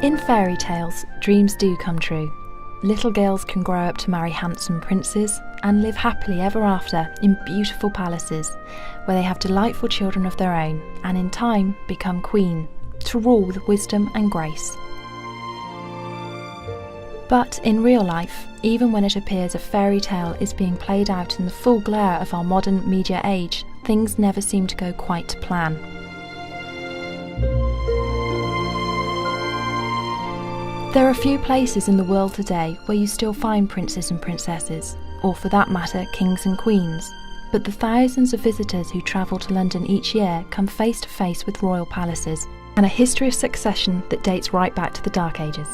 In fairy tales, dreams do come true. Little girls can grow up to marry handsome princes and live happily ever after in beautiful palaces, where they have delightful children of their own and in time become queen, to rule with wisdom and grace. But in real life, even when it appears a fairy tale is being played out in the full glare of our modern media age, things never seem to go quite to plan. There are few places in the world today where you still find princes and princesses, or for that matter, kings and queens. But the thousands of visitors who travel to London each year come face to face with royal palaces, and a history of succession that dates right back to the Dark Ages.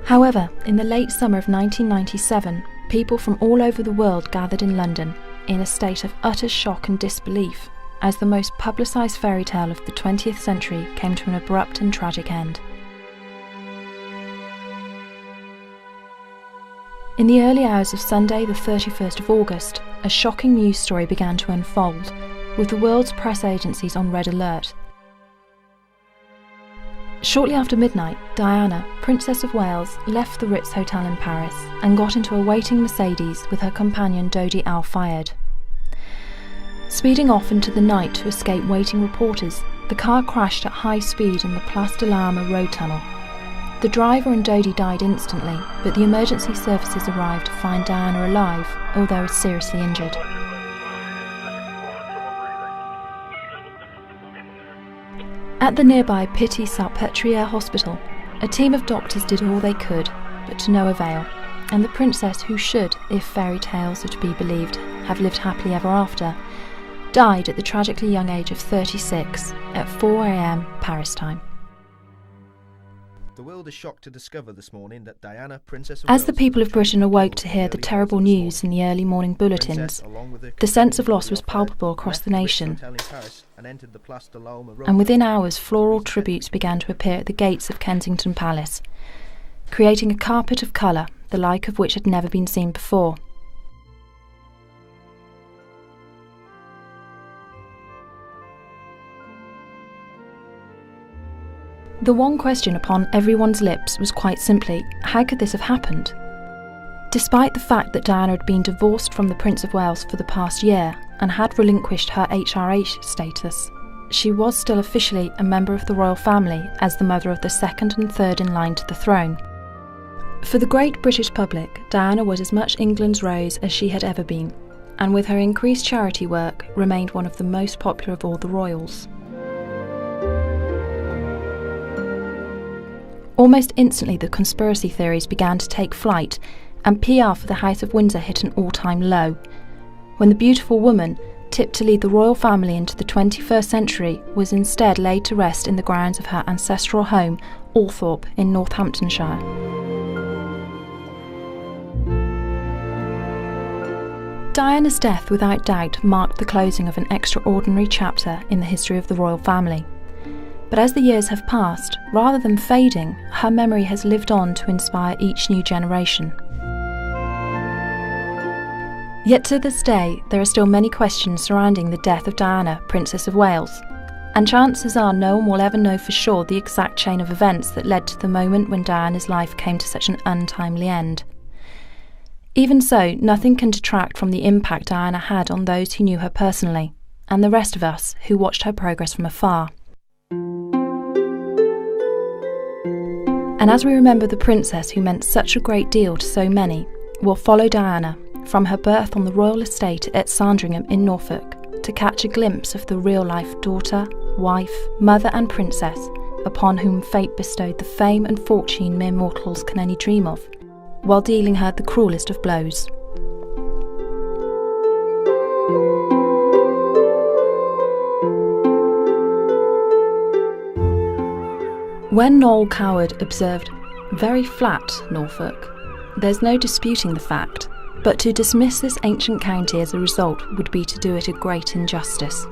However, in the late summer of 1997, people from all over the world gathered in London, in a state of utter shock and disbelief, as the most publicised fairy tale of the 20th century came to an abrupt and tragic end. In the early hours of Sunday the 31st of August, a shocking news story began to unfold, with the world's press agencies on red alert. Shortly after midnight, Diana, Princess of Wales, left the Ritz Hotel in Paris and got into a waiting Mercedes with her companion Dodi Al-Fayed. Speeding off into the night to escape waiting reporters, the car crashed at high speed in the Place de l'Arme road tunnel. The driver and Dodi died instantly, but the emergency services arrived to find Diana alive, although seriously injured. At the nearby Piti-Salpêtrière hospital, a team of doctors did all they could, but to no avail, and the princess who should, if fairy tales are to be believed, have lived happily ever after, died at the tragically young age of 36 at 4 a.m. Paris time. The world is shocked to discover this morning that Diana, Princess of As Wales, the people of Britain awoke to hear the terrible news in the early morning bulletins, the sense of loss was palpable across the nation, and within hours floral tributes began to appear at the gates of Kensington Palace, creating a carpet of colour, the like of which had never been seen before. The one question upon everyone's lips was quite simply, how could this have happened? Despite the fact that Diana had been divorced from the Prince of Wales for the past year and had relinquished her HRH status, she was still officially a member of the royal family as the mother of the second and third in line to the throne. For the great British public, Diana was as much England's Rose as she had ever been, and with her increased charity work, remained one of the most popular of all the royals. Almost instantly the conspiracy theories began to take flight, and PR for the House of Windsor hit an all-time low, when the beautiful woman, tipped to lead the royal family into the 21st century, was instead laid to rest in the grounds of her ancestral home, Althorpe, in Northamptonshire. Diana's death without doubt marked the closing of an extraordinary chapter in the history of the royal family. But as the years have passed, rather than fading, her memory has lived on to inspire each new generation. Yet to this day, there are still many questions surrounding the death of Diana, Princess of Wales, and chances are no one will ever know for sure the exact chain of events that led to the moment when Diana's life came to such an untimely end. Even so, nothing can detract from the impact Diana had on those who knew her personally, and the rest of us who watched her progress from afar. And as we remember the princess who meant such a great deal to so many, we'll follow Diana from her birth on the royal estate at Sandringham in Norfolk to catch a glimpse of the real-life daughter, wife, mother and princess upon whom fate bestowed the fame and fortune mere mortals can only dream of, while dealing her the cruelest of blows. When Noel Coward observed, "Very flat, Norfolk," there's no disputing the fact, but to dismiss this ancient county as a result would be to do it a great injustice.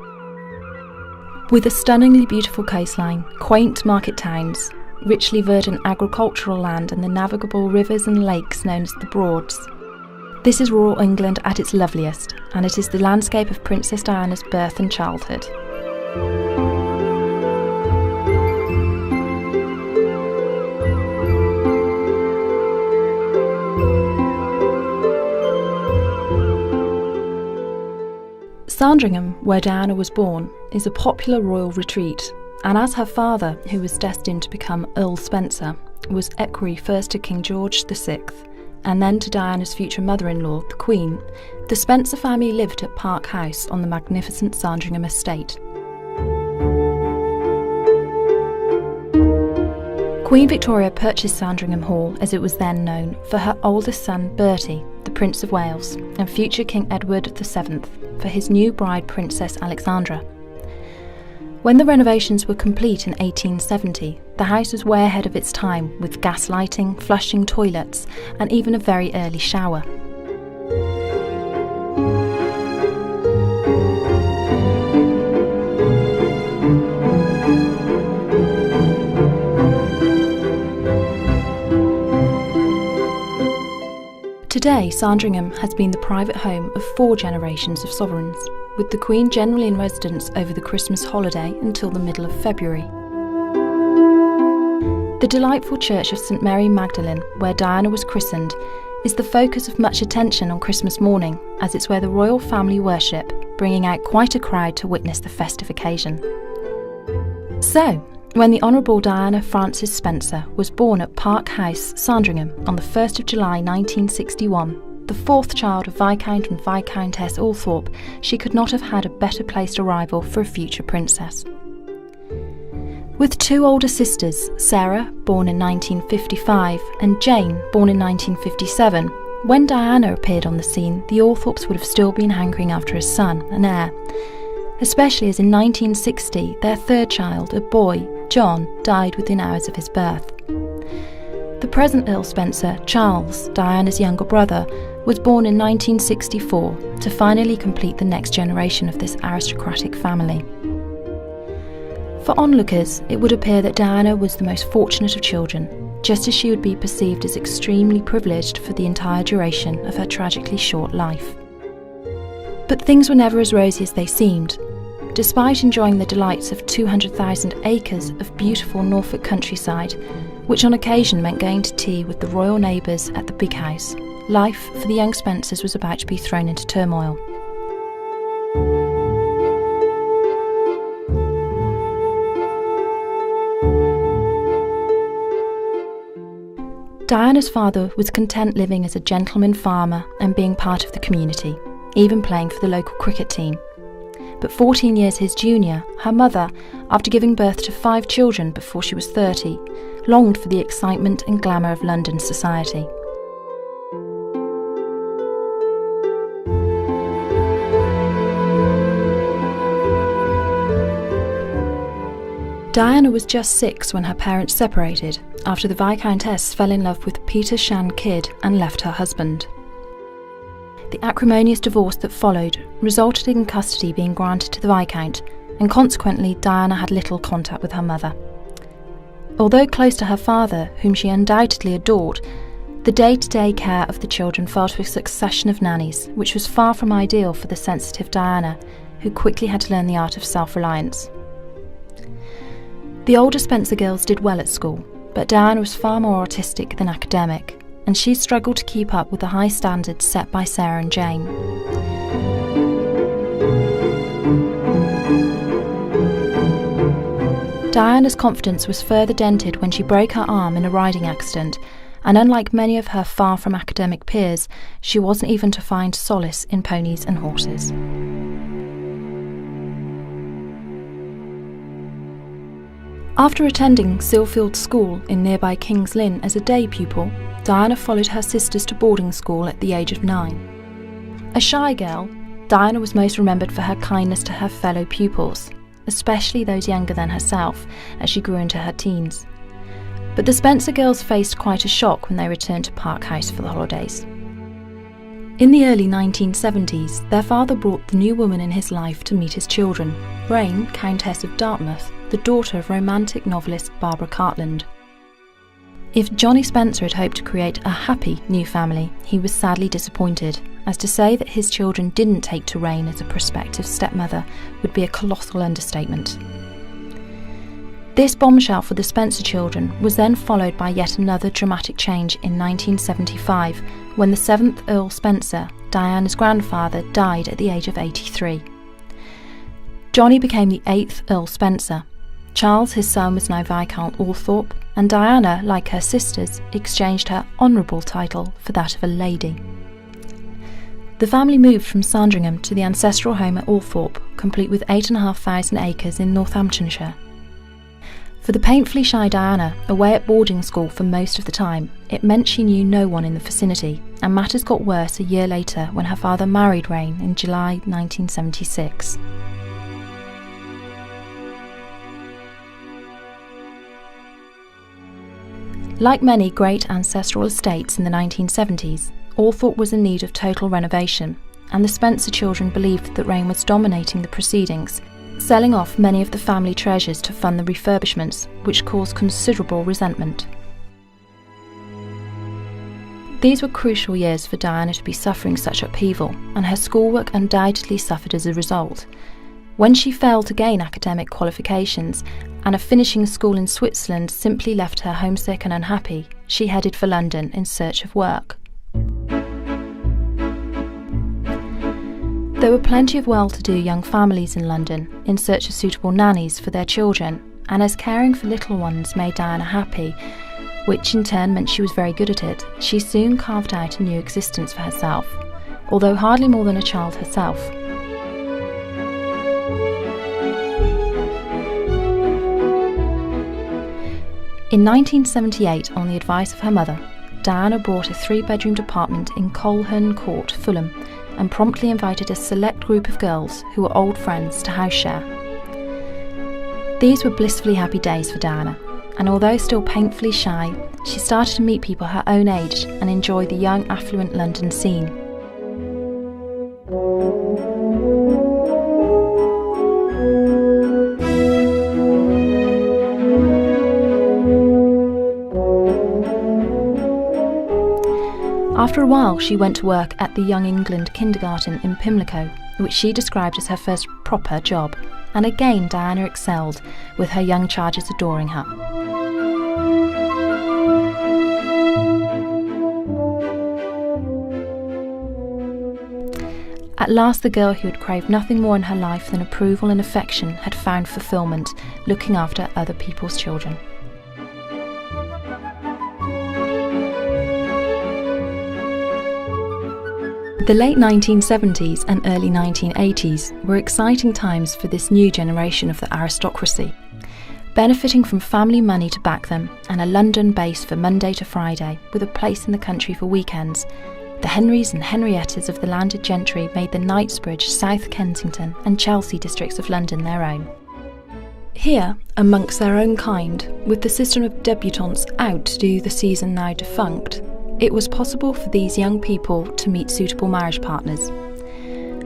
With a stunningly beautiful coastline, quaint market towns, richly verdant agricultural land and the navigable rivers and lakes known as the Broads, this is rural England at its loveliest, and it is the landscape of Princess Diana's birth and childhood. Sandringham, where Diana was born, is a popular royal retreat, and as her father, who was destined to become Earl Spencer, was equerry first to King George VI and then to Diana's future mother-in-law, the Queen, the Spencer family lived at Park House on the magnificent Sandringham estate. Queen Victoria purchased Sandringham Hall, as it was then known, for her oldest son Bertie, the Prince of Wales, and future King Edward VII, for his new bride Princess Alexandra. When the renovations were complete in 1870, the house was way ahead of its time, with gas lighting, flushing toilets, and even a very early shower. Today, Sandringham has been the private home of 4 generations of sovereigns, with the Queen generally in residence over the Christmas holiday until the middle of February. The delightful church of St Mary Magdalene, where Diana was christened, is the focus of much attention on Christmas morning, as it's where the royal family worship, bringing out quite a crowd to witness the festive occasion. So, when the Honourable Diana Frances Spencer was born at Park House, Sandringham, on the 1st of July 1961, the 4th child of Viscount and Viscountess Althorpe, she could not have had a better placed arrival for a future princess. With 2 older sisters, Sarah, born in 1955, and Jane, born in 1957, when Diana appeared on the scene, the Althorpes would have still been hankering after a son, an heir, especially as in 1960 their 3rd child, a boy, John, died within hours of his birth. The present Earl Spencer, Charles, Diana's younger brother, was born in 1964 to finally complete the next generation of this aristocratic family. For onlookers, it would appear that Diana was the most fortunate of children, just as she would be perceived as extremely privileged for the entire duration of her tragically short life. But things were never as rosy as they seemed. Despite enjoying the delights of 200,000 acres of beautiful Norfolk countryside, which on occasion meant going to tea with the royal neighbours at the big house, life for the young Spencers was about to be thrown into turmoil. Diana's father was content living as a gentleman farmer and being part of the community, even playing for the local cricket team. But 14 years his junior, her mother, after giving birth to 5 children before she was 30, longed for the excitement and glamour of London society. Diana was just 6 when her parents separated, after the Viscountess fell in love with Peter Shan Kidd and left her husband. The acrimonious divorce that followed resulted in custody being granted to the Viscount, and consequently Diana had little contact with her mother. Although close to her father, whom she undoubtedly adored, the day-to-day care of the children fell to a succession of nannies, which was far from ideal for the sensitive Diana, who quickly had to learn the art of self-reliance. The older Spencer girls did well at school, but Diana was far more artistic than academic, and she struggled to keep up with the high standards set by Sarah and Jane. Diana's confidence was further dented when she broke her arm in a riding accident, and unlike many of her far from academic peers, she wasn't even to find solace in ponies and horses. After attending Silfield School in nearby King's Lynn as a day pupil, Diana followed her sisters to boarding school at the age of 9. A shy girl, Diana was most remembered for her kindness to her fellow pupils, especially those younger than herself, as she grew into her teens. But the Spencer girls faced quite a shock when they returned to Park House for the holidays. In the early 1970s, their father brought the new woman in his life to meet his children, Rain, Countess of Dartmouth, the daughter of romantic novelist Barbara Cartland. If Johnny Spencer had hoped to create a happy new family, he was sadly disappointed, as to say that his children didn't take to Rain as a prospective stepmother would be a colossal understatement. This bombshell for the Spencer children was then followed by yet another dramatic change in 1975, when the 7th Earl Spencer, Diana's grandfather, died at the age of 83. Johnny became the 8th Earl Spencer. Charles, his son, was now Viscount Althorpe, and Diana, like her sisters, exchanged her honourable title for that of a lady. The family moved from Sandringham to the ancestral home at Althorpe, complete with 8,500 acres in Northamptonshire. For the painfully shy Diana, away at boarding school for most of the time, it meant she knew no one in the vicinity, and matters got worse a year later when her father married Rain in July 1976. Like many great ancestral estates in the 1970s, Althorpe was in need of total renovation, and the Spencer children believed that Rain was dominating the proceedings, selling off many of the family treasures to fund the refurbishments, which caused considerable resentment. These were crucial years for Diana to be suffering such upheaval, and her schoolwork undoubtedly suffered as a result. When she failed to gain academic qualifications, and a finishing school in Switzerland simply left her homesick and unhappy, she headed for London in search of work. There were plenty of well-to-do young families in London in search of suitable nannies for their children, and as caring for little ones made Diana happy, which in turn meant she was very good at it, she soon carved out a new existence for herself, although hardly more than a child herself. In 1978, on the advice of her mother, Diana bought a 3-bedroomed apartment in Coleherne Court, Fulham, and promptly invited a select group of girls who were old friends to house share. These were blissfully happy days for Diana, and although still painfully shy, she started to meet people her own age and enjoy the young, affluent London scene. After a while, she went to work at the Young England kindergarten in Pimlico, which she described as her first proper job, and again Diana excelled, with her young charges adoring her. At last, the girl who had craved nothing more in her life than approval and affection had found fulfilment, looking after other people's children. The late 1970s and early 1980s were exciting times for this new generation of the aristocracy, benefiting from family money to back them and a London base for Monday to Friday, with a place in the country for weekends. The Henrys and Henriettas of the landed gentry made the Knightsbridge, South Kensington and Chelsea districts of London their own. Here, amongst their own kind, with the system of debutantes out to do the season now defunct, it was possible for these young people to meet suitable marriage partners.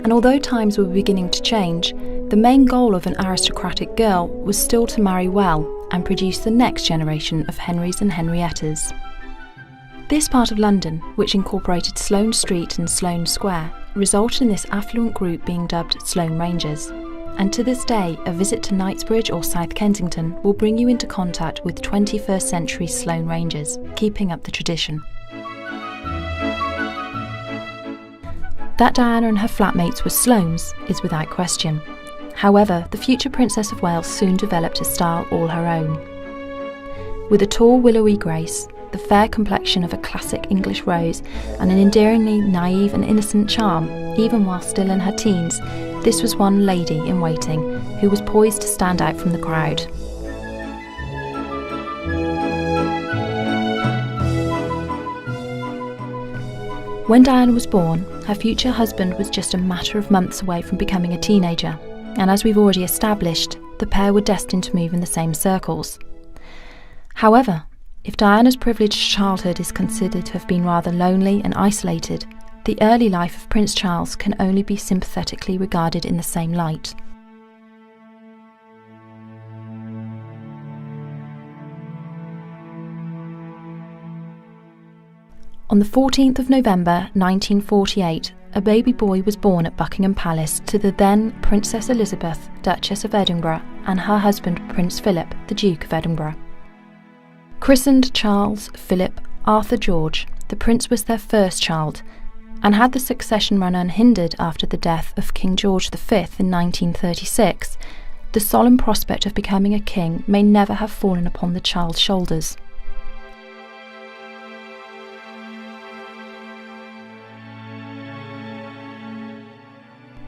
And although times were beginning to change, the main goal of an aristocratic girl was still to marry well and produce the next generation of Henrys and Henriettas. This part of London, which incorporated Sloane Street and Sloane Square, resulted in this affluent group being dubbed Sloane Rangers. And to this day, a visit to Knightsbridge or South Kensington will bring you into contact with 21st century Sloane Rangers, keeping up the tradition. That Diana and her flatmates were Sloanes is without question. However, the future Princess of Wales soon developed a style all her own. With a tall, willowy grace, the fair complexion of a classic English rose, and an endearingly naive and innocent charm, even while still in her teens, this was one lady in waiting who was poised to stand out from the crowd. When Diana was born, her future husband was just a matter of months away from becoming a teenager, and as we've already established, the pair were destined to move in the same circles. However, if Diana's privileged childhood is considered to have been rather lonely and isolated, the early life of Prince Charles can only be sympathetically regarded in the same light. On the 14th of November 1948, a baby boy was born at Buckingham Palace to the then Princess Elizabeth, Duchess of Edinburgh, and her husband Prince Philip, the Duke of Edinburgh. Christened Charles, Philip, Arthur George, the prince was their first child, And had the succession run unhindered after the death of King George V in 1936, the solemn prospect of becoming a king may never have fallen upon the child's shoulders.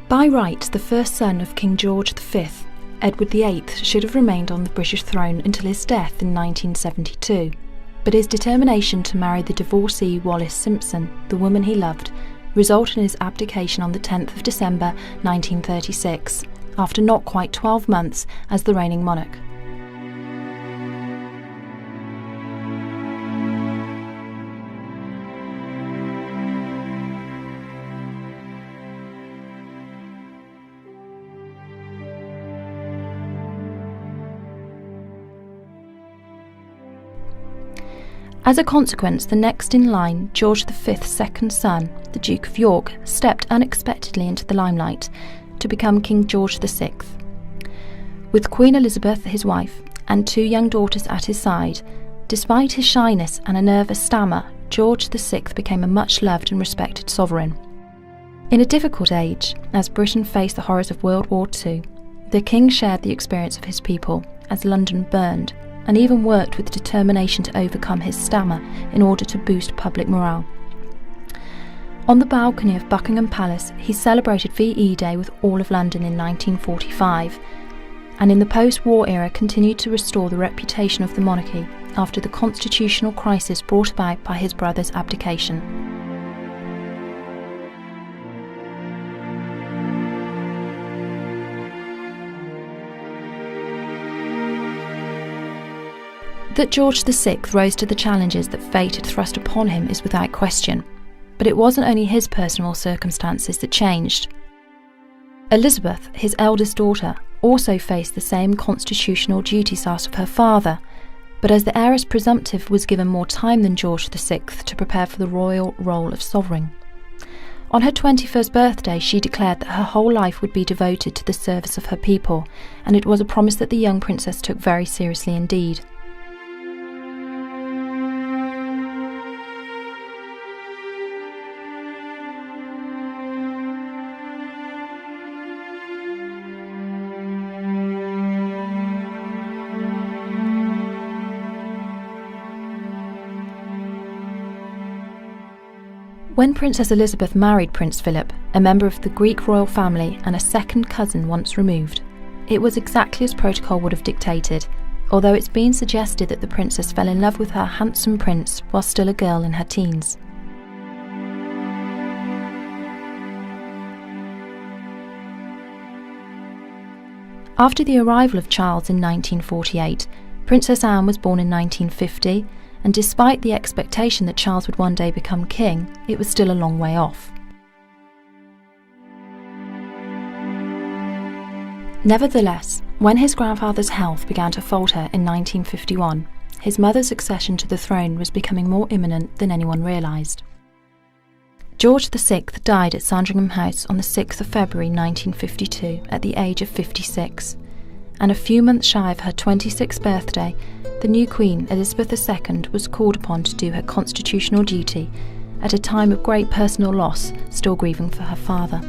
By right, the first son of King George V, Edward VIII, should have remained on the British throne until his death in 1972, but his determination to marry the divorcee Wallis Simpson, the woman he loved, resulted in his abdication on the 10th of December 1936, after not quite 12 months as the reigning monarch. As a consequence, the next in line, George V's second son, the Duke of York, stepped unexpectedly into the limelight to become King George VI. With Queen Elizabeth, his wife, and 2 young daughters at his side, despite his shyness and a nervous stammer, George VI became a much-loved and respected sovereign. In a difficult age, as Britain faced the horrors of World War II, the King shared the experience of his people as London burned, and even worked with determination to overcome his stammer in order to boost public morale. On the balcony of Buckingham Palace, he celebrated VE Day with all of London in 1945, and in the post-war era continued to restore the reputation of the monarchy after the constitutional crisis brought about by his brother's abdication. That George VI rose to the challenges that fate had thrust upon him is without question, but it wasn't only his personal circumstances that changed. Elizabeth, his eldest daughter, also faced the same constitutional duties asked of her father, but as the heiress presumptive was given more time than George VI to prepare for the royal role of sovereign. On her 21st birthday, she declared that her whole life would be devoted to the service of her people, and it was a promise that the young princess took very seriously indeed. When Princess Elizabeth married Prince Philip, a member of the Greek royal family and a second cousin once removed, it was exactly as protocol would have dictated, although it's been suggested that the princess fell in love with her handsome prince while still a girl in her teens. After the arrival of Charles in 1948, Princess Anne was born in 1950, and despite the expectation that Charles would one day become king, it was still a long way off. Nevertheless, when his grandfather's health began to falter in 1951, his mother's succession to the throne was becoming more imminent than anyone realised. George VI died at Sandringham House on the 6th of February 1952 at the age of 56, and a few months shy of her 26th birthday, the new Queen, Elizabeth II, was called upon to do her constitutional duty at a time of great personal loss, still grieving for her father.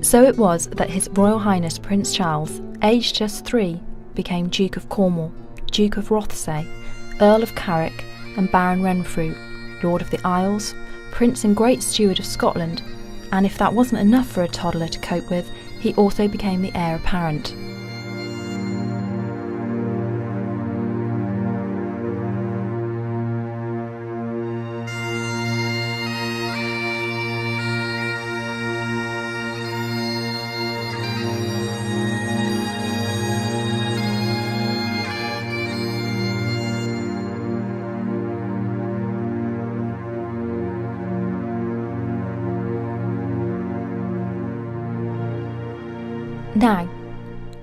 So it was that His Royal Highness Prince Charles, aged just 3, became Duke of Cornwall, Duke of Rothesay, Earl of Carrick and Baron Renfrew, Lord of the Isles, Prince and Great Steward of Scotland, and if that wasn't enough for a toddler to cope with, he also became the heir apparent. Now,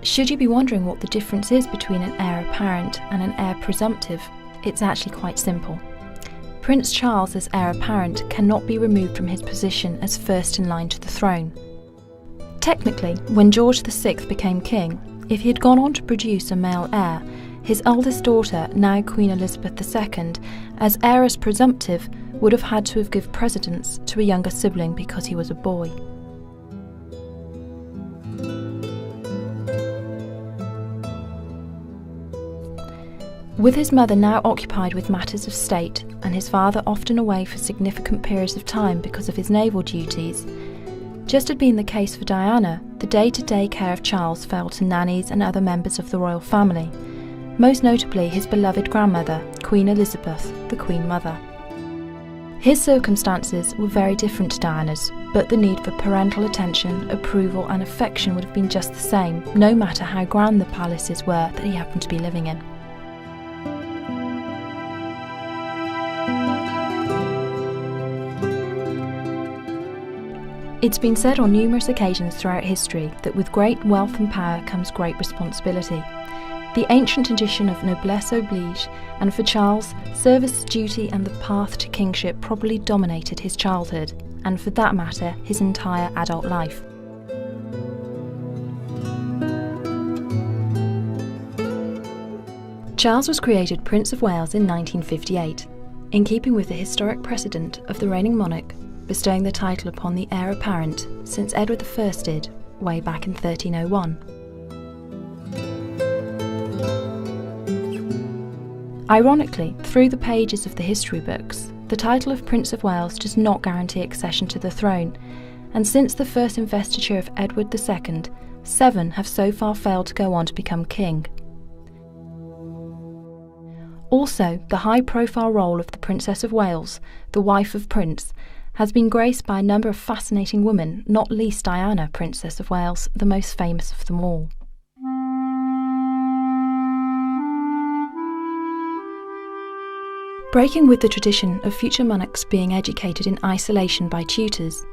should you be wondering what the difference is between an heir apparent and an heir presumptive, it's actually quite simple. Prince Charles as heir apparent cannot be removed from his position as first in line to the throne. Technically, when George VI became king, if he had gone on to produce a male heir, his eldest daughter, now Queen Elizabeth II, as heiress presumptive, would have had to have given precedence to a younger sibling because he was a boy. With his mother now occupied with matters of state and his father often away for significant periods of time because of his naval duties, just had been the case for Diana, the day-to-day care of Charles fell to nannies and other members of the royal family, most notably his beloved grandmother, Queen Elizabeth, the Queen Mother. His circumstances were very different to Diana's, but the need for parental attention, approval and affection would have been just the same, no matter how grand the palaces were that he happened to be living in. It's been said on numerous occasions throughout history that with great wealth and power comes great responsibility. The ancient tradition of noblesse oblige, and for Charles, service, duty and the path to kingship probably dominated his childhood, and for that matter, his entire adult life. Charles was created Prince of Wales in 1958, in keeping with the historic precedent of the reigning monarch bestowing the title upon the heir apparent, since Edward I did, way back in 1301. Ironically, through the pages of the history books, the title of Prince of Wales does not guarantee accession to the throne, and since the first investiture of Edward II, 7 have so far failed to go on to become king. Also, the high-profile role of the Princess of Wales, the wife of Prince, has been graced by a number of fascinating women, not least Diana, Princess of Wales, the most famous of them all. Breaking with the tradition of future monarchs being educated in isolation by tutors,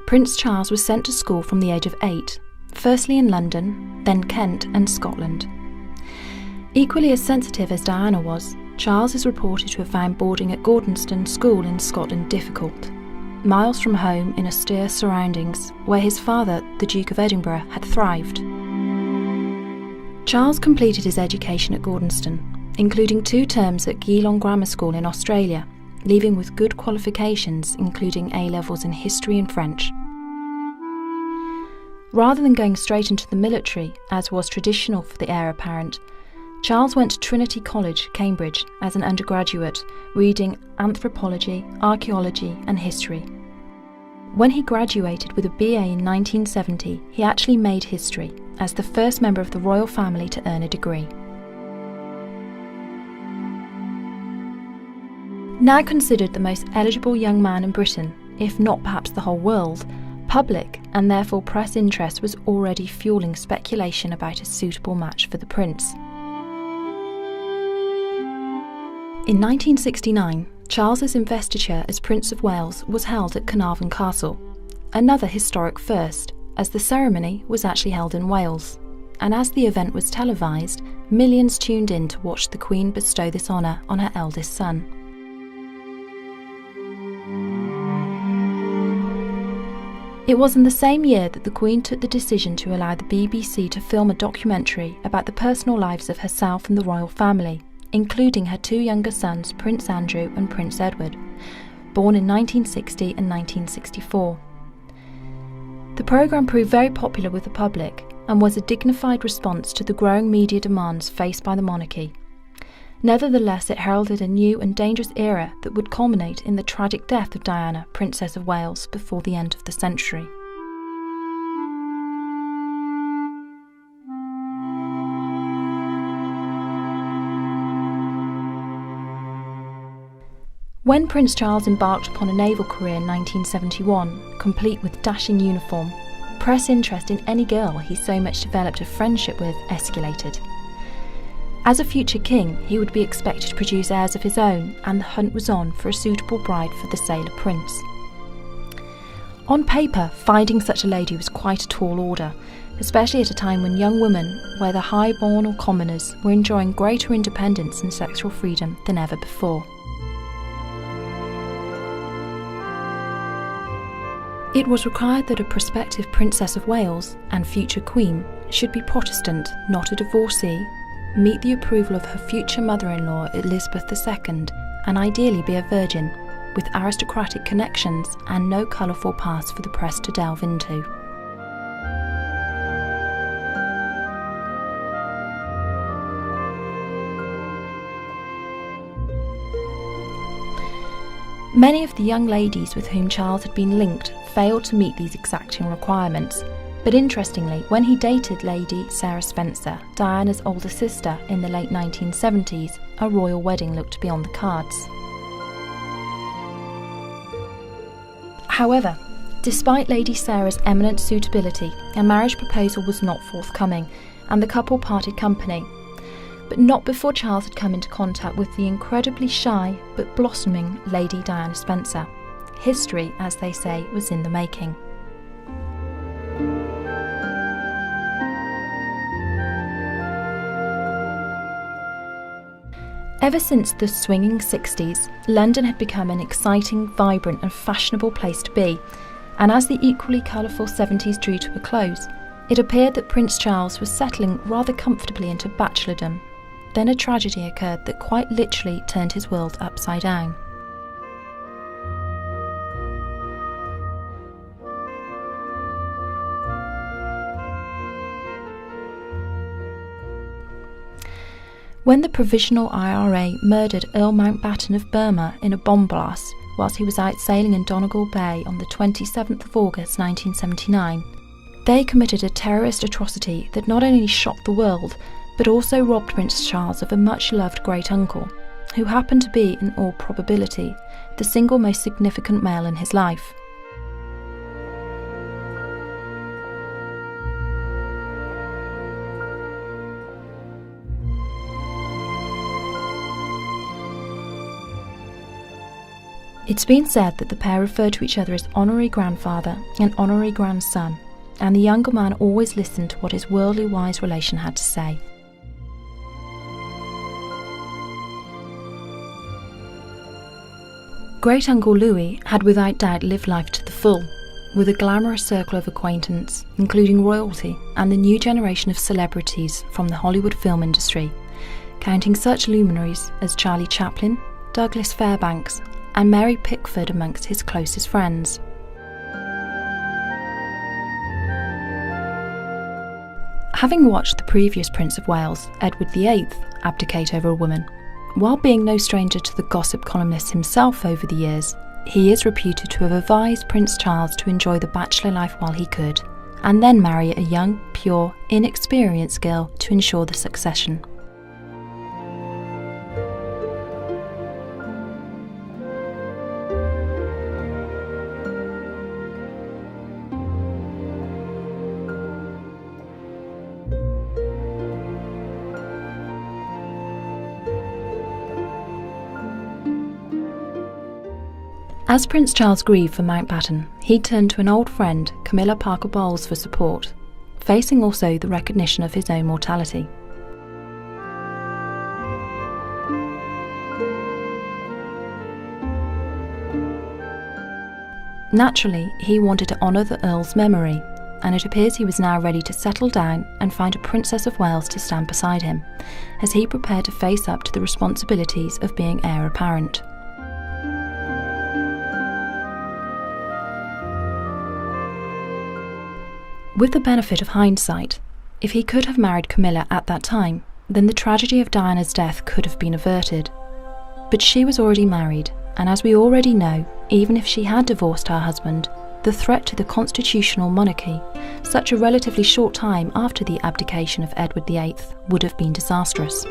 Prince Charles was sent to school from the age of 8, firstly in London, then Kent and Scotland. Equally as sensitive as Diana was, Charles is reported to have found boarding at Gordonston School in Scotland difficult, miles from home in austere surroundings where his father, the Duke of Edinburgh, had thrived. Charles completed his education at Gordonston, including 2 terms at Geelong Grammar School in Australia, leaving with good qualifications including A-levels in history and French. Rather than going straight into the military, as was traditional for the heir apparent, Charles went to Trinity College, Cambridge, as an undergraduate, reading anthropology, archaeology and history. When he graduated with a BA in 1970, he actually made history, as the first member of the royal family to earn a degree. Now considered the most eligible young man in Britain, if not perhaps the whole world, public and therefore press interest was already fueling speculation about a suitable match for the prince. In 1969, Charles's investiture as Prince of Wales was held at Carnarvon Castle, another historic first, as the ceremony was actually held in Wales, and as the event was televised, millions tuned in to watch the Queen bestow this honour on her eldest son. It was in the same year that the Queen took the decision to allow the BBC to film a documentary about the personal lives of herself and the royal family, including her 2 younger sons, Prince Andrew and Prince Edward, born in 1960 and 1964. The programme proved very popular with the public and was a dignified response to the growing media demands faced by the monarchy. Nevertheless, it heralded a new and dangerous era that would culminate in the tragic death of Diana, Princess of Wales, before the end of the century. When Prince Charles embarked upon a naval career in 1971, complete with dashing uniform, press interest in any girl he so much developed a friendship with escalated. As a future king, he would be expected to produce heirs of his own, and the hunt was on for a suitable bride for the sailor prince. On paper, finding such a lady was quite a tall order, especially at a time when young women, whether high-born or commoners, were enjoying greater independence and sexual freedom than ever before. It was required that a prospective Princess of Wales and future Queen should be Protestant, not a divorcee, meet the approval of her future mother-in-law Elizabeth II, and ideally be a virgin, with aristocratic connections and no colourful past for the press to delve into. Many of the young ladies with whom Charles had been linked failed to meet these exacting requirements, but interestingly, when he dated Lady Sarah Spencer, Diana's older sister, in the late 1970s, a royal wedding looked to be on the cards. However, despite Lady Sarah's eminent suitability, a marriage proposal was not forthcoming, and the couple parted company. But not before Charles had come into contact with the incredibly shy but blossoming Lady Diana Spencer. History, as they say, was in the making. Ever since the swinging 60s, London had become an exciting, vibrant and fashionable place to be, and as the equally colourful 70s drew to a close, it appeared that Prince Charles was settling rather comfortably into bachelordom. Then a tragedy occurred that quite literally turned his world upside down. When the Provisional IRA murdered Earl Mountbatten of Burma in a bomb blast whilst he was out sailing in Donegal Bay on the 27th of August 1979, they committed a terrorist atrocity that not only shocked the world, but also robbed Prince Charles of a much-loved great-uncle, who happened to be, in all probability, the single most significant male in his life. It's been said that the pair referred to each other as honorary grandfather and honorary grandson, and the younger man always listened to what his worldly wise relation had to say. Great-uncle Louis had without doubt lived life to the full, with a glamorous circle of acquaintance, including royalty and the new generation of celebrities from the Hollywood film industry, counting such luminaries as Charlie Chaplin, Douglas Fairbanks, and Mary Pickford amongst his closest friends. Having watched the previous Prince of Wales, Edward VIII, abdicate over a woman, while being no stranger to the gossip columnist himself over the years, he is reputed to have advised Prince Charles to enjoy the bachelor life while he could, and then marry a young, pure, inexperienced girl to ensure the succession. As Prince Charles grieved for Mountbatten, he turned to an old friend, Camilla Parker Bowles, for support, facing also the recognition of his own mortality. Naturally, he wanted to honour the Earl's memory, and it appears he was now ready to settle down and find a Princess of Wales to stand beside him, as he prepared to face up to the responsibilities of being heir apparent. With the benefit of hindsight, if he could have married Camilla at that time, then the tragedy of Diana's death could have been averted. But she was already married, and as we already know, even if she had divorced her husband, the threat to the constitutional monarchy, such a relatively short time after the abdication of Edward VIII, would have been disastrous.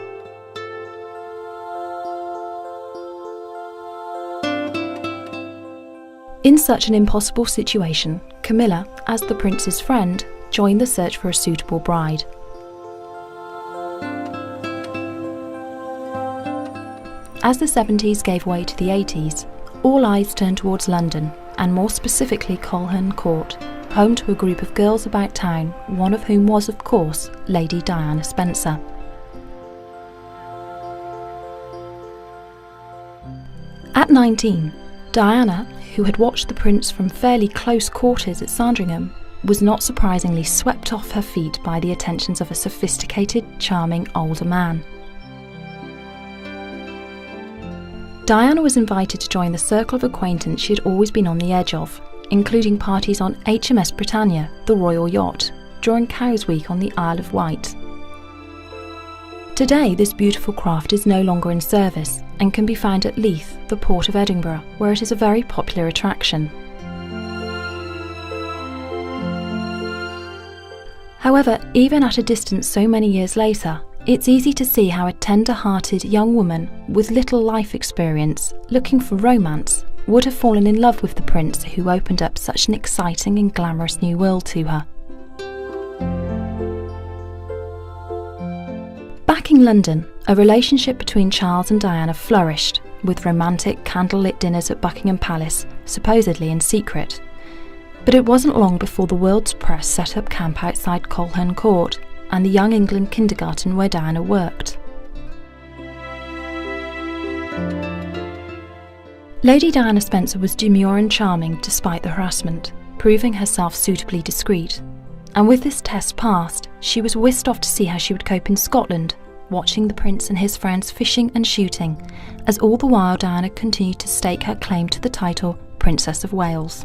In such an impossible situation, Camilla, as the prince's friend, joined the search for a suitable bride. As the 70s gave way to the 80s, all eyes turned towards London, and more specifically Coleherne Court, home to a group of girls about town, one of whom was, of course, Lady Diana Spencer. At 19, Diana, who had watched the prince from fairly close quarters at Sandringham, was not surprisingly swept off her feet by the attentions of a sophisticated, charming older man. Diana was invited to join the circle of acquaintance she had always been on the edge of, including parties on HMS Britannia, the royal yacht, during Cowes Week on the Isle of Wight. Today, this beautiful craft is no longer in service and can be found at Leith, the port of Edinburgh, where it is a very popular attraction. However, even at a distance so many years later, it's easy to see how a tender-hearted young woman with little life experience, looking for romance, would have fallen in love with the prince who opened up such an exciting and glamorous new world to her. Back in London, a relationship between Charles and Diana flourished, with romantic candlelit dinners at Buckingham Palace, supposedly in secret. But it wasn't long before the world's press set up camp outside Coleherne Court and the Young England kindergarten where Diana worked. Lady Diana Spencer was demure and charming despite the harassment, proving herself suitably discreet. And with this test passed, she was whisked off to see how she would cope in Scotland, watching the prince and his friends fishing and shooting, as all the while Diana continued to stake her claim to the title Princess of Wales.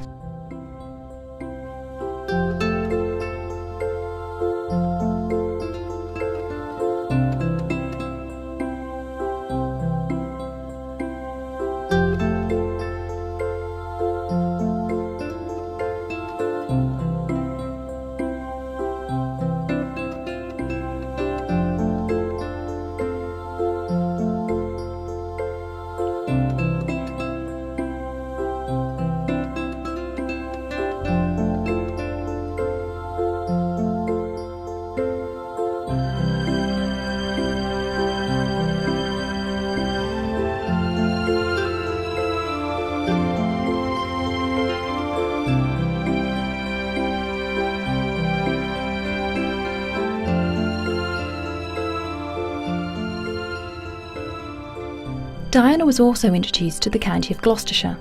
Diana was also introduced to the county of Gloucestershire,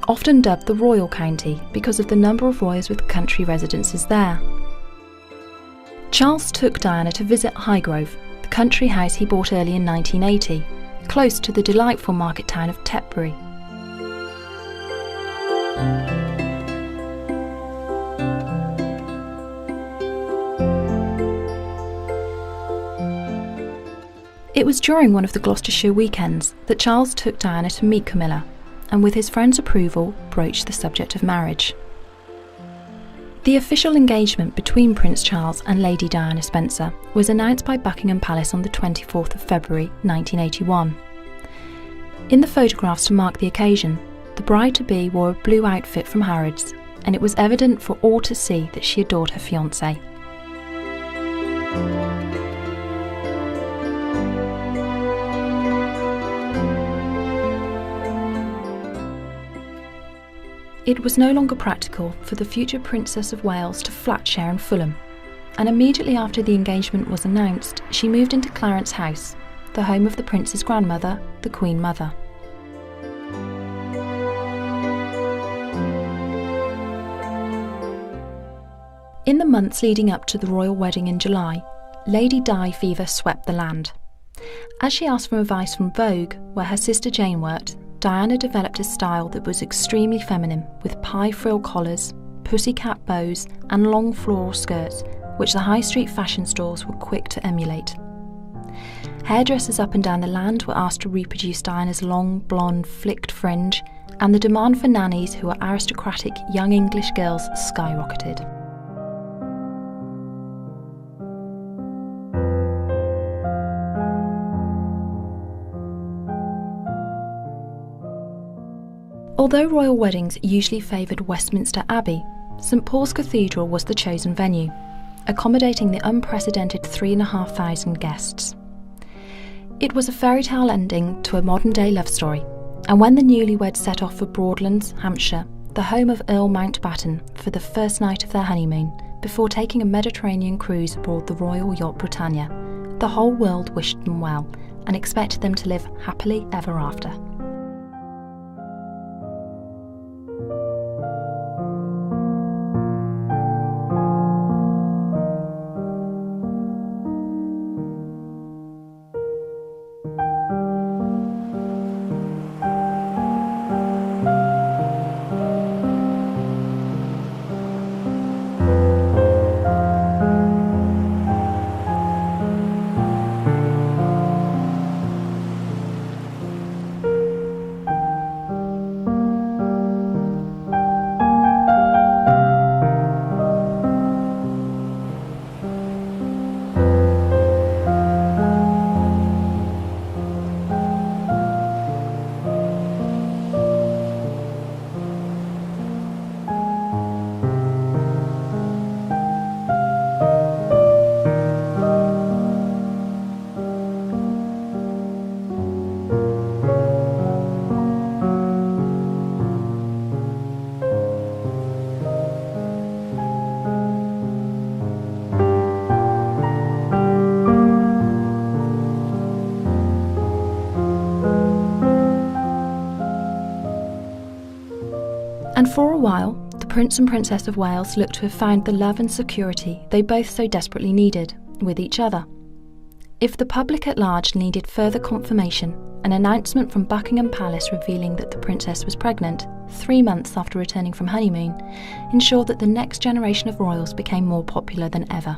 often dubbed the Royal County because of the number of royals with country residences there. Charles took Diana to visit Highgrove, the country house he bought early in 1980, close to the delightful market town of Tetbury. It was during one of the Gloucestershire weekends that Charles took Diana to meet Camilla, and with his friend's approval, broached the subject of marriage. The official engagement between Prince Charles and Lady Diana Spencer was announced by Buckingham Palace on the 24th of February 1981. In the photographs to mark the occasion, the bride-to-be wore a blue outfit from Harrods, and it was evident for all to see that she adored her fiancé. It was no longer practical for the future Princess of Wales to flat share in Fulham, and immediately after the engagement was announced, she moved into Clarence House, the home of the Prince's grandmother, the Queen Mother. In the months leading up to the royal wedding in July, Lady Di fever swept the land. As she asked for advice from Vogue, where her sister Jane worked, Diana developed a style that was extremely feminine, with pie frill collars, pussycat bows and long floral skirts, which the high street fashion stores were quick to emulate. Hairdressers up and down the land were asked to reproduce Diana's long, blonde, flicked fringe, and the demand for nannies who were aristocratic young English girls skyrocketed. Although royal weddings usually favoured Westminster Abbey, St Paul's Cathedral was the chosen venue, accommodating the unprecedented 3,500 guests. It was a fairy tale ending to a modern-day love story, and when the newlyweds set off for Broadlands, Hampshire, the home of Earl Mountbatten, for the first night of their honeymoon, before taking a Mediterranean cruise aboard the royal yacht Britannia, the whole world wished them well and expected them to live happily ever after. And for a while, the Prince and Princess of Wales looked to have found the love and security they both so desperately needed, with each other. If the public at large needed further confirmation, an announcement from Buckingham Palace revealing that the princess was pregnant, 3 months after returning from honeymoon, ensured that the next generation of royals became more popular than ever.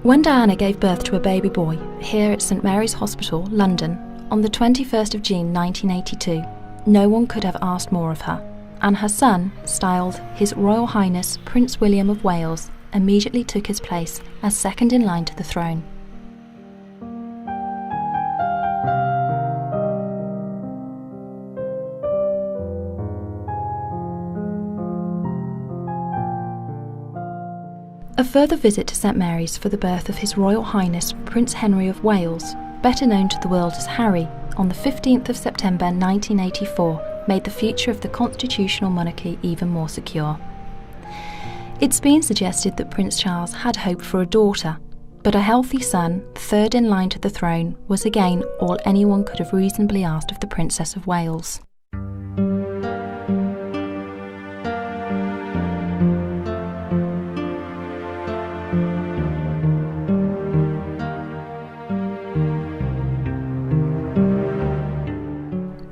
When Diana gave birth to a baby boy here at St Mary's Hospital, London, on the 21st of June 1982, no one could have asked more of her, and her son, styled His Royal Highness Prince William of Wales, immediately took his place as second in line to the throne. A further visit to St Mary's for the birth of His Royal Highness Prince Henry of Wales, better known to the world as Harry, on the 15th of September 1984 made the future of the constitutional monarchy even more secure. It's been suggested that Prince Charles had hoped for a daughter, but a healthy son, third in line to the throne, was again all anyone could have reasonably asked of the Princess of Wales.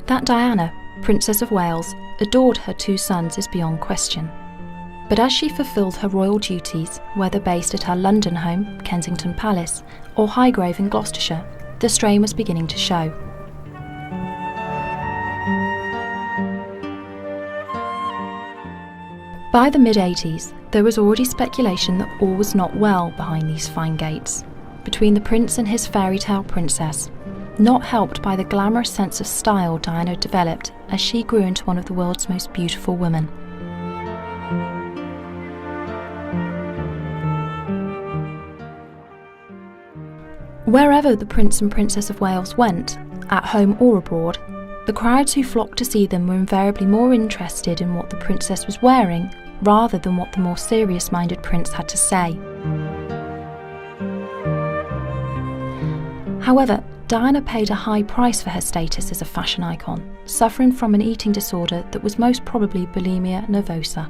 That Diana, Princess of Wales, adored her 2 sons is beyond question. But as she fulfilled her royal duties, whether based at her London home, Kensington Palace, or Highgrove in Gloucestershire, the strain was beginning to show. By the mid-80s, there was already speculation that all was not well behind these fine gates, between the prince and his fairy tale princess, not helped by the glamorous sense of style Diana developed as she grew into one of the world's most beautiful women. Wherever the Prince and Princess of Wales went, at home or abroad, the crowds who flocked to see them were invariably more interested in what the princess was wearing rather than what the more serious-minded prince had to say. However, Diana paid a high price for her status as a fashion icon, suffering from an eating disorder that was most probably bulimia nervosa.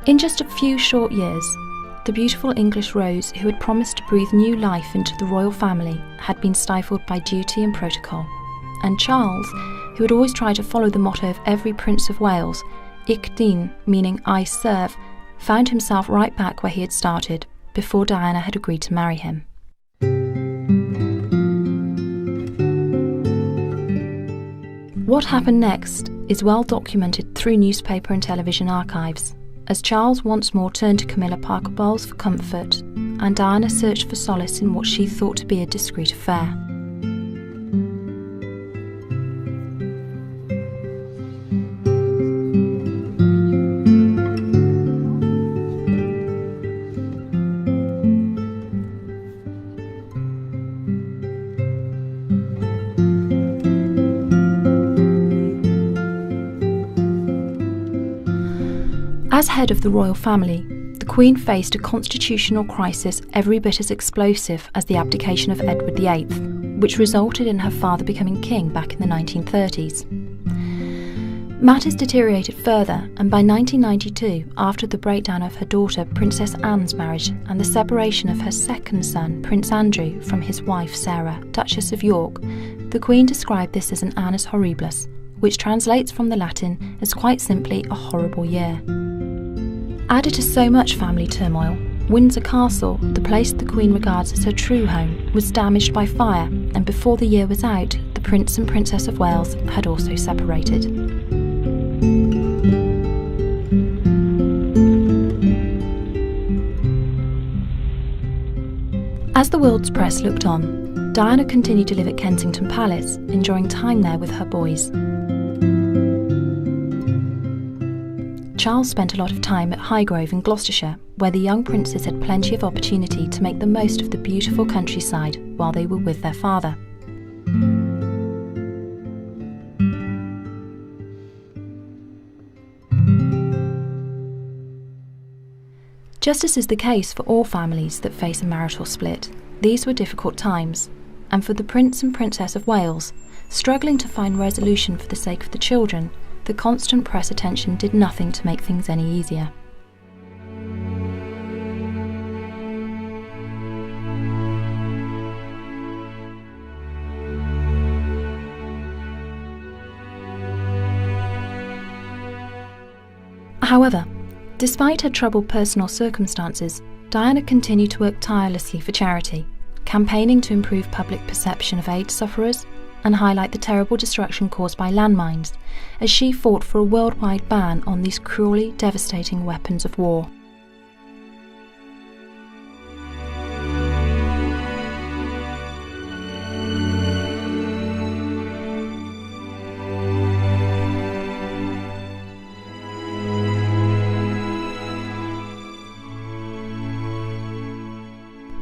In just a few short years, the beautiful English Rose, who had promised to breathe new life into the royal family, had been stifled by duty and protocol, and Charles, who had always tried to follow the motto of every Prince of Wales, Ich dien, meaning I serve, found himself right back where he had started, before Diana had agreed to marry him. What happened next is well documented through newspaper and television archives, as Charles once more turned to Camilla Parker Bowles for comfort, and Diana searched for solace in what she thought to be a discreet affair. As head of the royal family, the Queen faced a constitutional crisis every bit as explosive as the abdication of Edward VIII, which resulted in her father becoming king back in the 1930s. Matters deteriorated further, and by 1992, after the breakdown of her daughter Princess Anne's marriage and the separation of her second son, Prince Andrew, from his wife Sarah, Duchess of York, the Queen described this as an annus horribilis, which translates from the Latin as quite simply a horrible year. Added to so much family turmoil, Windsor Castle, the place the Queen regards as her true home, was damaged by fire, and before the year was out, the Prince and Princess of Wales had also separated. As the world's press looked on, Diana continued to live at Kensington Palace, enjoying time there with her boys. Charles spent a lot of time at Highgrove in Gloucestershire, where the young princes had plenty of opportunity to make the most of the beautiful countryside while they were with their father. Just as is the case for all families that face a marital split, these were difficult times, and for the Prince and Princess of Wales, struggling to find resolution for the sake of the children, the constant press attention did nothing to make things any easier. However, despite her troubled personal circumstances, Diana continued to work tirelessly for charity, campaigning to improve public perception of AIDS sufferers and highlight the terrible destruction caused by landmines, as she fought for a worldwide ban on these cruelly devastating weapons of war.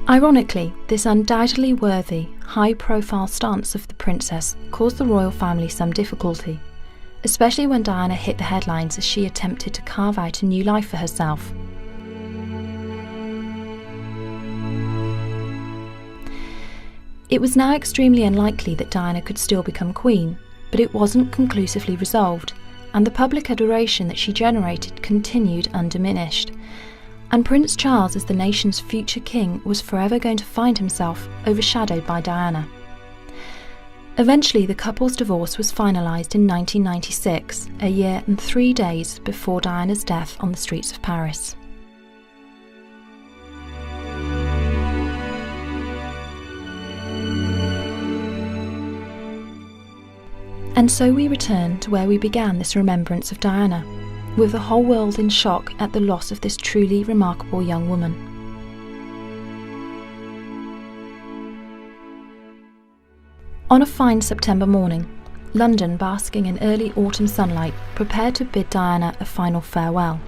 Ironically, this undoubtedly worthy, high-profile stance of the princess caused the royal family some difficulty, especially when Diana hit the headlines as she attempted to carve out a new life for herself. It was now extremely unlikely that Diana could still become queen, but it wasn't conclusively resolved, and the public adoration that she generated continued undiminished. And Prince Charles, as the nation's future king, was forever going to find himself overshadowed by Diana. Eventually, the couple's divorce was finalised in 1996, a year and 3 days before Diana's death on the streets of Paris. And so we return to where we began this remembrance of Diana, with the whole world in shock at the loss of this truly remarkable young woman. On a fine September morning, London, basking in early autumn sunlight, prepared to bid Diana a final farewell.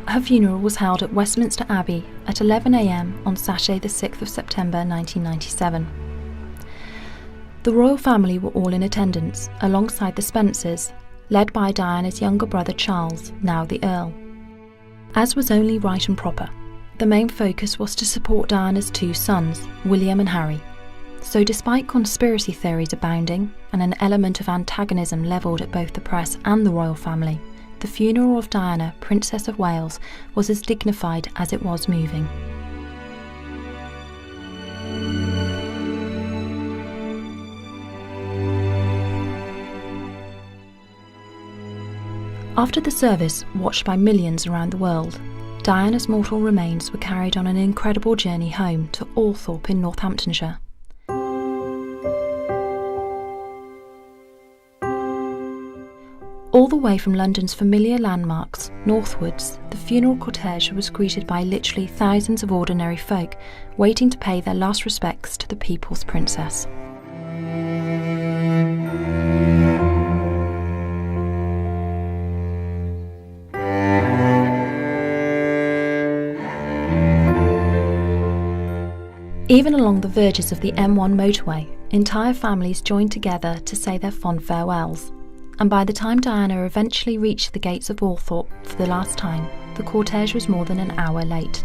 Her funeral was held at Westminster Abbey at 11 a.m. on Saturday the 6th of September 1997. The royal family were all in attendance, alongside the Spencers, led by Diana's younger brother Charles, now the Earl. As was only right and proper, the main focus was to support Diana's 2 sons, William and Harry. So despite conspiracy theories abounding and an element of antagonism levelled at both the press and the royal family, the funeral of Diana, Princess of Wales, was as dignified as it was moving. After the service, watched by millions around the world, Diana's mortal remains were carried on an incredible journey home to Althorpe in Northamptonshire. little way from London's familiar landmarks, northwards, the funeral cortege was greeted by literally thousands of ordinary folk waiting to pay their last respects to the people's princess. Even along the verges of the M1 motorway, entire families joined together to say their fond farewells. And by the time Diana eventually reached the gates of Althorpe for the last time, the cortege was more than an hour late.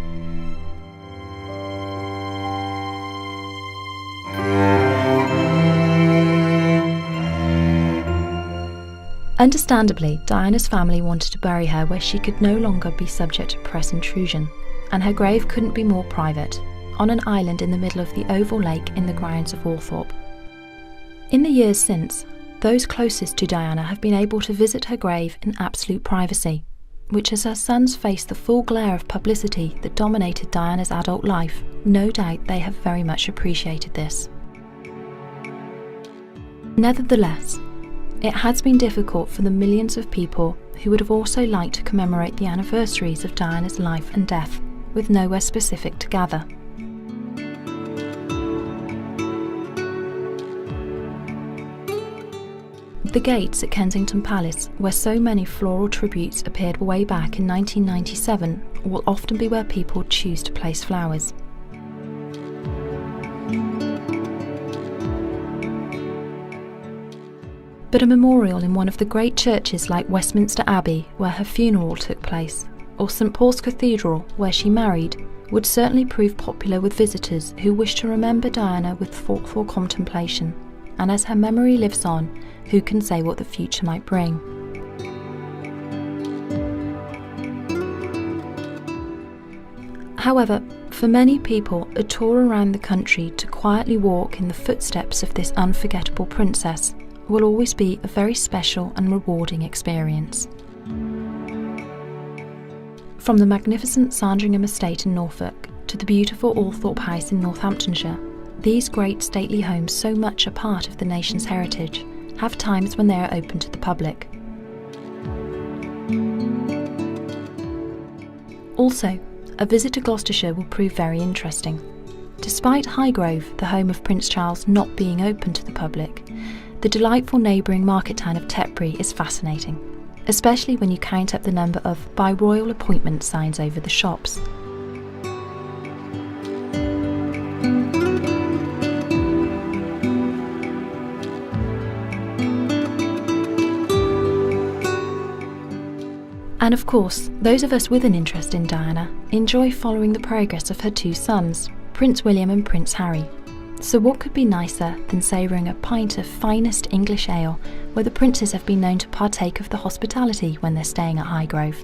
Understandably, Diana's family wanted to bury her where she could no longer be subject to press intrusion, and her grave couldn't be more private, on an island in the middle of the oval lake in the grounds of Althorpe. In the years since, those closest to Diana have been able to visit her grave in absolute privacy, which, as her sons face the full glare of publicity that dominated Diana's adult life, no doubt they have very much appreciated this. Nevertheless, it has been difficult for the millions of people who would have also liked to commemorate the anniversaries of Diana's life and death, with nowhere specific to gather. The gates at Kensington Palace, where so many floral tributes appeared way back in 1997, will often be where people choose to place flowers. But a memorial in one of the great churches like Westminster Abbey, where her funeral took place, or St Paul's Cathedral, where she married, would certainly prove popular with visitors who wish to remember Diana with thoughtful contemplation. And as her memory lives on, who can say what the future might bring? However, for many people, a tour around the country to quietly walk in the footsteps of this unforgettable princess will always be a very special and rewarding experience. From the magnificent Sandringham estate in Norfolk to the beautiful Althorpe House in Northamptonshire, these great stately homes, so much a part of the nation's heritage, have times when they are open to the public. Also, a visit to Gloucestershire will prove very interesting. Despite Highgrove, the home of Prince Charles, not being open to the public, the delightful neighbouring market town of Tetbury is fascinating, especially when you count up the number of "by royal appointment" signs over the shops. And of course, those of us with an interest in Diana enjoy following the progress of her two sons, Prince William and Prince Harry. So what could be nicer than savouring a pint of finest English ale where the princes have been known to partake of the hospitality when they're staying at Highgrove?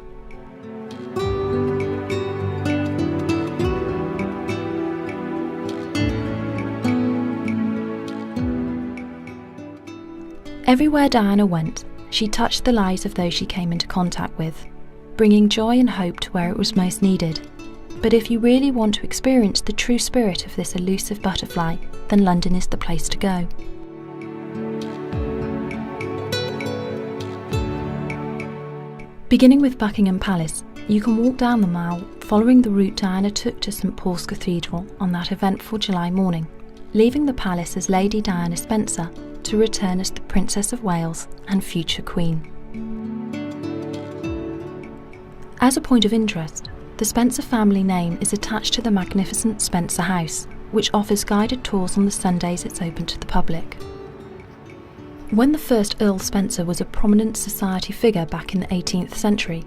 Everywhere Diana went, she touched the lives of those she came into contact with, bringing joy and hope to where it was most needed. But if you really want to experience the true spirit of this elusive butterfly, then London is the place to go. Beginning with Buckingham Palace, you can walk down the Mall following the route Diana took to St Paul's Cathedral on that eventful July morning, leaving the palace as Lady Diana Spencer to return as the Princess of Wales and future Queen. As a point of interest, the Spencer family name is attached to the magnificent Spencer House, which offers guided tours on the Sundays it's open to the public. When the first Earl Spencer was a prominent society figure back in the 18th century,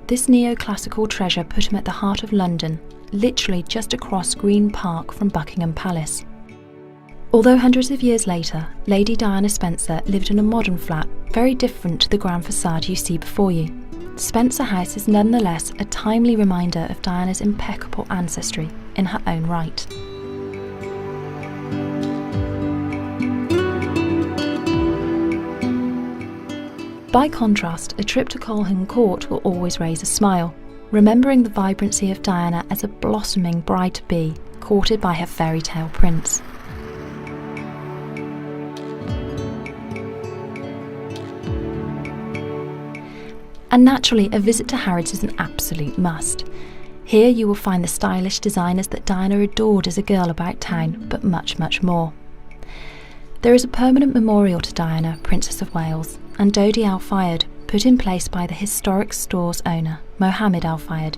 this neoclassical treasure put him at the heart of London, literally just across Green Park from Buckingham Palace. Although hundreds of years later, Lady Diana Spencer lived in a modern flat very different to the grand facade you see before you, Spencer House is nonetheless a timely reminder of Diana's impeccable ancestry in her own right. By contrast, a trip to Coleham Court will always raise a smile, remembering the vibrancy of Diana as a blossoming bride-to-be courted by her fairy tale prince. And naturally, a visit to Harrods is an absolute must. Here you will find the stylish designers that Diana adored as a girl about town, but much, much more. There is a permanent memorial to Diana, Princess of Wales, and Dodi Al Fayed, put in place by the historic store's owner, Mohammed Al Fayed,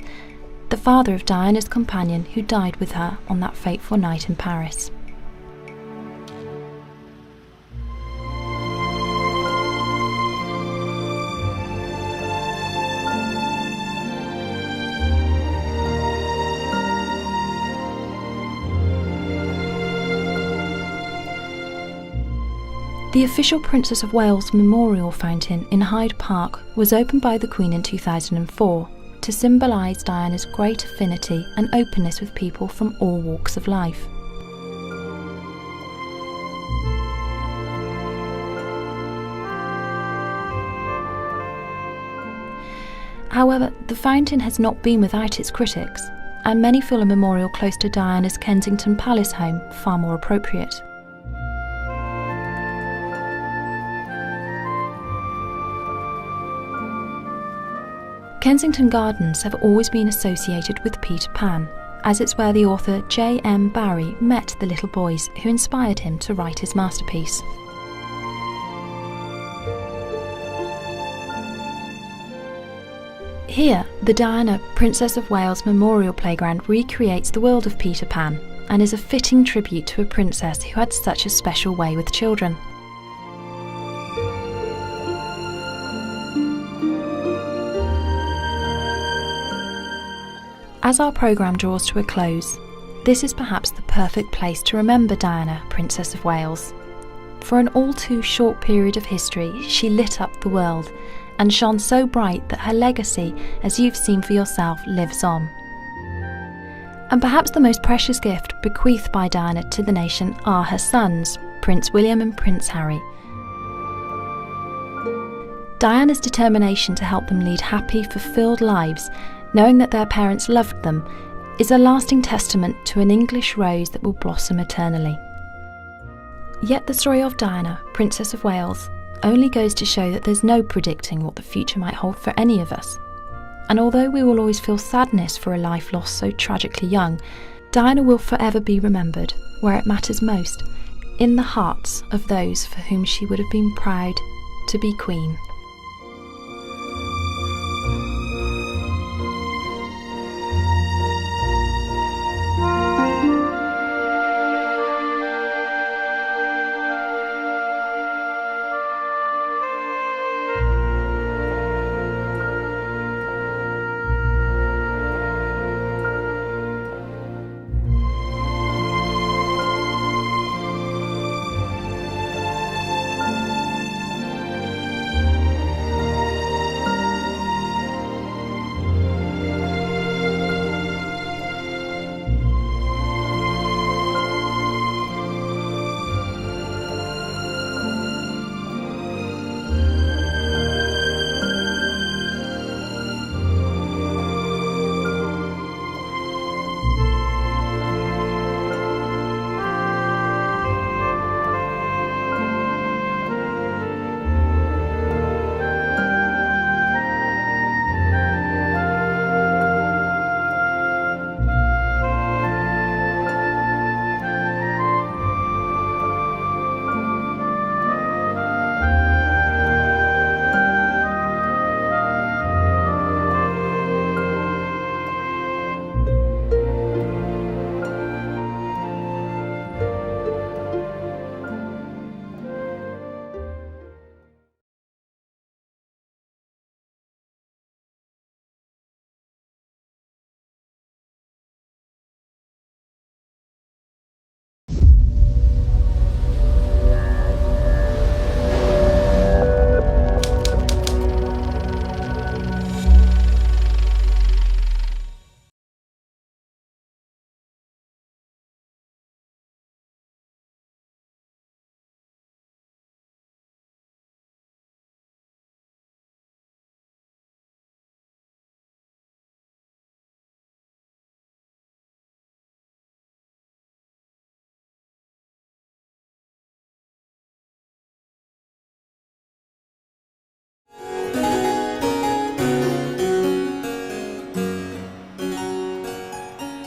the father of Diana's companion who died with her on that fateful night in Paris. The official Princess of Wales memorial fountain in Hyde Park was opened by the Queen in 2004 to symbolise Diana's great affinity and openness with people from all walks of life. However, the fountain has not been without its critics, and many feel a memorial close to Diana's Kensington Palace home far more appropriate. Kensington Gardens have always been associated with Peter Pan, as it's where the author J.M. Barrie met the little boys who inspired him to write his masterpiece. Here, the Diana, Princess of Wales Memorial Playground recreates the world of Peter Pan and is a fitting tribute to a princess who had such a special way with children. As our programme draws to a close, this is perhaps the perfect place to remember Diana, Princess of Wales. For an all too short period of history, she lit up the world and shone so bright that her legacy, as you've seen for yourself, lives on. And perhaps the most precious gift bequeathed by Diana to the nation are her sons, Prince William and Prince Harry. Diana's determination to help them lead happy, fulfilled lives, knowing that their parents loved them, is a lasting testament to an English rose that will blossom eternally. Yet the story of Diana, Princess of Wales, only goes to show that there's no predicting what the future might hold for any of us. And although we will always feel sadness for a life lost so tragically young, Diana will forever be remembered where it matters most, in the hearts of those for whom she would have been proud to be Queen.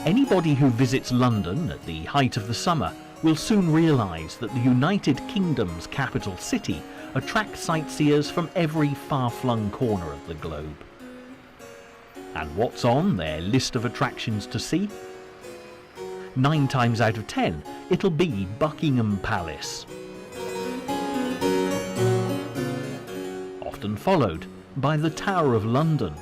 Anybody who visits London at the height of the summer will soon realise that the United Kingdom's capital city attracts sightseers from every far-flung corner of the globe. And what's on their list of attractions to see? 9 times out of 10, it'll be Buckingham Palace, often followed by the Tower of London.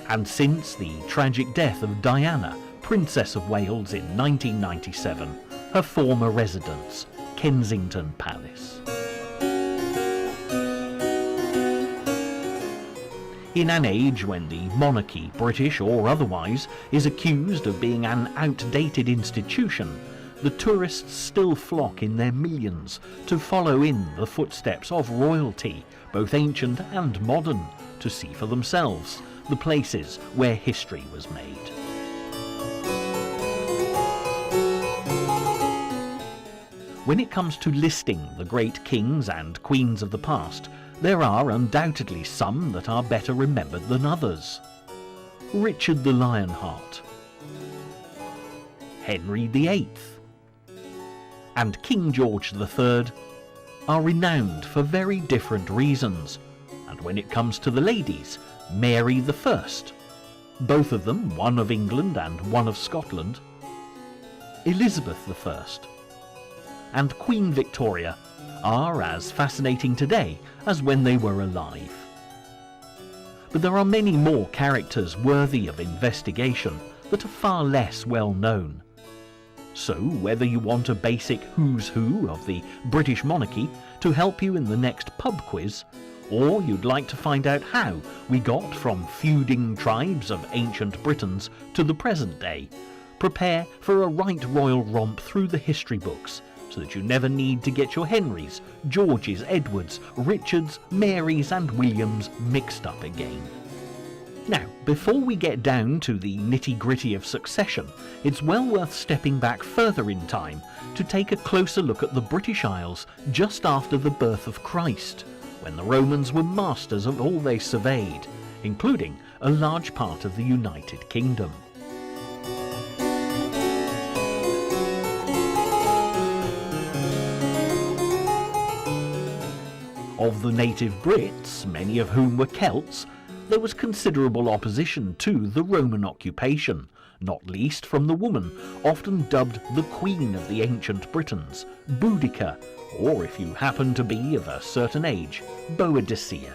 And since the tragic death of Diana, Princess of Wales, in 1997, her former residence, Kensington Palace. In an age when the monarchy, British or otherwise, is accused of being an outdated institution, the tourists still flock in their millions to follow in the footsteps of royalty, both ancient and modern, to see for themselves the places where history was made. When it comes to listing the great kings and queens of the past, there are undoubtedly some that are better remembered than others. Richard the Lionheart, Henry VIII, and King George III are renowned for very different reasons, and when it comes to the ladies, Mary I, both of them one of England and one of Scotland, Elizabeth I, and Queen Victoria are as fascinating today as when they were alive. But there are many more characters worthy of investigation that are far less well known. So whether you want a basic who's who of the British monarchy to help you in the next pub quiz, or you'd like to find out how we got from feuding tribes of ancient Britons to the present day, prepare for a right royal romp through the history books, so that you never need to get your Henrys, Georges, Edwards, Richards, Marys and Williams mixed up again. Now, before we get down to the nitty-gritty of succession, it's well worth stepping back further in time to take a closer look at the British Isles just after the birth of Christ, when the Romans were masters of all they surveyed, including a large part of the United Kingdom. Of the native Brits, many of whom were Celts, there was considerable opposition to the Roman occupation, not least from the woman, often dubbed the Queen of the Ancient Britons, Boudica, or if you happen to be of a certain age, Boadicea.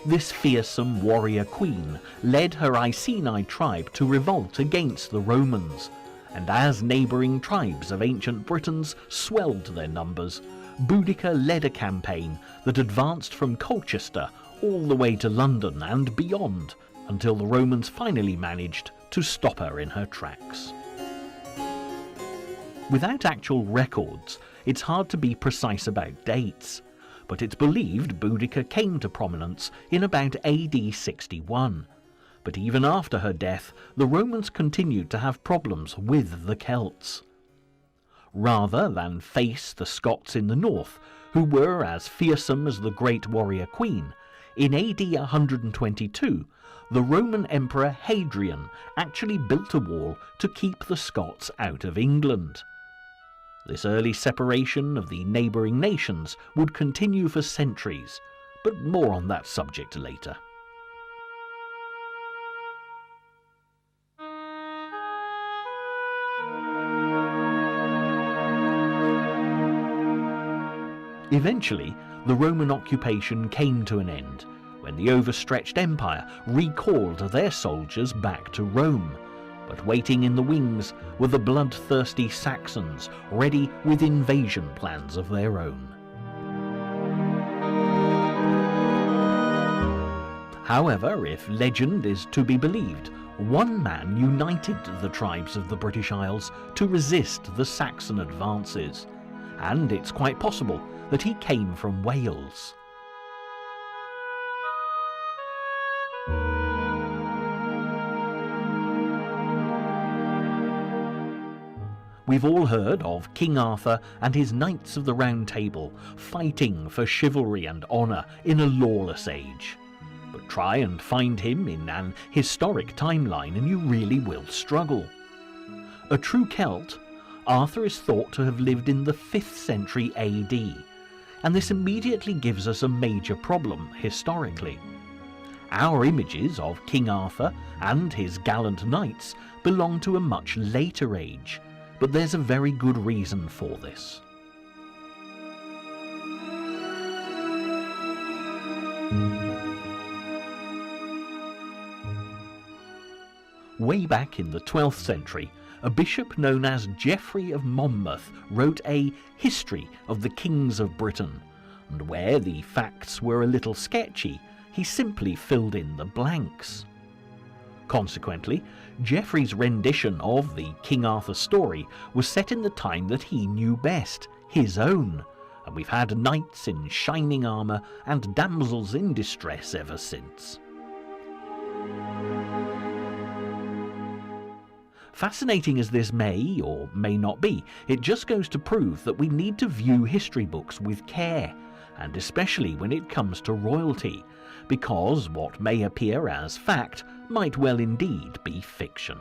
This fearsome warrior queen led her Iceni tribe to revolt against the Romans, and as neighbouring tribes of ancient Britons swelled their numbers, Boudica led a campaign that advanced from Colchester all the way to London and beyond, until the Romans finally managed to stop her in her tracks. Without actual records, it's hard to be precise about dates, but it's believed Boudica came to prominence in about AD 61. But even after her death, the Romans continued to have problems with the Celts. Rather than face the Scots in the north, who were as fearsome as the great warrior queen, in AD 122, the Roman Emperor Hadrian actually built a wall to keep the Scots out of England. This early separation of the neighbouring nations would continue for centuries, but more on that subject later. Eventually, the Roman occupation came to an end, when the overstretched empire recalled their soldiers back to Rome. But waiting in the wings were the bloodthirsty Saxons, ready with invasion plans of their own. However, if legend is to be believed, one man united the tribes of the British Isles to resist the Saxon advances, and it's quite possible that he came from Wales. We've all heard of King Arthur and his Knights of the Round Table fighting for chivalry and honour in a lawless age. But try and find him in an historic timeline and you really will struggle. A true Celt, Arthur is thought to have lived in the 5th century AD, and this immediately gives us a major problem historically. Our images of King Arthur and his gallant knights belong to a much later age, but there's a very good reason for this. Way back in the 12th century, a bishop known as Geoffrey of Monmouth wrote a history of the kings of Britain, and where the facts were a little sketchy, he simply filled in the blanks. Consequently, Geoffrey's rendition of the King Arthur story was set in the time that he knew best, his own, and we've had knights in shining armour and damsels in distress ever since. Fascinating as this may or may not be, it just goes to prove that we need to view history books with care, and especially when it comes to royalty, because what may appear as fact might well indeed be fiction.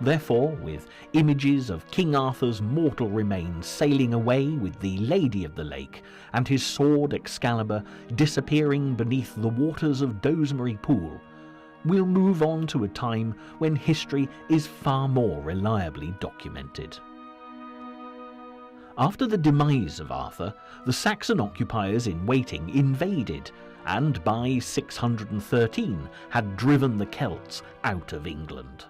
Therefore, with images of King Arthur's mortal remains sailing away with the Lady of the Lake, and his sword Excalibur disappearing beneath the waters of Dosemary Pool, we'll move on to a time when history is far more reliably documented. After the demise of Arthur, the Saxon occupiers in waiting invaded, and by 613 had driven the Celts out of England.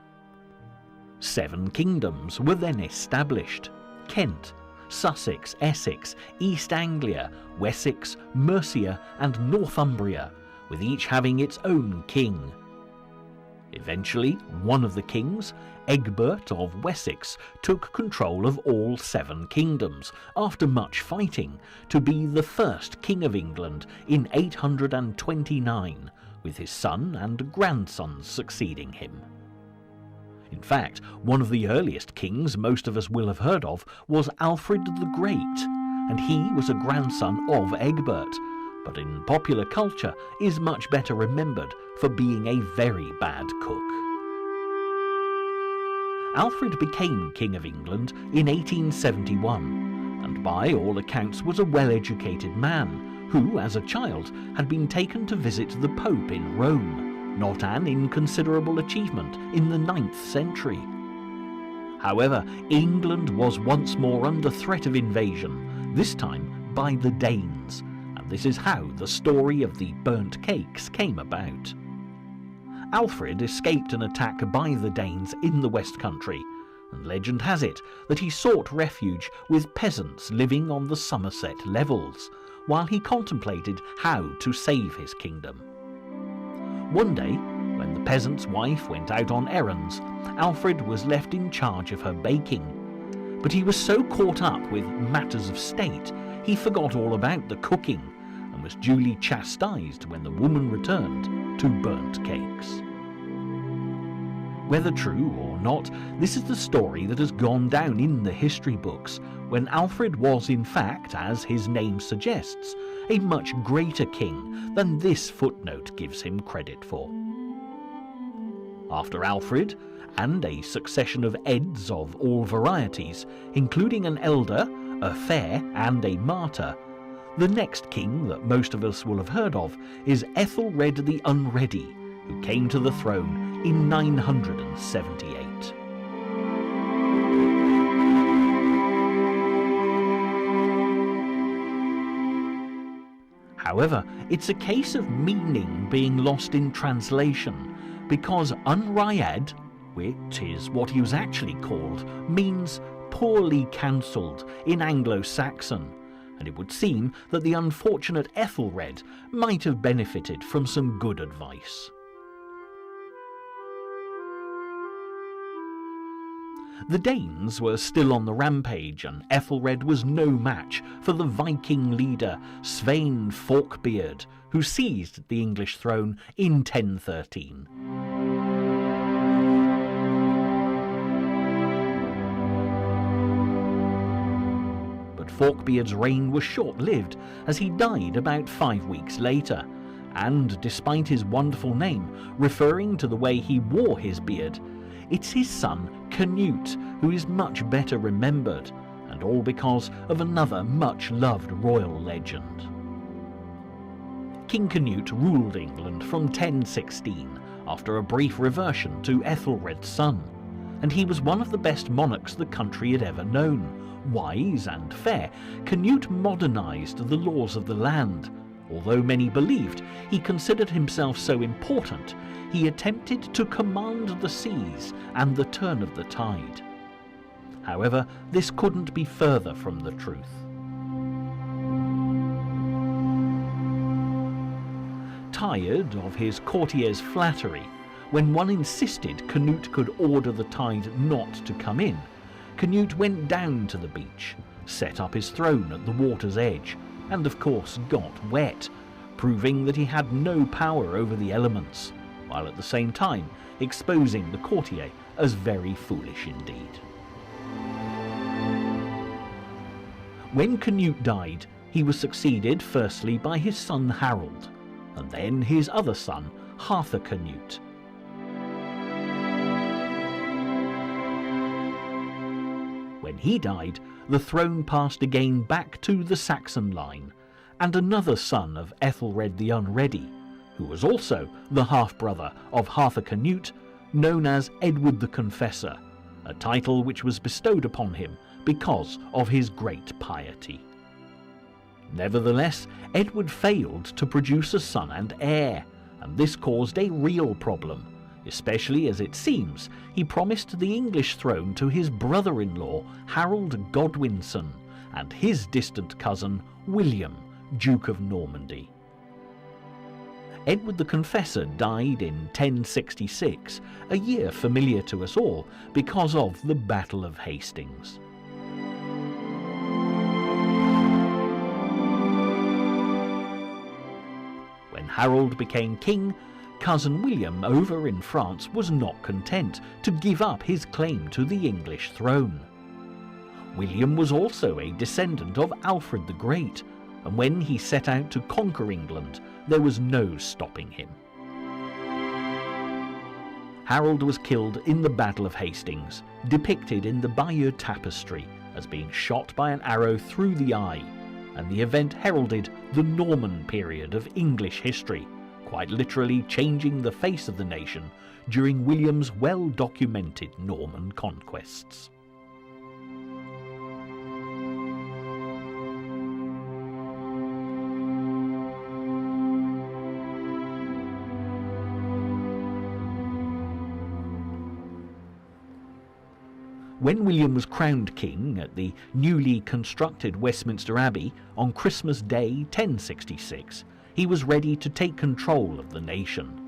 7 kingdoms were then established: Kent, Sussex, Essex, East Anglia, Wessex, Mercia and Northumbria, with each having its own king. Eventually, one of the kings, Egbert of Wessex, took control of all 7 kingdoms, after much fighting, to be the first King of England in 829, with his son and grandsons succeeding him. In fact, one of the earliest kings most of us will have heard of was Alfred the Great, and he was a grandson of Egbert, but in popular culture is much better remembered for being a very bad cook. Alfred became King of England in 1871, and by all accounts was a well-educated man who, as a child, had been taken to visit the Pope in Rome, not an inconsiderable achievement in the 9th century. However, England was once more under threat of invasion, this time by the Danes, and this is how the story of the burnt cakes came about. Alfred escaped an attack by the Danes in the West Country, and legend has it that he sought refuge with peasants living on the Somerset levels, while he contemplated how to save his kingdom. One day, when the peasant's wife went out on errands, Alfred was left in charge of her baking. But he was so caught up with matters of state, he forgot all about the cooking, and was duly chastised when the woman returned to burnt cakes. Whether true or not, this is the story that has gone down in the history books, when Alfred was in fact, as his name suggests, a much greater king than this footnote gives him credit for. After Alfred, and a succession of Eds of all varieties, including an elder, a fair and a martyr, the next king that most of us will have heard of is Ethelred the Unready, who came to the throne in 978. However, it's a case of meaning being lost in translation, because Unriad, which is what he was actually called, means poorly counselled in Anglo-Saxon, and it would seem that the unfortunate Ethelred might have benefited from some good advice. The Danes were still on the rampage, and Ethelred was no match for the Viking leader Svein Forkbeard, who seized the English throne in 1013. Forkbeard's reign was short-lived, as he died about 5 weeks later, and despite his wonderful name referring to the way he wore his beard, it's his son Canute who is much better remembered, and all because of another much-loved royal legend. King Canute ruled England from 1016 after a brief reversion to Ethelred's son, and he was one of the best monarchs the country had ever known. Wise and fair, Canute modernised the laws of the land. Although many believed he considered himself so important, he attempted to command the seas and the turn of the tide. However, this couldn't be further from the truth. Tired of his courtiers' flattery, when one insisted Canute could order the tide not to come in, Canute went down to the beach, set up his throne at the water's edge, and of course got wet, proving that he had no power over the elements, while at the same time exposing the courtier as very foolish indeed. When Canute died, he was succeeded firstly by his son Harold, and then his other son, Harthacnut. When he died, the throne passed again back to the Saxon line, and another son of Ethelred the Unready, who was also the half-brother of Harthacnut, known as Edward the Confessor, a title which was bestowed upon him because of his great piety. Nevertheless, Edward failed to produce a son and heir, and this caused a real problem, especially as it seems he promised the English throne to his brother-in-law Harold Godwinson and his distant cousin William, Duke of Normandy. Edward the Confessor died in 1066, a year familiar to us all because of the Battle of Hastings. When Harold became king, cousin William over in France was not content to give up his claim to the English throne. William was also a descendant of Alfred the Great, and when he set out to conquer England, there was no stopping him. Harold was killed in the Battle of Hastings, depicted in the Bayeux Tapestry as being shot by an arrow through the eye, and the event heralded the Norman period of English history, quite literally changing the face of the nation during William's well-documented Norman conquests. When William was crowned king at the newly constructed Westminster Abbey on Christmas Day 1066, he was ready to take control of the nation.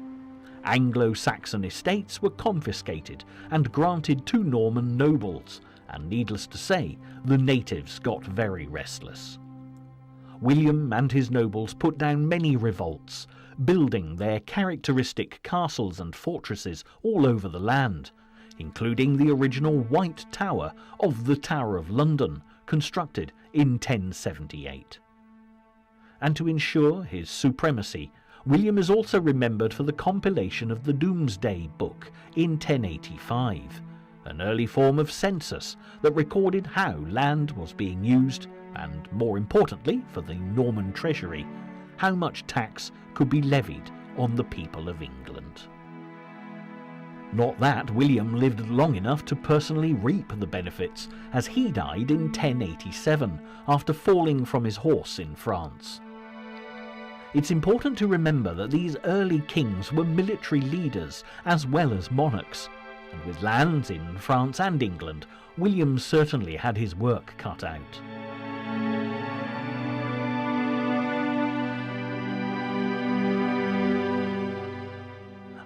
Anglo-Saxon estates were confiscated and granted to Norman nobles, and needless to say, the natives got very restless. William and his nobles put down many revolts, building their characteristic castles and fortresses all over the land, including the original White Tower of the Tower of London, constructed in 1078. And to ensure his supremacy, William is also remembered for the compilation of the Domesday Book in 1085, an early form of census that recorded how land was being used, and more importantly for the Norman treasury, how much tax could be levied on the people of England. Not that William lived long enough to personally reap the benefits, as he died in 1087 after falling from his horse in France. It's important to remember that these early kings were military leaders as well as monarchs, and with lands in France and England, William certainly had his work cut out.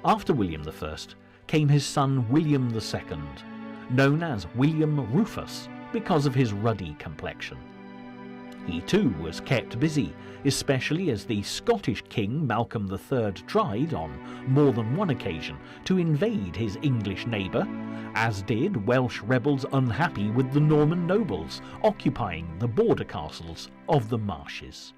After William I came his son William II, known as William Rufus because of his ruddy complexion. He too was kept busy, especially as the Scottish king Malcolm III tried, on more than one occasion, to invade his English neighbour, as did Welsh rebels unhappy with the Norman nobles occupying the border castles of the marshes.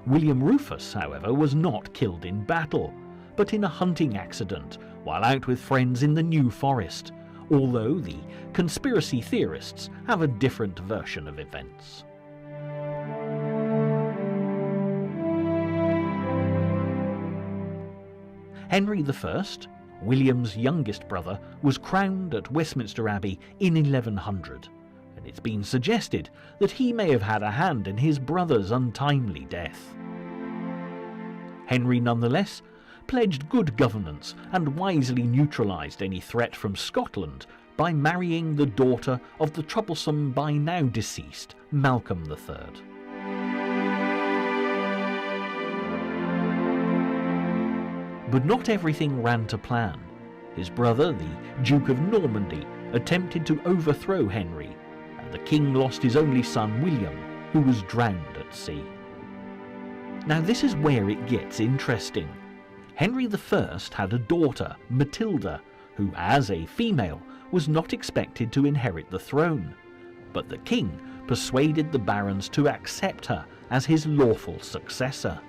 William Rufus, however, was not killed in battle, but in a hunting accident while out with friends in the New Forest, although the conspiracy theorists have a different version of events. Henry I, William's youngest brother, was crowned at Westminster Abbey in 1100, and it's been suggested that he may have had a hand in his brother's untimely death. Henry, nonetheless, pledged good governance and wisely neutralised any threat from Scotland by marrying the daughter of the troublesome, by now deceased, Malcolm III. But not everything ran to plan. His brother, the Duke of Normandy, attempted to overthrow Henry, and the king lost his only son William, who was drowned at sea. Now this is where it gets interesting. Henry I had a daughter, Matilda, who as a female was not expected to inherit the throne, but the king persuaded the barons to accept her as his lawful successor.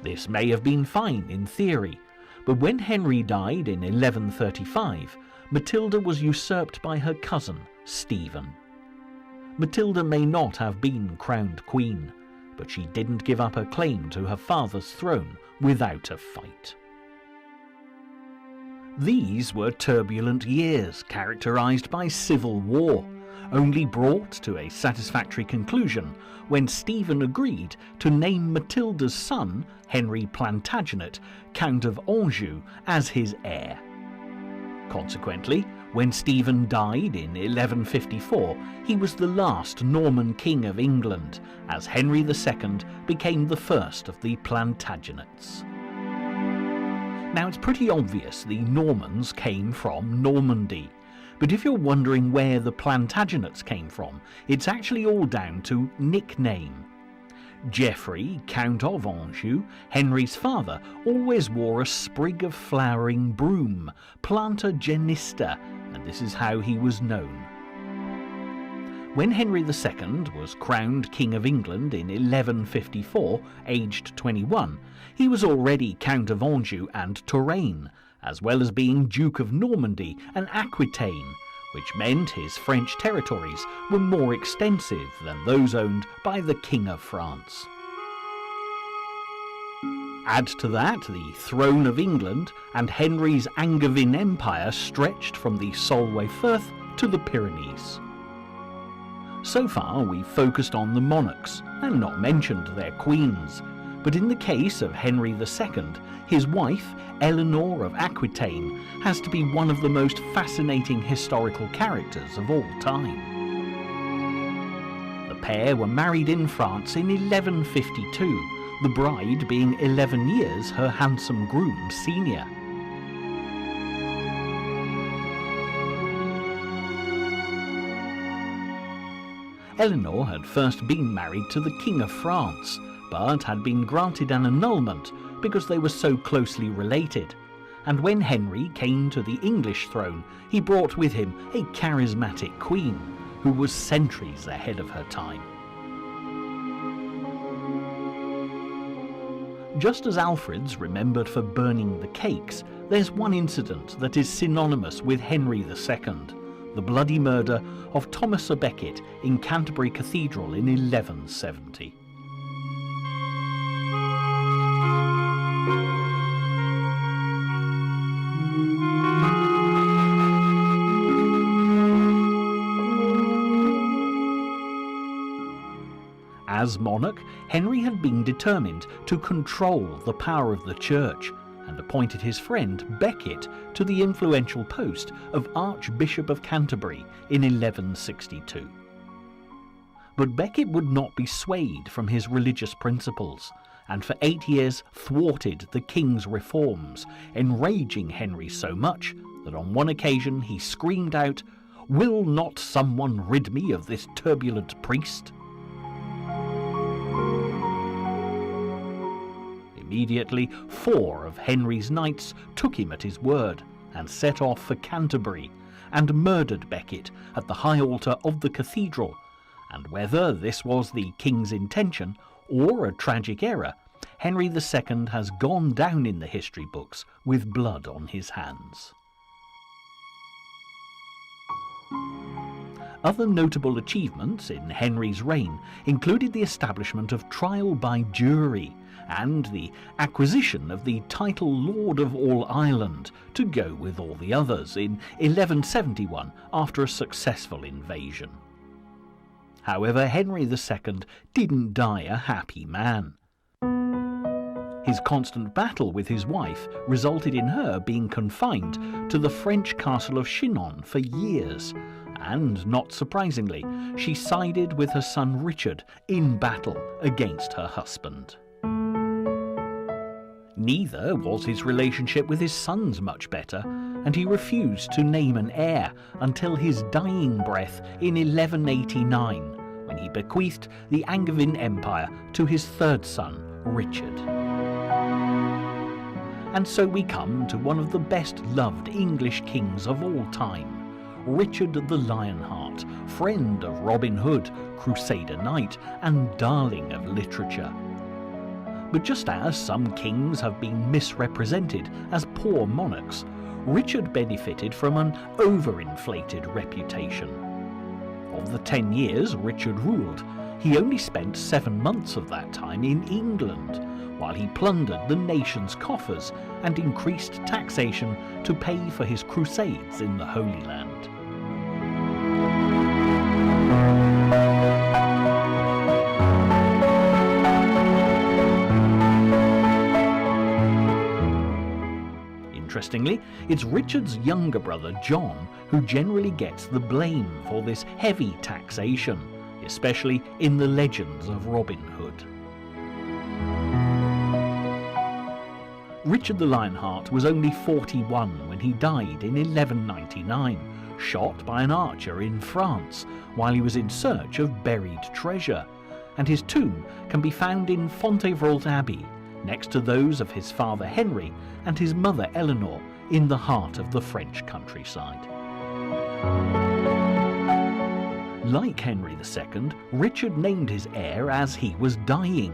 This may have been fine in theory, but when Henry died in 1135, Matilda was usurped by her cousin, Stephen. Matilda may not have been crowned queen, but she didn't give up her claim to her father's throne without a fight. These were turbulent years characterised by civil war, only brought to a satisfactory conclusion when Stephen agreed to name Matilda's son, Henry Plantagenet, Count of Anjou, as his heir. Consequently, when Stephen died in 1154, he was the last Norman king of England, as Henry II became the first of the Plantagenets. Now it's pretty obvious the Normans came from Normandy, but if you're wondering where the Plantagenets came from, it's actually all down to nickname. Geoffrey, Count of Anjou, Henry's father, always wore a sprig of flowering broom, Planta genista, and this is how he was known. When Henry II was crowned King of England in 1154, aged 21, he was already Count of Anjou and Touraine, as well as being Duke of Normandy and Aquitaine, which meant his French territories were more extensive than those owned by the King of France. Add to that the throne of England, and Henry's Angevin Empire stretched from the Solway Firth to the Pyrenees. So far we've focused on the monarchs and not mentioned their queens, but in the case of Henry II, his wife, Eleanor of Aquitaine, has to be one of the most fascinating historical characters of all time. The pair were married in France in 1152, the bride being 11 years her handsome groom senior. Eleanor had first been married to the King of France, but had been granted an annulment because they were so closely related, and when Henry came to the English throne, he brought with him a charismatic queen who was centuries ahead of her time. Just as Alfred's remembered for burning the cakes, there's one incident that is synonymous with Henry II, the bloody murder of Thomas à Becket in Canterbury Cathedral in 1170. As monarch, Henry had been determined to control the power of the church, and appointed his friend Becket to the influential post of Archbishop of Canterbury in 1162. But Becket would not be swayed from his religious principles, and for 8 years thwarted the king's reforms, enraging Henry so much that on one occasion he screamed out, "Will not someone rid me of this turbulent priest?" Immediately, 4 of Henry's knights took him at his word and set off for Canterbury and murdered Becket at the high altar of the cathedral, and whether this was the king's intention or a tragic error, Henry II has gone down in the history books with blood on his hands. Other notable achievements in Henry's reign included the establishment of trial by jury and the acquisition of the title Lord of all Ireland to go with all the others in 1171 after a successful invasion. However, Henry II didn't die a happy man. His constant battle with his wife resulted in her being confined to the French castle of Chinon for years, and, not surprisingly, she sided with her son Richard in battle against her husband. Neither was his relationship with his sons much better, and he refused to name an heir until his dying breath in 1189, when he bequeathed the Angevin Empire to his 3rd son, Richard. And so we come to one of the best-loved English kings of all time, Richard the Lionheart, friend of Robin Hood, Crusader knight, and darling of literature. But just as some kings have been misrepresented as poor monarchs, Richard benefited from an overinflated reputation. Of the 10 years Richard ruled, he only spent 7 months of that time in England, while he plundered the nation's coffers and increased taxation to pay for his crusades in the Holy Land. Interestingly, it's Richard's younger brother John who generally gets the blame for this heavy taxation, especially in the legends of Robin Hood. Richard the Lionheart was only 41 when he died in 1199, shot by an archer in France while he was in search of buried treasure, and his tomb can be found in Fontevrault Abbey, next to those of his father Henry and his mother Eleanor, in the heart of the French countryside. Like Henry II, Richard named his heir as he was dying,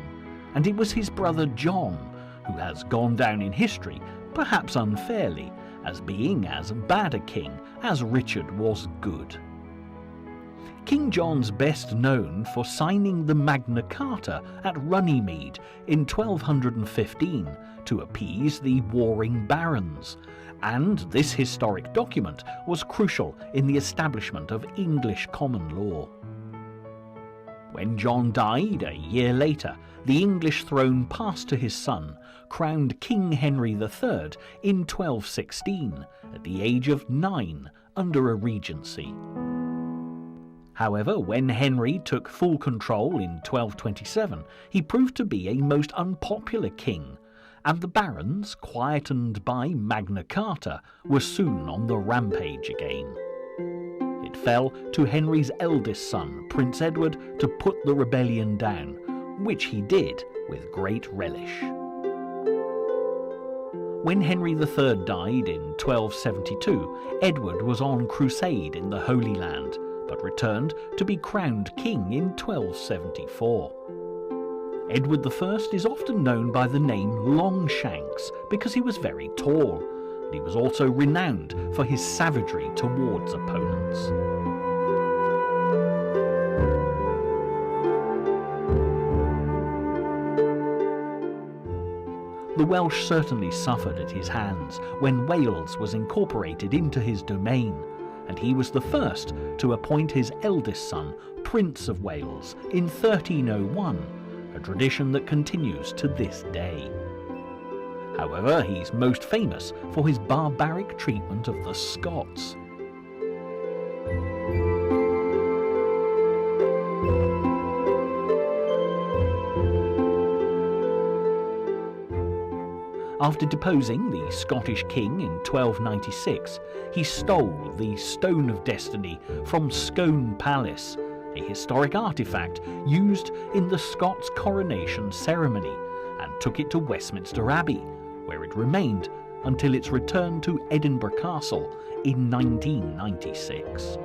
and it was his brother John who has gone down in history, perhaps unfairly, as being as bad a king as Richard was good. King John's best known for signing the Magna Carta at Runnymede in 1215 to appease the warring barons, and this historic document was crucial in the establishment of English common law. When John died a year later, the English throne passed to his son, crowned King Henry III in 1216 at the age of 9 under a regency. However, when Henry took full control in 1227, he proved to be a most unpopular king, and the barons, quietened by Magna Carta, were soon on the rampage again. It fell to Henry's eldest son, Prince Edward, to put the rebellion down, which he did with great relish. When Henry III died in 1272, Edward was on crusade in the Holy Land, but returned to be crowned king in 1274. Edward I is often known by the name Longshanks because he was very tall, and he was also renowned for his savagery towards opponents. The Welsh certainly suffered at his hands when Wales was incorporated into his domain, and he was the first to appoint his eldest son Prince of Wales in 1301, a tradition that continues to this day. However, he's most famous for his barbaric treatment of the Scots. After deposing the Scottish king in 1296, he stole the Stone of Destiny from Scone Palace, a historic artefact used in the Scots coronation ceremony, and took it to Westminster Abbey, where it remained until its return to Edinburgh Castle in 1996.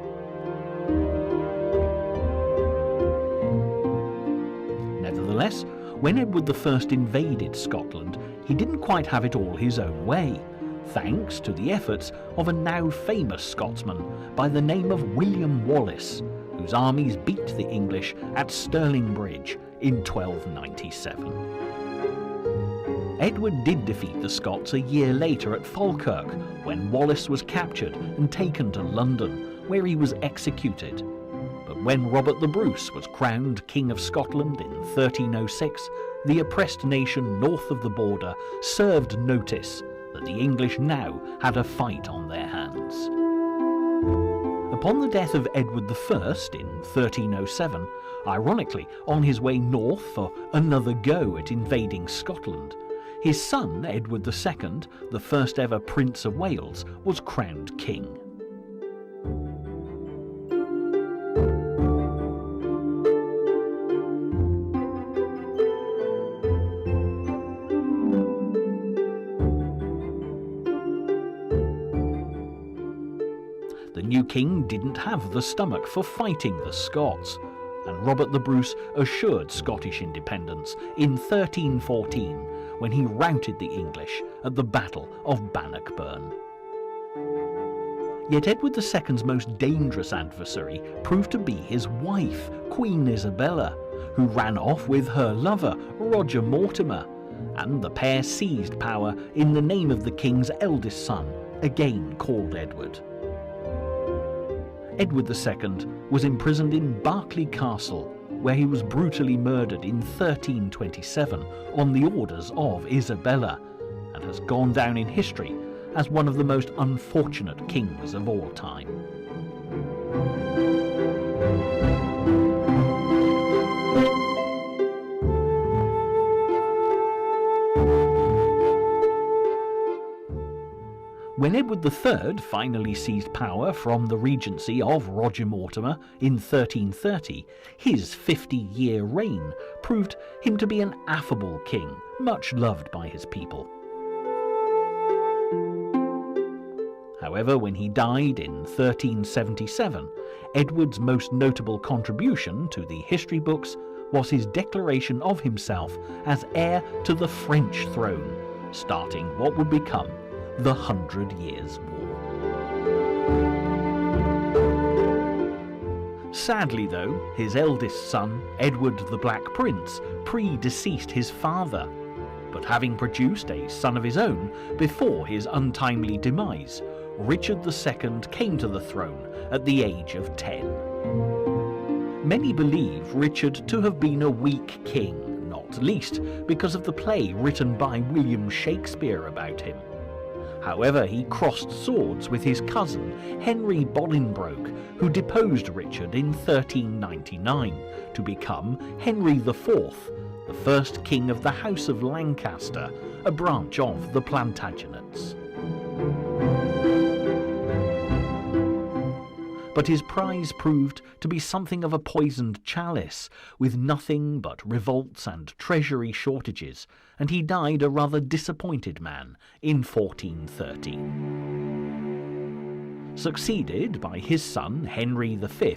Nevertheless, when Edward I invaded Scotland, he didn't quite have it all his own way, thanks to the efforts of a now famous Scotsman by the name of William Wallace, whose armies beat the English at Stirling Bridge in 1297. Edward did defeat the Scots a year later at Falkirk, when Wallace was captured and taken to London, where he was executed. But when Robert the Bruce was crowned King of Scotland in 1306, the oppressed nation north of the border served notice that the English now had a fight on their hands. Upon the death of Edward I in 1307, ironically on his way north for another go at invading Scotland, his son Edward II, the first ever Prince of Wales, was crowned king. The new king didn't have the stomach for fighting the Scots, and Robert the Bruce assured Scottish independence in 1314 when he routed the English at the Battle of Bannockburn. Yet Edward II's most dangerous adversary proved to be his wife, Queen Isabella, who ran off with her lover, Roger Mortimer, and the pair seized power in the name of the king's eldest son, again called Edward. Edward II was imprisoned in Berkeley Castle, where he was brutally murdered in 1327 on the orders of Isabella, and has gone down in history as one of the most unfortunate kings of all time. When Edward III finally seized power from the regency of Roger Mortimer in 1330, his 50-year reign proved him to be an affable king, much loved by his people. However, when he died in 1377, Edward's most notable contribution to the history books was his declaration of himself as heir to the French throne, starting what would become the 100 Years' War. Sadly though, his eldest son, Edward the Black Prince, predeceased his father, but having produced a son of his own before his untimely demise, Richard II came to the throne at the age of 10. Many believe Richard to have been a weak king, not least because of the play written by William Shakespeare about him. However, he crossed swords with his cousin, Henry Bolingbroke, who deposed Richard in 1399 to become Henry IV, the first king of the House of Lancaster, a branch of the Plantagenets. But his prize proved to be something of a poisoned chalice, with nothing but revolts and treasury shortages, and he died a rather disappointed man in 1430. Succeeded by his son Henry V,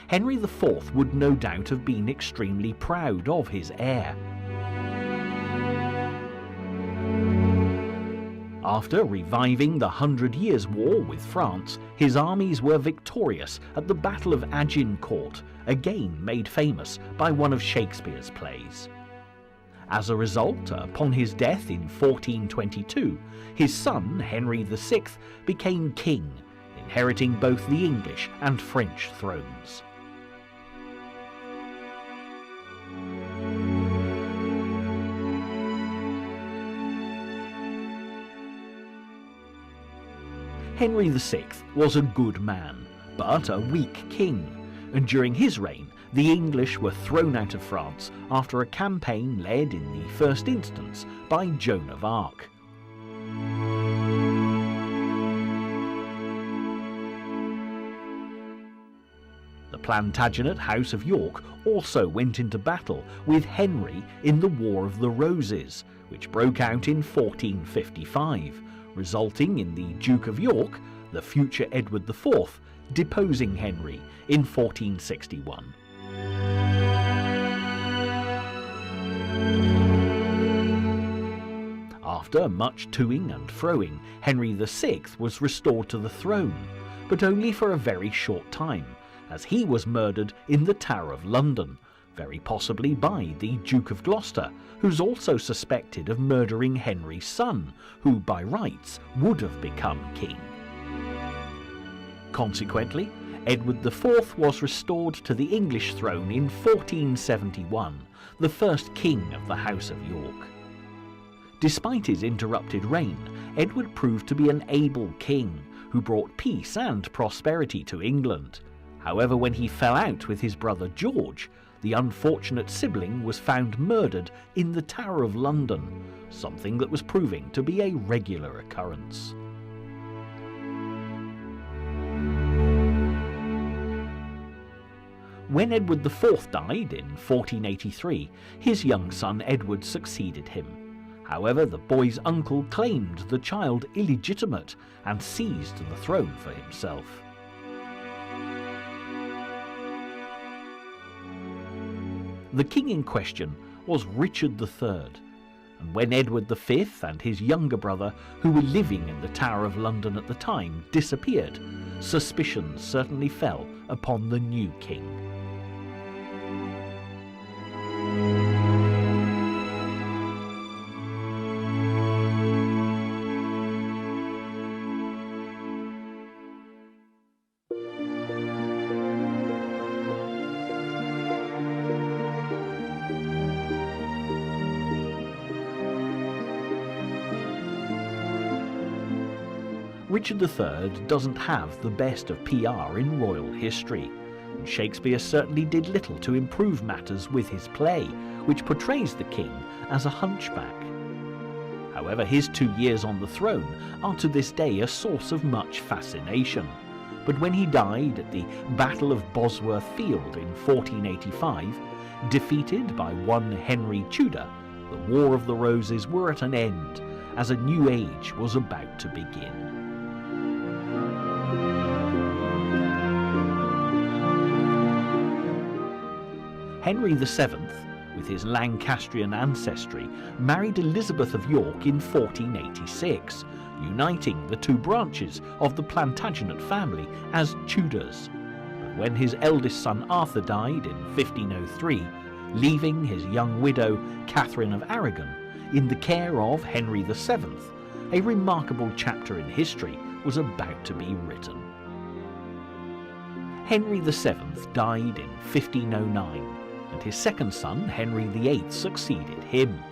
Henry IV would no doubt have been extremely proud of his heir. After reviving the 100 Years' War with France, his armies were victorious at the Battle of Agincourt, again made famous by one of Shakespeare's plays. As a result, upon his death in 1422, his son Henry VI became king, inheriting both the English and French thrones. Henry VI was a good man, but a weak king, and during his reign the English were thrown out of France after a campaign led in the first instance by Joan of Arc. Plantagenet House of York also went into battle with Henry in the War of the Roses, which broke out in 1455, resulting in the Duke of York, the future Edward IV, deposing Henry in 1461. After much toing and froing, Henry VI was restored to the throne, but only for a very short time, as he was murdered in the Tower of London, very possibly by the Duke of Gloucester, who's also suspected of murdering Henry's son, who by rights would have become king. Consequently, Edward IV was restored to the English throne in 1471, the first king of the House of York. Despite his interrupted reign, Edward proved to be an able king who brought peace and prosperity to England. However, when he fell out with his brother George, the unfortunate sibling was found murdered in the Tower of London, something that was proving to be a regular occurrence. When Edward IV died in 1483, his young son Edward succeeded him. However, the boy's uncle claimed the child illegitimate and seized the throne for himself. The king in question was Richard III, and when Edward V and his younger brother, who were living in the Tower of London at the time, disappeared, suspicions certainly fell upon the new king. Richard III doesn't have the best of PR in royal history, and Shakespeare certainly did little to improve matters with his play, which portrays the king as a hunchback. However, his 2 years on the throne are to this day a source of much fascination. But when he died at the Battle of Bosworth Field in 1485, defeated by one Henry Tudor, the War of the Roses were at an end, as a new age was about to begin. Henry VII, with his Lancastrian ancestry, married Elizabeth of York in 1486, uniting the two branches of the Plantagenet family as Tudors. But when his eldest son Arthur died in 1503, leaving his young widow Catherine of Aragon in the care of Henry VII, a remarkable chapter in history was about to be written. Henry VII died in 1509, and his second son, Henry VIII, succeeded him.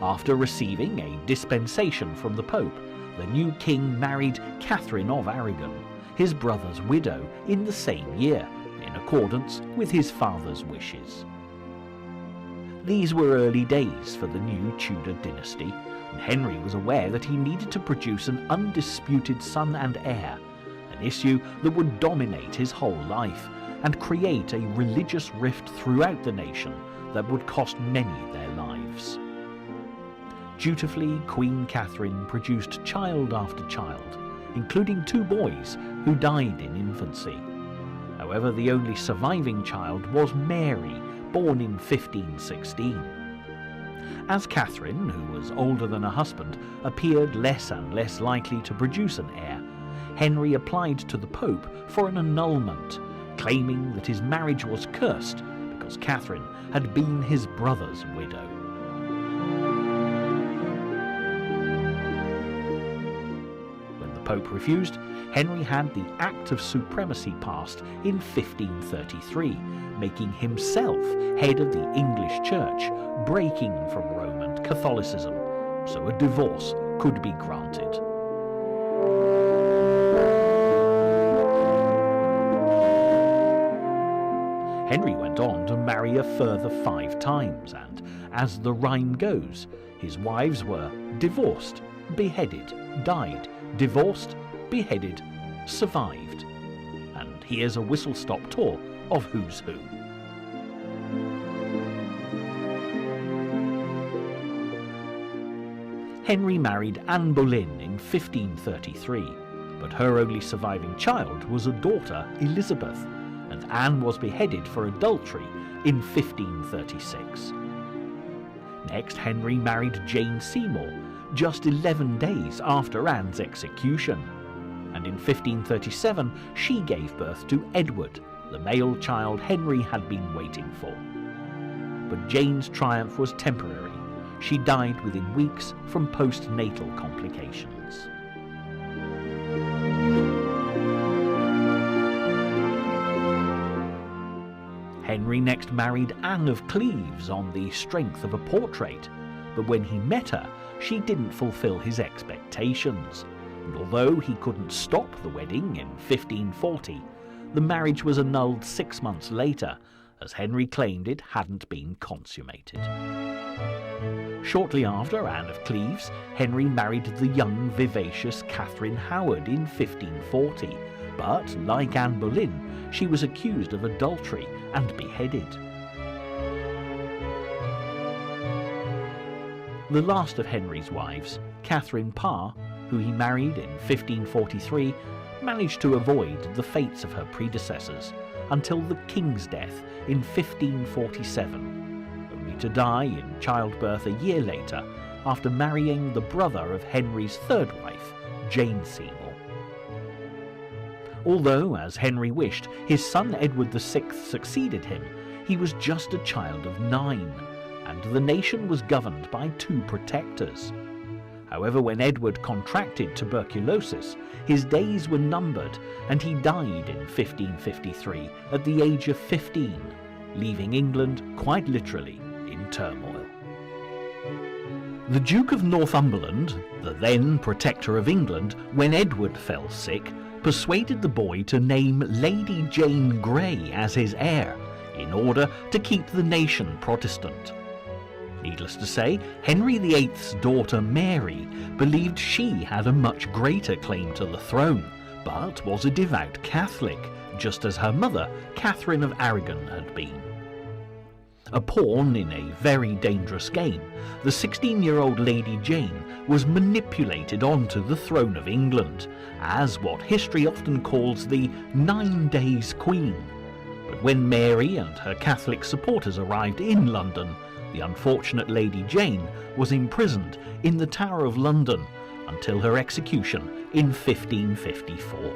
After receiving a dispensation from the Pope, the new king married Catherine of Aragon, his brother's widow, in the same year, in accordance with his father's wishes. These were early days for the new Tudor dynasty, and Henry was aware that he needed to produce an undisputed son and heir, an issue that would dominate his whole life and create a religious rift throughout the nation that would cost many their lives. Dutifully, Queen Catherine produced child after child, including 2 boys who died in infancy. However, the only surviving child was Mary, born in 1516. As Catherine, who was older than her husband, appeared less and less likely to produce an heir, Henry applied to the Pope for an annulment, claiming that his marriage was cursed because Catherine had been his brother's widow. When the Pope refused, Henry had the Act of Supremacy passed in 1533, making himself head of the English Church, breaking from Roman Catholicism, so a divorce could be granted. Henry went on to marry a further 5 times, and, as the rhyme goes, his wives were divorced, beheaded, died, divorced, beheaded, survived. And and here's a whistle-stop tour of Who's Who. Henry married Anne Boleyn in 1533, but her only surviving child was a daughter, Elizabeth, and Anne was beheaded for adultery in 1536. Next, Henry married Jane Seymour, just 11 days after Anne's execution, and in 1537 she gave birth to Edward, the male child Henry had been waiting for. But Jane's triumph was temporary. She died within weeks from postnatal complications. Henry next married Anne of Cleves on the strength of a portrait, but when he met her, she didn't fulfill his expectations, and although he couldn't stop the wedding in 1540, the marriage was annulled 6 months later, as Henry claimed it hadn't been consummated. Shortly after Anne of Cleves, Henry married the young, vivacious Catherine Howard in 1540, but, like Anne Boleyn, she was accused of adultery and beheaded. The last of Henry's wives, Catherine Parr, who he married in 1543, managed to avoid the fates of her predecessors until the king's death in 1547, only to die in childbirth a year later after marrying the brother of Henry's third wife, Jane Seymour. Although, as Henry wished, his son Edward VI succeeded him, he was just a child of 9, and the nation was governed by 2 protectors. However, when Edward contracted tuberculosis, his days were numbered, and he died in 1553 at the age of 15, leaving England quite literally in turmoil. The Duke of Northumberland, the then Protector of England, when Edward fell sick, persuaded the boy to name Lady Jane Grey as his heir, in order to keep the nation Protestant. Needless to say, Henry VIII's daughter Mary believed she had a much greater claim to the throne, but was a devout Catholic, just as her mother, Catherine of Aragon, had been. A pawn in a very dangerous game, the 16-year-old Lady Jane was manipulated onto the throne of England, as what history often calls the 9 Days Queen. But when Mary and her Catholic supporters arrived in London, the unfortunate Lady Jane was imprisoned in the Tower of London until her execution in 1554.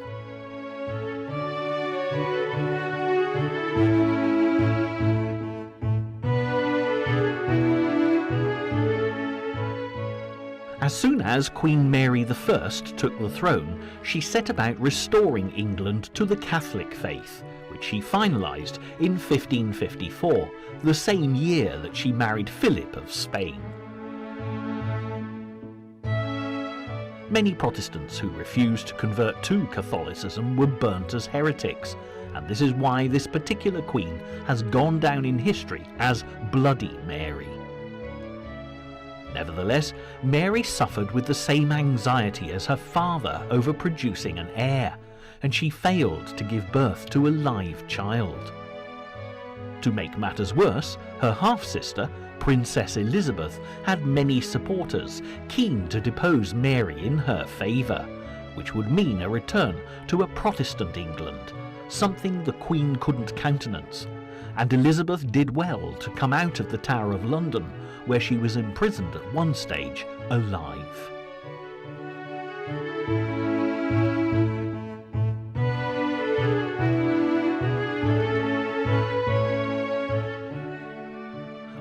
As soon as Queen Mary I took the throne, she set about restoring England to the Catholic faith, which she finalised in 1554, the same year that she married Philip of Spain. Many Protestants who refused to convert to Catholicism were burnt as heretics, and this is why this particular queen has gone down in history as Bloody Mary. Nevertheless, Mary suffered with the same anxiety as her father over producing an heir, and she failed to give birth to a live child. To make matters worse, her half-sister, Princess Elizabeth, had many supporters keen to depose Mary in her favour, which would mean a return to a Protestant England, something the Queen couldn't countenance, and Elizabeth did well to come out of the Tower of London, where she was imprisoned at one stage alive.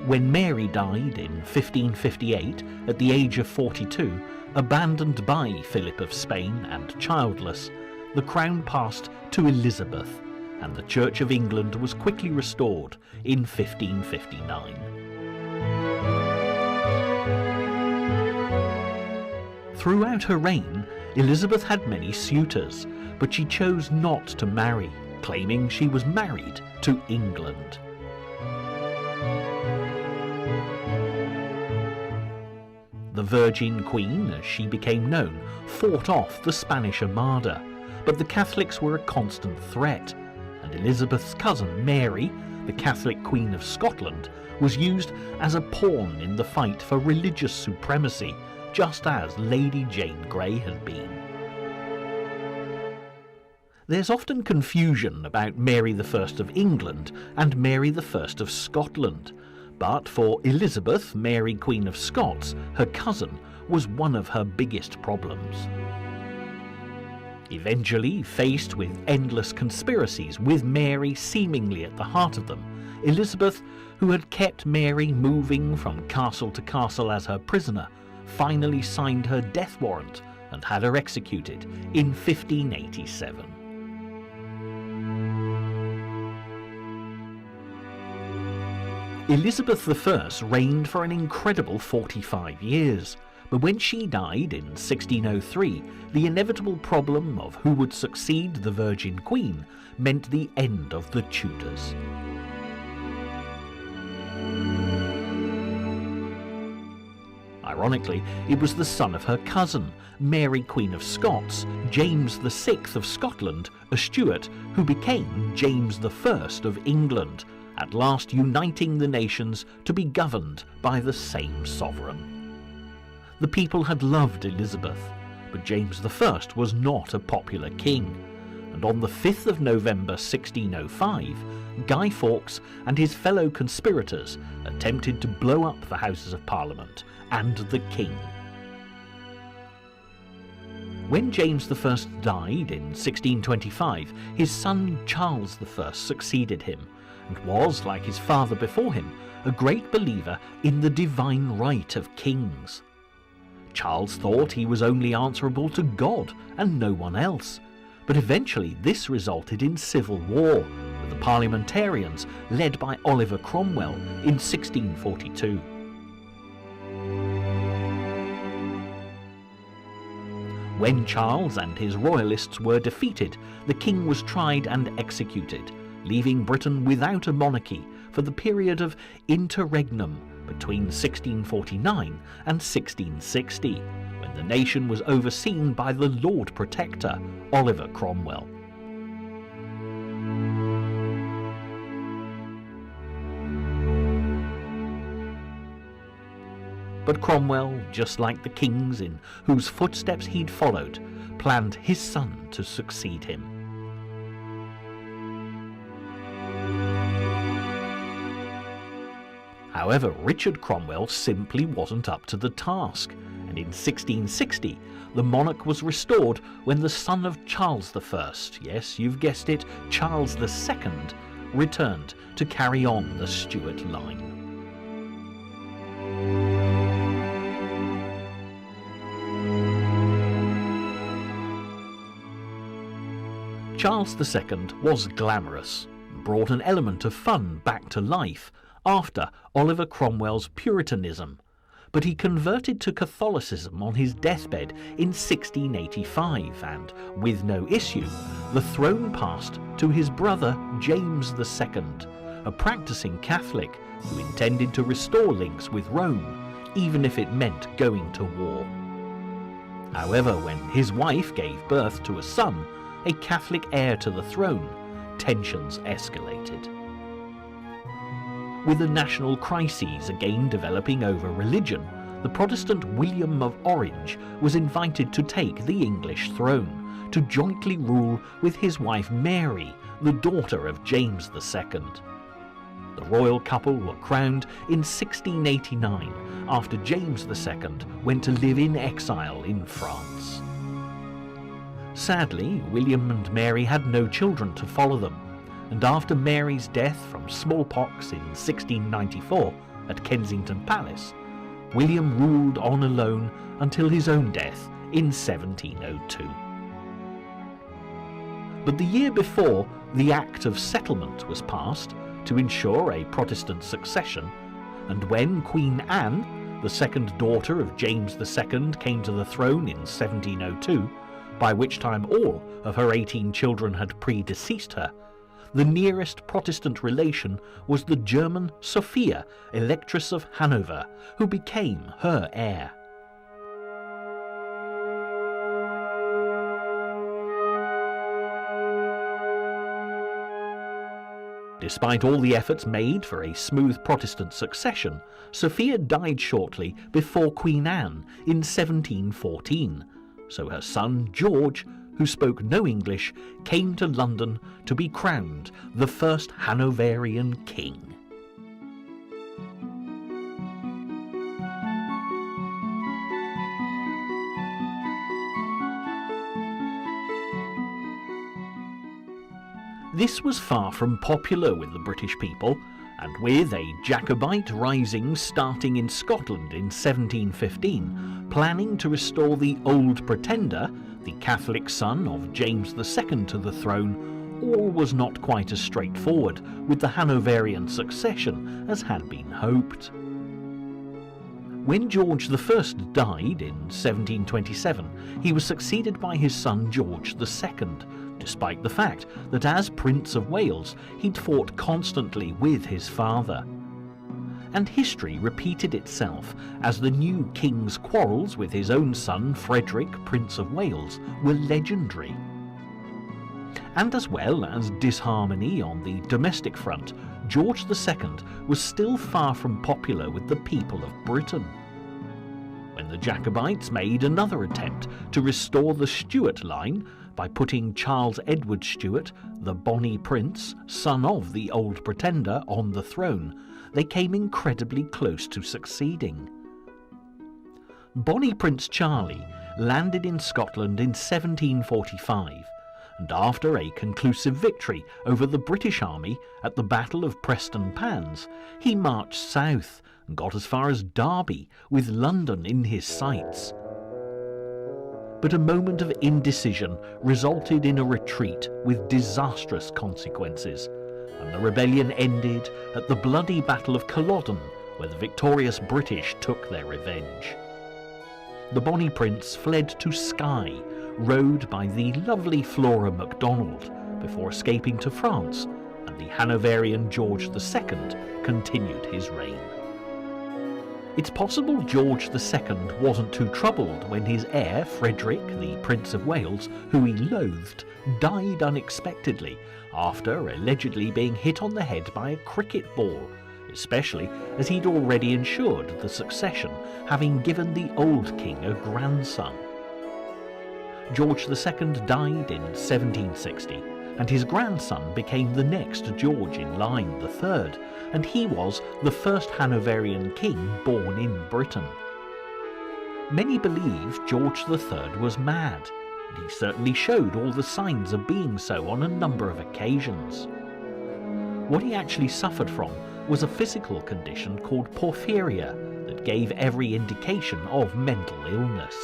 When Mary died in 1558 at the age of 42, abandoned by Philip of Spain and childless, the crown passed to Elizabeth, and the Church of England was quickly restored in 1559. Throughout her reign, Elizabeth had many suitors, but she chose not to marry, claiming she was married to England. The Virgin Queen, as she became known, fought off the Spanish Armada, but the Catholics were a constant threat, and Elizabeth's cousin Mary, the Catholic Queen of Scotland, was used as a pawn in the fight for religious supremacy, just as Lady Jane Grey had been. There's often confusion about Mary I of England and Mary I of Scotland, but for Elizabeth, Mary Queen of Scots, her cousin, was one of her biggest problems. Eventually, faced with endless conspiracies with Mary seemingly at the heart of them, Elizabeth, who had kept Mary moving from castle to castle as her prisoner, finally signed her death warrant and had her executed in 1587. Elizabeth I reigned for an incredible 45 years, but when she died in 1603, the inevitable problem of who would succeed the Virgin Queen meant the end of the Tudors. Ironically, it was the son of her cousin, Mary Queen of Scots, James VI of Scotland, a Stuart, who became James I of England, at last uniting the nations to be governed by the same sovereign. The people had loved Elizabeth, but James I was not a popular king, and on the 5th of November 1605, Guy Fawkes and his fellow conspirators attempted to blow up the Houses of Parliament and the king. When James I died in 1625, his son Charles I succeeded him, and was, like his father before him, a great believer in the divine right of kings. Charles thought he was only answerable to God and no one else, but eventually this resulted in civil war, with the parliamentarians led by Oliver Cromwell in 1642. When Charles and his royalists were defeated, the king was tried and executed, leaving Britain without a monarchy for the period of interregnum between 1649 and 1660, when the nation was overseen by the Lord Protector, Oliver Cromwell. But Cromwell, just like the kings in whose footsteps he'd followed, planned his son to succeed him. However, Richard Cromwell simply wasn't up to the task, and in 1660 the monarch was restored when the son of Charles I, yes, you've guessed it, Charles II, returned to carry on the Stuart line. Charles II was glamorous, and brought an element of fun back to life after Oliver Cromwell's Puritanism, but he converted to Catholicism on his deathbed in 1685, and, with no issue, the throne passed to his brother James II, a practicing Catholic who intended to restore links with Rome, even if it meant going to war. However, when his wife gave birth to a son, a Catholic heir to the throne, tensions escalated. With the national crises again developing over religion, the Protestant William of Orange was invited to take the English throne, to jointly rule with his wife Mary, the daughter of James II. The royal couple were crowned in 1689, after James II went to live in exile in France. Sadly, William and Mary had no children to follow them, and after Mary's death from smallpox in 1694 at Kensington Palace, William ruled on alone until his own death in 1702. But the year before, the Act of Settlement was passed to ensure a Protestant succession, and when Queen Anne, the second daughter of James II, came to the throne in 1702, by which time all of her 18 children had predeceased her, the nearest Protestant relation was the German Sophia, Electress of Hanover, who became her heir. Despite all the efforts made for a smooth Protestant succession, Sophia died shortly before Queen Anne in 1714, so her son George, who spoke no English, came to London to be crowned the first Hanoverian king. This was far from popular with the British people, and with a Jacobite rising starting in Scotland in 1715, planning to restore the Old Pretender, the Catholic son of James II, to the throne, all was not quite as straightforward with the Hanoverian succession as had been hoped. When George I died in 1727, he was succeeded by his son George II, despite the fact that as Prince of Wales he'd fought constantly with his father. And history repeated itself as the new king's quarrels with his own son Frederick, Prince of Wales, were legendary. And as well as disharmony on the domestic front, George II was still far from popular with the people of Britain. When the Jacobites made another attempt to restore the Stuart line by putting Charles Edward Stuart, the Bonnie Prince, son of the Old Pretender, on the throne, they came incredibly close to succeeding. Bonnie Prince Charlie landed in Scotland in 1745, and after a conclusive victory over the British army at the Battle of Preston Pans, he marched south and got as far as Derby, with London in his sights. But a moment of indecision resulted in a retreat with disastrous consequences, and the rebellion ended at the bloody Battle of Culloden, where the victorious British took their revenge. The Bonnie Prince fled to Skye, rowed by the lovely Flora MacDonald, before escaping to France, and the Hanoverian George II continued his reign. It's possible George II wasn't too troubled when his heir, Frederick, the Prince of Wales, who he loathed, died unexpectedly after allegedly being hit on the head by a cricket ball, especially as he'd already ensured the succession, having given the old king a grandson. George II died in 1760, and his grandson became the next George in line, the third, and he was the first Hanoverian king born in Britain. Many believe George III was mad, and he certainly showed all the signs of being so on a number of occasions. What he actually suffered from was a physical condition called porphyria that gave every indication of mental illness.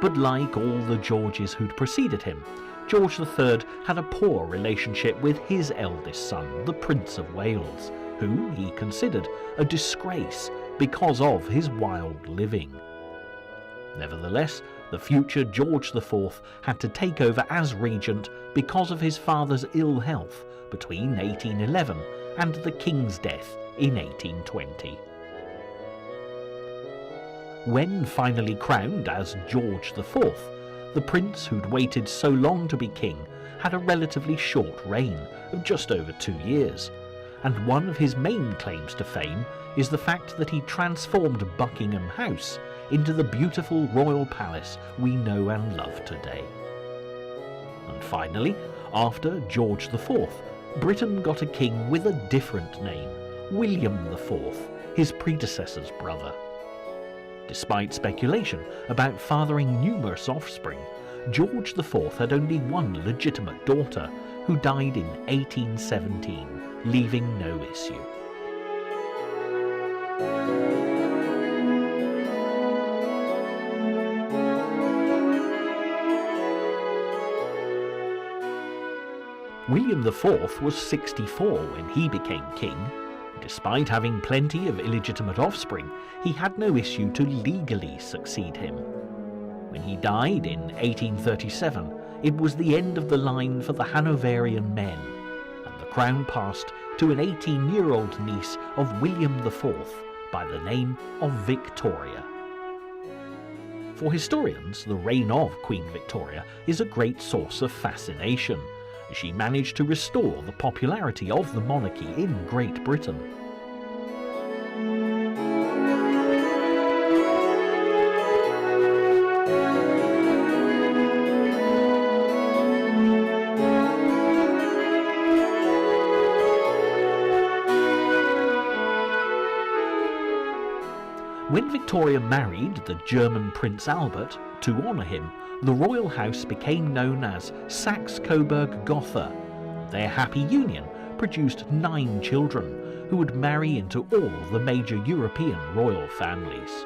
But like all the Georges who'd preceded him, George III had a poor relationship with his eldest son, the Prince of Wales, who he considered a disgrace because of his wild living. Nevertheless, the future George IV had to take over as regent because of his father's ill health between 1811 and the king's death in 1820. When finally crowned as George IV, the prince who'd waited so long to be king had a relatively short reign of just over 2 years, and one of his main claims to fame is the fact that he transformed Buckingham House into the beautiful royal palace we know and love today. And finally, after George IV, Britain got a king with a different name, William IV, his predecessor's brother. Despite speculation about fathering numerous offspring, George IV had only one legitimate daughter, who died in 1817, leaving no issue. William IV was 64 when he became king. Despite having plenty of illegitimate offspring, he had no issue to legally succeed him. When he died in 1837, it was the end of the line for the Hanoverian men, and the crown passed to an 18-year-old niece of William IV by the name of Victoria. For historians, the reign of Queen Victoria is a great source of fascination, She managed to restore the popularity of the monarchy in Great Britain. When Victoria married the German Prince Albert, to honour him, the royal house became known as Saxe-Coburg-Gotha. Their happy union produced 9 children, who would marry into all the major European royal families.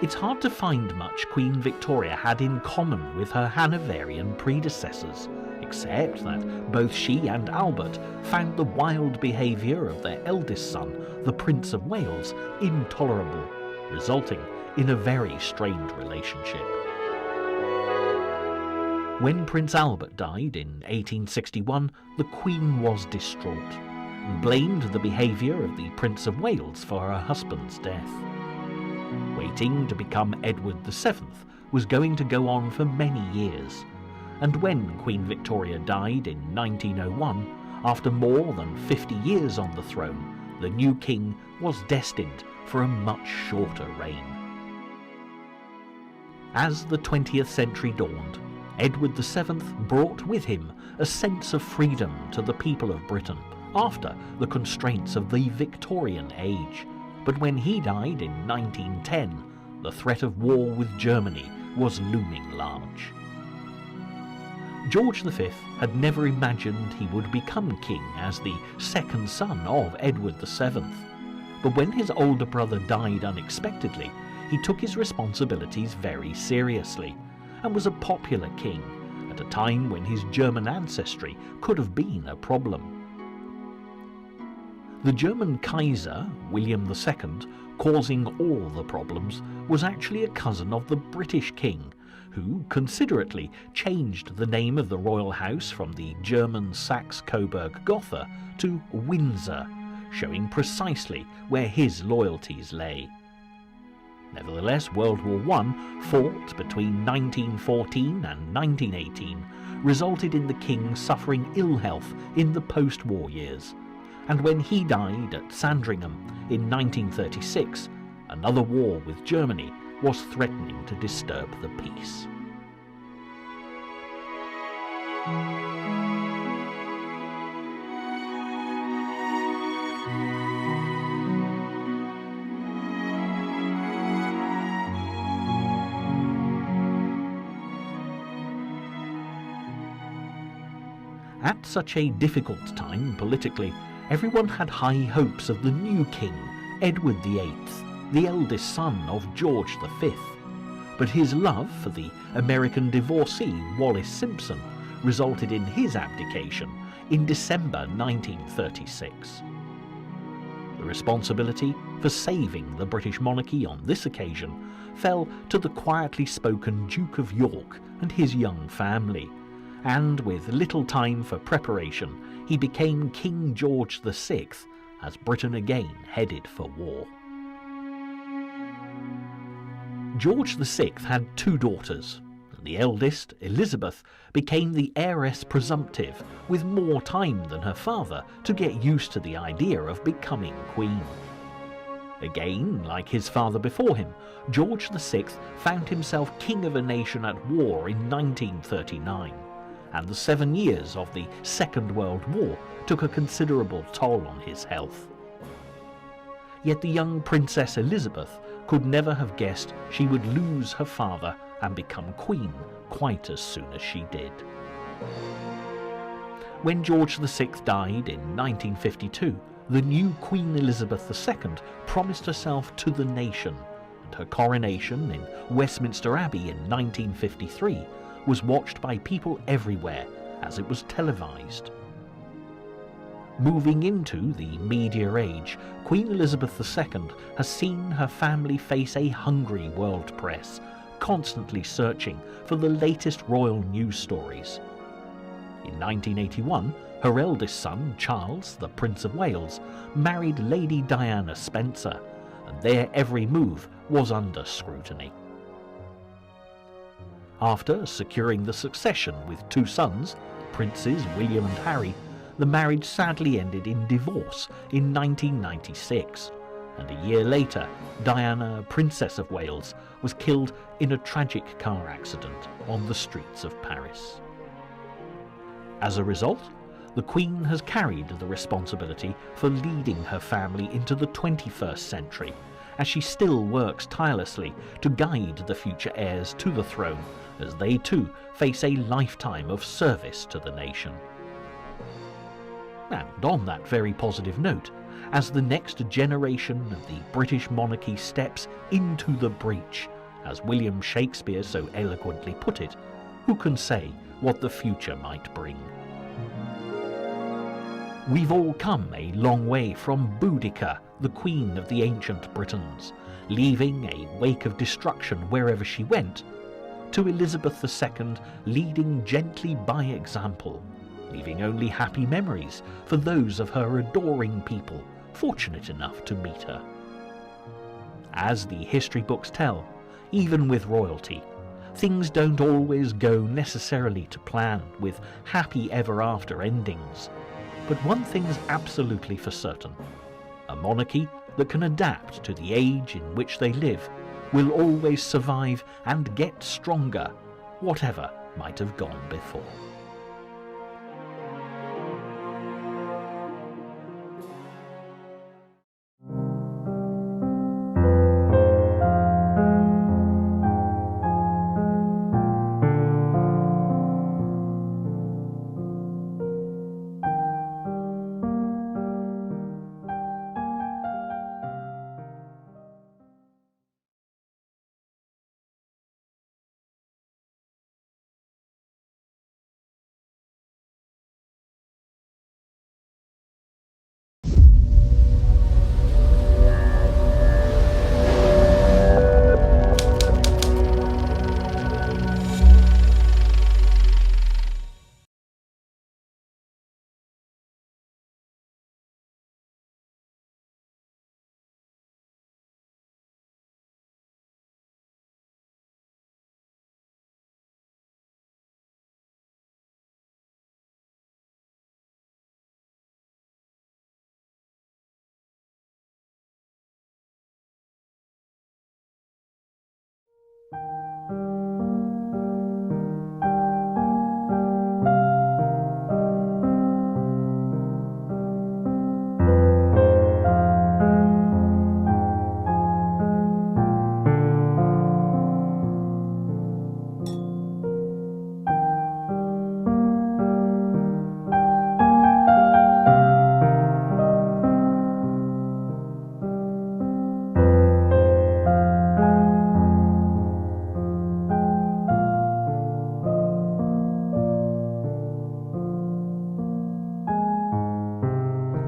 It's hard to find much Queen Victoria had in common with her Hanoverian predecessors, except that both she and Albert found the wild behaviour of their eldest son, the Prince of Wales, intolerable, resulting in a very strained relationship. When Prince Albert died in 1861, the Queen was distraught and blamed the behaviour of the Prince of Wales for her husband's death. Waiting to become Edward VII was going to go on for many years, and when Queen Victoria died in 1901, after more than 50 years on the throne, the new king was destined for a much shorter reign. As the 20th century dawned, Edward VII brought with him a sense of freedom to the people of Britain after the constraints of the Victorian age. But when he died in 1910, the threat of war with Germany was looming large. George V had never imagined he would become king as the second son of Edward VII, but when his older brother died unexpectedly, he took his responsibilities very seriously and was a popular king at a time when his German ancestry could have been a problem. The German Kaiser, William II, causing all the problems, was actually a cousin of the British king, who considerately changed the name of the royal house from the German Saxe-Coburg-Gotha to Windsor, showing precisely where his loyalties lay. Nevertheless, World War I, fought between 1914 and 1918, resulted in the king suffering ill health in the post-war years, and when he died at Sandringham in 1936, another war with Germany was threatening to disturb the peace. At such a difficult time politically, everyone had high hopes of the new king, Edward VIII, the eldest son of George V. But his love for the American divorcee Wallis Simpson resulted in his abdication in December 1936. The responsibility for saving the British monarchy on this occasion fell to the quietly spoken Duke of York and his young family, and with little time for preparation, he became King George VI as Britain again headed for war. George VI had 2 daughters, and the eldest, Elizabeth, became the heiress presumptive, with more time than her father to get used to the idea of becoming queen. Again, like his father before him, George VI found himself king of a nation at war in 1939, and the 7 years of the Second World War took a considerable toll on his health. Yet the young Princess Elizabeth could never have guessed she would lose her father and become queen quite as soon as she did. When George VI died in 1952, the new Queen Elizabeth II promised herself to the nation, and her coronation in Westminster Abbey in 1953 was watched by people everywhere as it was televised. Moving into the media age, Queen Elizabeth II has seen her family face a hungry world press, constantly searching for the latest royal news stories. In 1981, her eldest son, Charles, the Prince of Wales, married Lady Diana Spencer, and their every move was under scrutiny. After securing the succession with 2 sons, princes William and Harry, the marriage sadly ended in divorce in 1996, and a year later, Diana, Princess of Wales, was killed in a tragic car accident on the streets of Paris. As a result, the Queen has carried the responsibility for leading her family into the 21st century, as she still works tirelessly to guide the future heirs to the throne, as they too face a lifetime of service to the nation. And on that very positive note, as the next generation of the British monarchy steps into the breach, as William Shakespeare so eloquently put it, who can say what the future might bring? We've all come a long way from Boudica, the queen of the ancient Britons, leaving a wake of destruction wherever she went, to Elizabeth II leading gently by example, leaving only happy memories for those of her adoring people fortunate enough to meet her. As the history books tell, even with royalty, things don't always go necessarily to plan, with happy ever after endings. But one thing's absolutely for certain: a monarchy that can adapt to the age in which they live will always survive and get stronger, whatever might have gone before.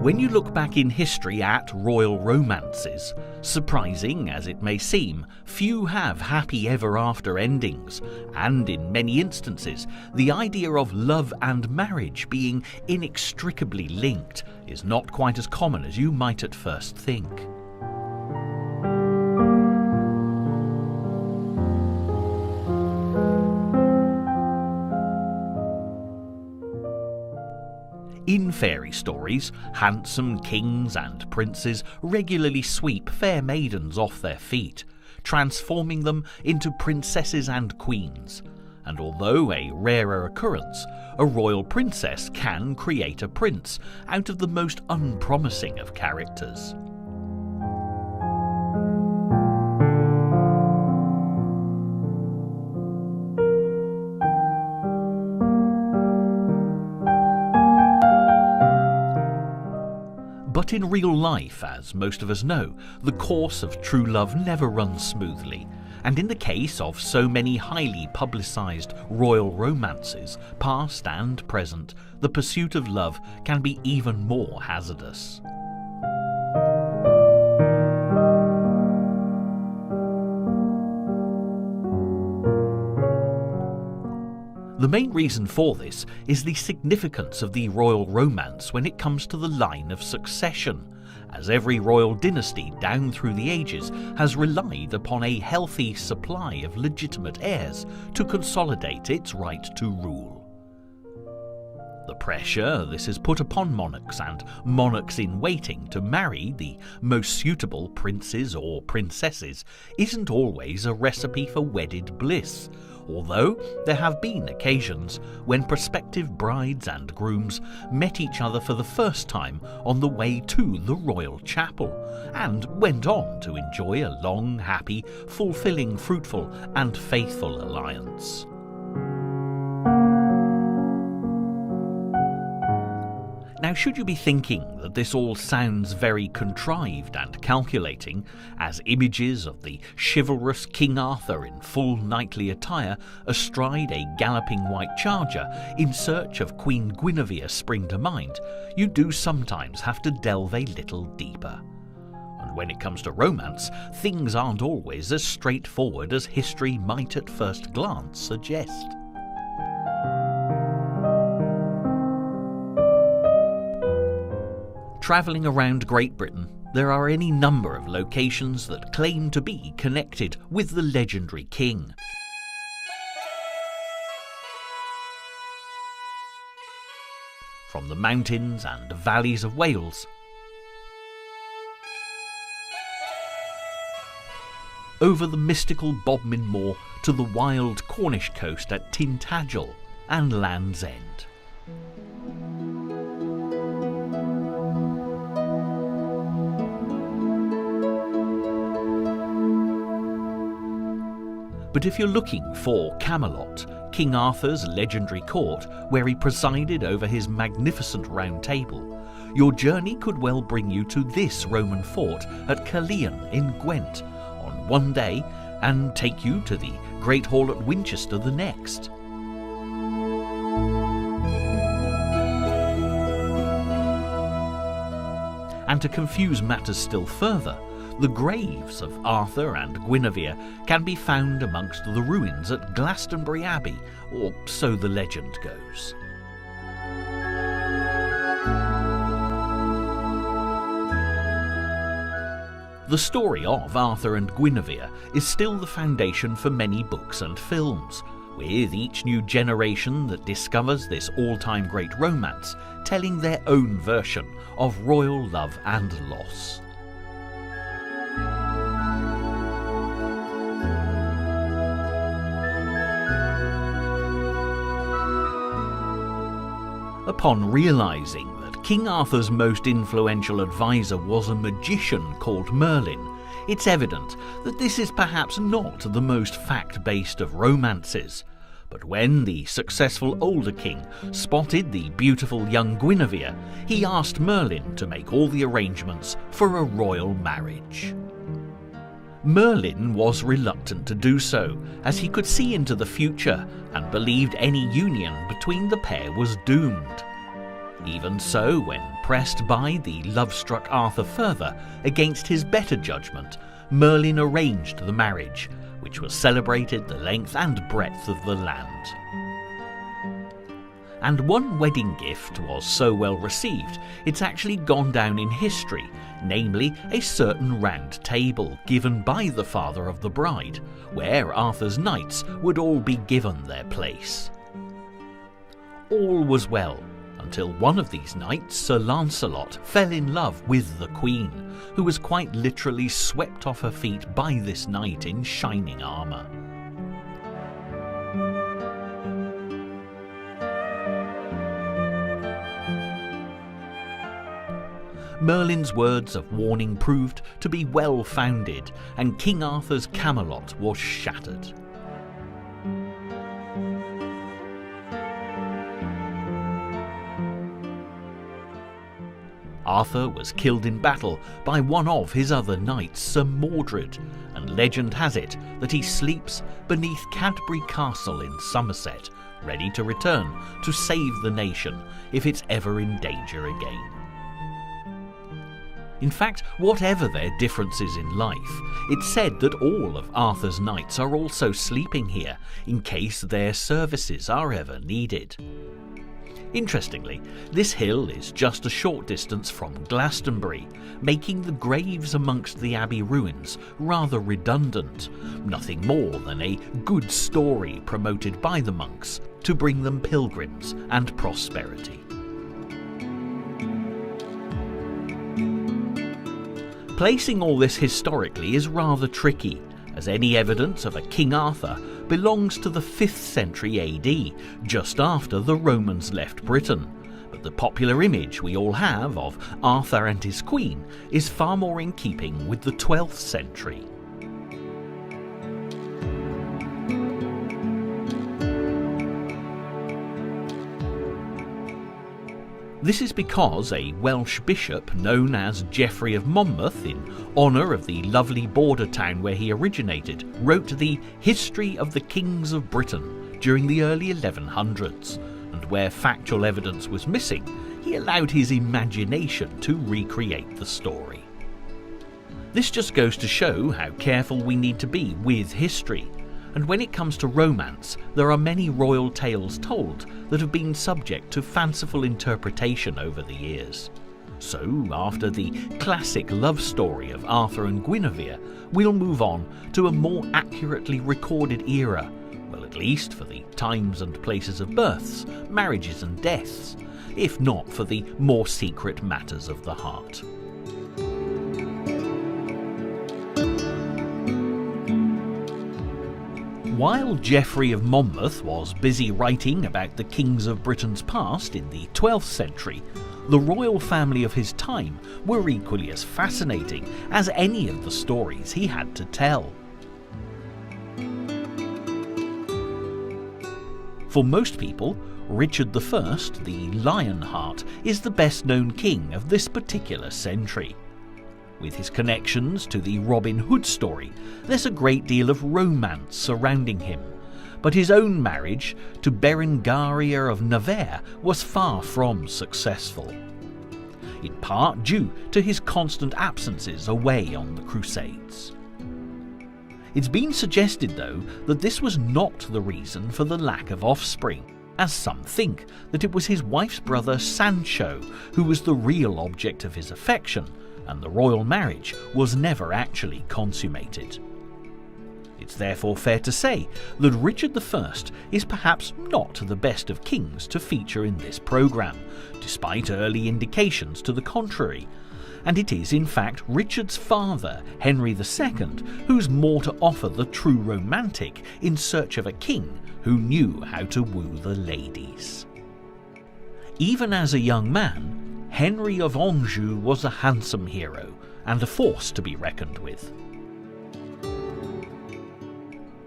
When you look back in history at royal romances, surprising as it may seem, few have happy ever after endings, and in many instances, the idea of love and marriage being inextricably linked is not quite as common as you might at first think. In fairy stories, handsome kings and princes regularly sweep fair maidens off their feet, transforming them into princesses and queens. And although a rarer occurrence, a royal princess can create a prince out of the most unpromising of characters. But in real life, as most of us know, the course of true love never runs smoothly, and in the case of so many highly publicised royal romances, past and present, the pursuit of love can be even more hazardous. The main reason for this is the significance of the royal romance when it comes to the line of succession, as every royal dynasty down through the ages has relied upon a healthy supply of legitimate heirs to consolidate its right to rule. The pressure this is put upon monarchs and monarchs-in-waiting to marry the most suitable princes or princesses isn't always a recipe for wedded bliss, although there have been occasions when prospective brides and grooms met each other for the first time on the way to the royal chapel, and went on to enjoy a long, happy, fulfilling, fruitful and faithful alliance. Now, should you be thinking that this all sounds very contrived and calculating, as images of the chivalrous King Arthur in full knightly attire astride a galloping white charger in search of Queen Guinevere spring to mind, you do sometimes have to delve a little deeper. And when it comes to romance, things aren't always as straightforward as history might at first glance suggest. Travelling around Great Britain, there are any number of locations that claim to be connected with the legendary king. From the mountains and valleys of Wales, over the mystical Bodmin Moor to the wild Cornish coast at Tintagel and Land's End. But if you're looking for Camelot, King Arthur's legendary court where he presided over his magnificent round table, your journey could well bring you to this Roman fort at Caerleon in Gwent on one day and take you to the Great Hall at Winchester the next. And to confuse matters still further, the graves of Arthur and Guinevere can be found amongst the ruins at Glastonbury Abbey, or so the legend goes. The story of Arthur and Guinevere is still the foundation for many books and films, with each new generation that discovers this all-time great romance telling their own version of royal love and loss. Upon realising that King Arthur's most influential advisor was a magician called Merlin, it's evident that this is perhaps not the most fact-based of romances. But when the successful older king spotted the beautiful young Guinevere, he asked Merlin to make all the arrangements for a royal marriage. Merlin was reluctant to do so, as he could see into the future and believed any union between the pair was doomed. Even so, when pressed by the love-struck Arthur further against his better judgment, Merlin arranged the marriage, which was celebrated the length and breadth of the land. And one wedding gift was so well received, it's actually gone down in history, namely a certain round table given by the father of the bride, where Arthur's knights would all be given their place. All was well, until one of these knights, Sir Lancelot, fell in love with the Queen, who was quite literally swept off her feet by this knight in shining armour. Merlin's words of warning proved to be well founded, and King Arthur's Camelot was shattered. Arthur was killed in battle by one of his other knights, Sir Mordred, and legend has it that he sleeps beneath Cadbury Castle in Somerset, ready to return to save the nation if it's ever in danger again. In fact, whatever their differences in life, it's said that all of Arthur's knights are also sleeping here in case their services are ever needed. Interestingly, this hill is just a short distance from Glastonbury, making the graves amongst the abbey ruins rather redundant, nothing more than a good story promoted by the monks to bring them pilgrims and prosperity. Placing all this historically is rather tricky, as any evidence of a King Arthur belongs to the 5th century AD, just after the Romans left Britain. But the popular image we all have of Arthur and his queen is far more in keeping with the 12th century. This is because a Welsh bishop known as Geoffrey of Monmouth, in honour of the lovely border town where he originated, wrote the History of the Kings of Britain during the early 1100s, and where factual evidence was missing, he allowed his imagination to recreate the story. This just goes to show how careful we need to be with history. And when it comes to romance, there are many royal tales told that have been subject to fanciful interpretation over the years. So, after the classic love story of Arthur and Guinevere, we'll move on to a more accurately recorded era, well, at least for the times and places of births, marriages and deaths, if not for the more secret matters of the heart. While Geoffrey of Monmouth was busy writing about the kings of Britain's past in the 12th century, the royal family of his time were equally as fascinating as any of the stories he had to tell. For most people, Richard I, the Lionheart, is the best-known king of this particular century. With his connections to the Robin Hood story, there's a great deal of romance surrounding him, but his own marriage to Berengaria of Navarre was far from successful, in part due to his constant absences away on the Crusades. It's been suggested, though, that this was not the reason for the lack of offspring, as some think that it was his wife's brother Sancho who was the real object of his affection, and the royal marriage was never actually consummated. It's therefore fair to say that Richard I is perhaps not the best of kings to feature in this programme, despite early indications to the contrary, and it is in fact Richard's father, Henry II, who's more to offer the true romantic in search of a king who knew how to woo the ladies. Even as a young man, Henry of Anjou was a handsome hero and a force to be reckoned with.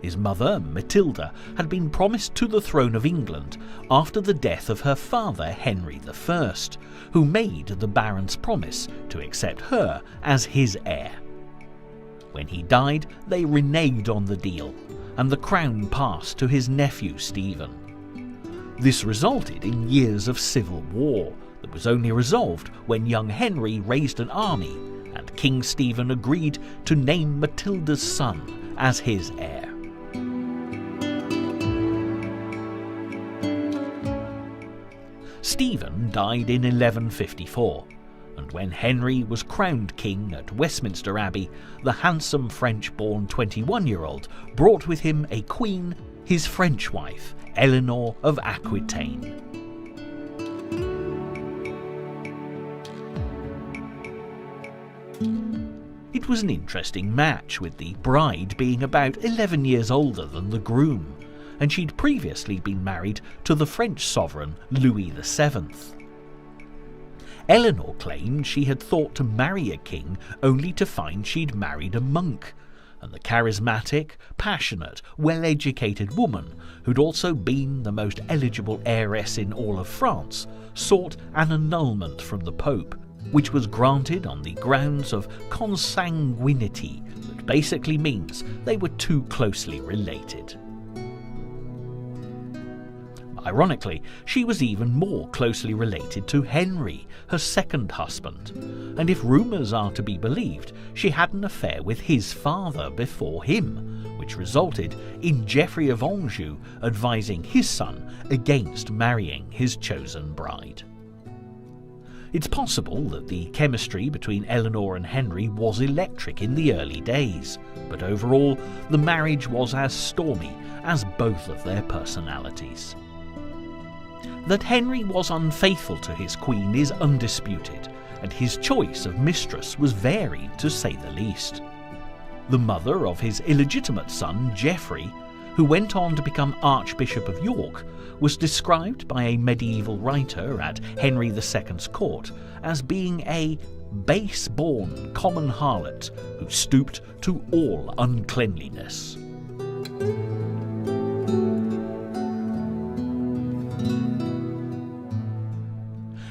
His mother, Matilda, had been promised to the throne of England after the death of her father, Henry I, who made the barons promise to accept her as his heir. When he died, they reneged on the deal, and the crown passed to his nephew Stephen. This resulted in years of civil war that was only resolved when young Henry raised an army and King Stephen agreed to name Matilda's son as his heir. Stephen died in 1154, and when Henry was crowned king at Westminster Abbey, the handsome French-born 21-year-old brought with him a queen, his French wife, Eleanor of Aquitaine. It was an interesting match, with the bride being about 11 years older than the groom, and she'd previously been married to the French sovereign Louis VII. Eleanor claimed she had thought to marry a king only to find she'd married a monk, and the charismatic, passionate, well-educated woman, who'd also been the most eligible heiress in all of France, sought an annulment from the Pope, which was granted on the grounds of consanguinity, that basically means they were too closely related. Ironically, she was even more closely related to Henry, her second husband, and if rumours are to be believed, she had an affair with his father before him, which resulted in Geoffrey of Anjou advising his son against marrying his chosen bride. It's possible that the chemistry between Eleanor and Henry was electric in the early days, but overall the marriage was as stormy as both of their personalities. That Henry was unfaithful to his queen is undisputed, and his choice of mistress was varied to say the least. The mother of his illegitimate son, Geoffrey, who went on to become Archbishop of York, was described by a medieval writer at Henry II's court as being a base-born common harlot who stooped to all uncleanliness.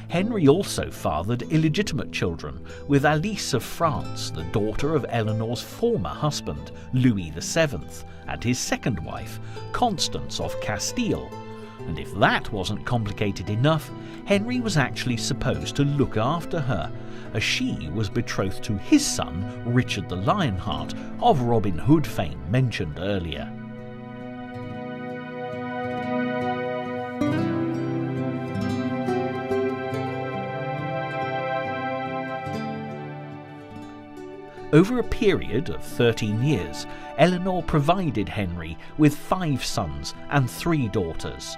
Henry also fathered illegitimate children with Alice of France, the daughter of Eleanor's former husband, Louis VII, and his second wife, Constance of Castile. And if that wasn't complicated enough, Henry was actually supposed to look after her, as she was betrothed to his son, Richard the Lionheart, of Robin Hood fame mentioned earlier. Over a period of 13 years, Eleanor provided Henry with 5 sons and 3 daughters.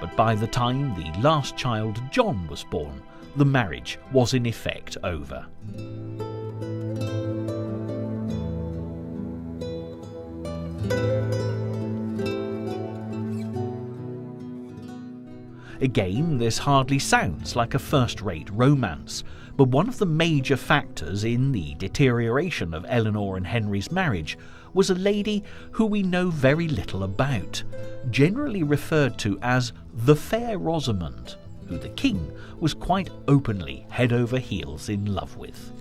But by the time the last child, John, was born, the marriage was in effect over. Again, this hardly sounds like a first-rate romance, but one of the major factors in the deterioration of Eleanor and Henry's marriage was a lady who we know very little about, generally referred to as the Fair Rosamond, who the king was quite openly head over heels in love with.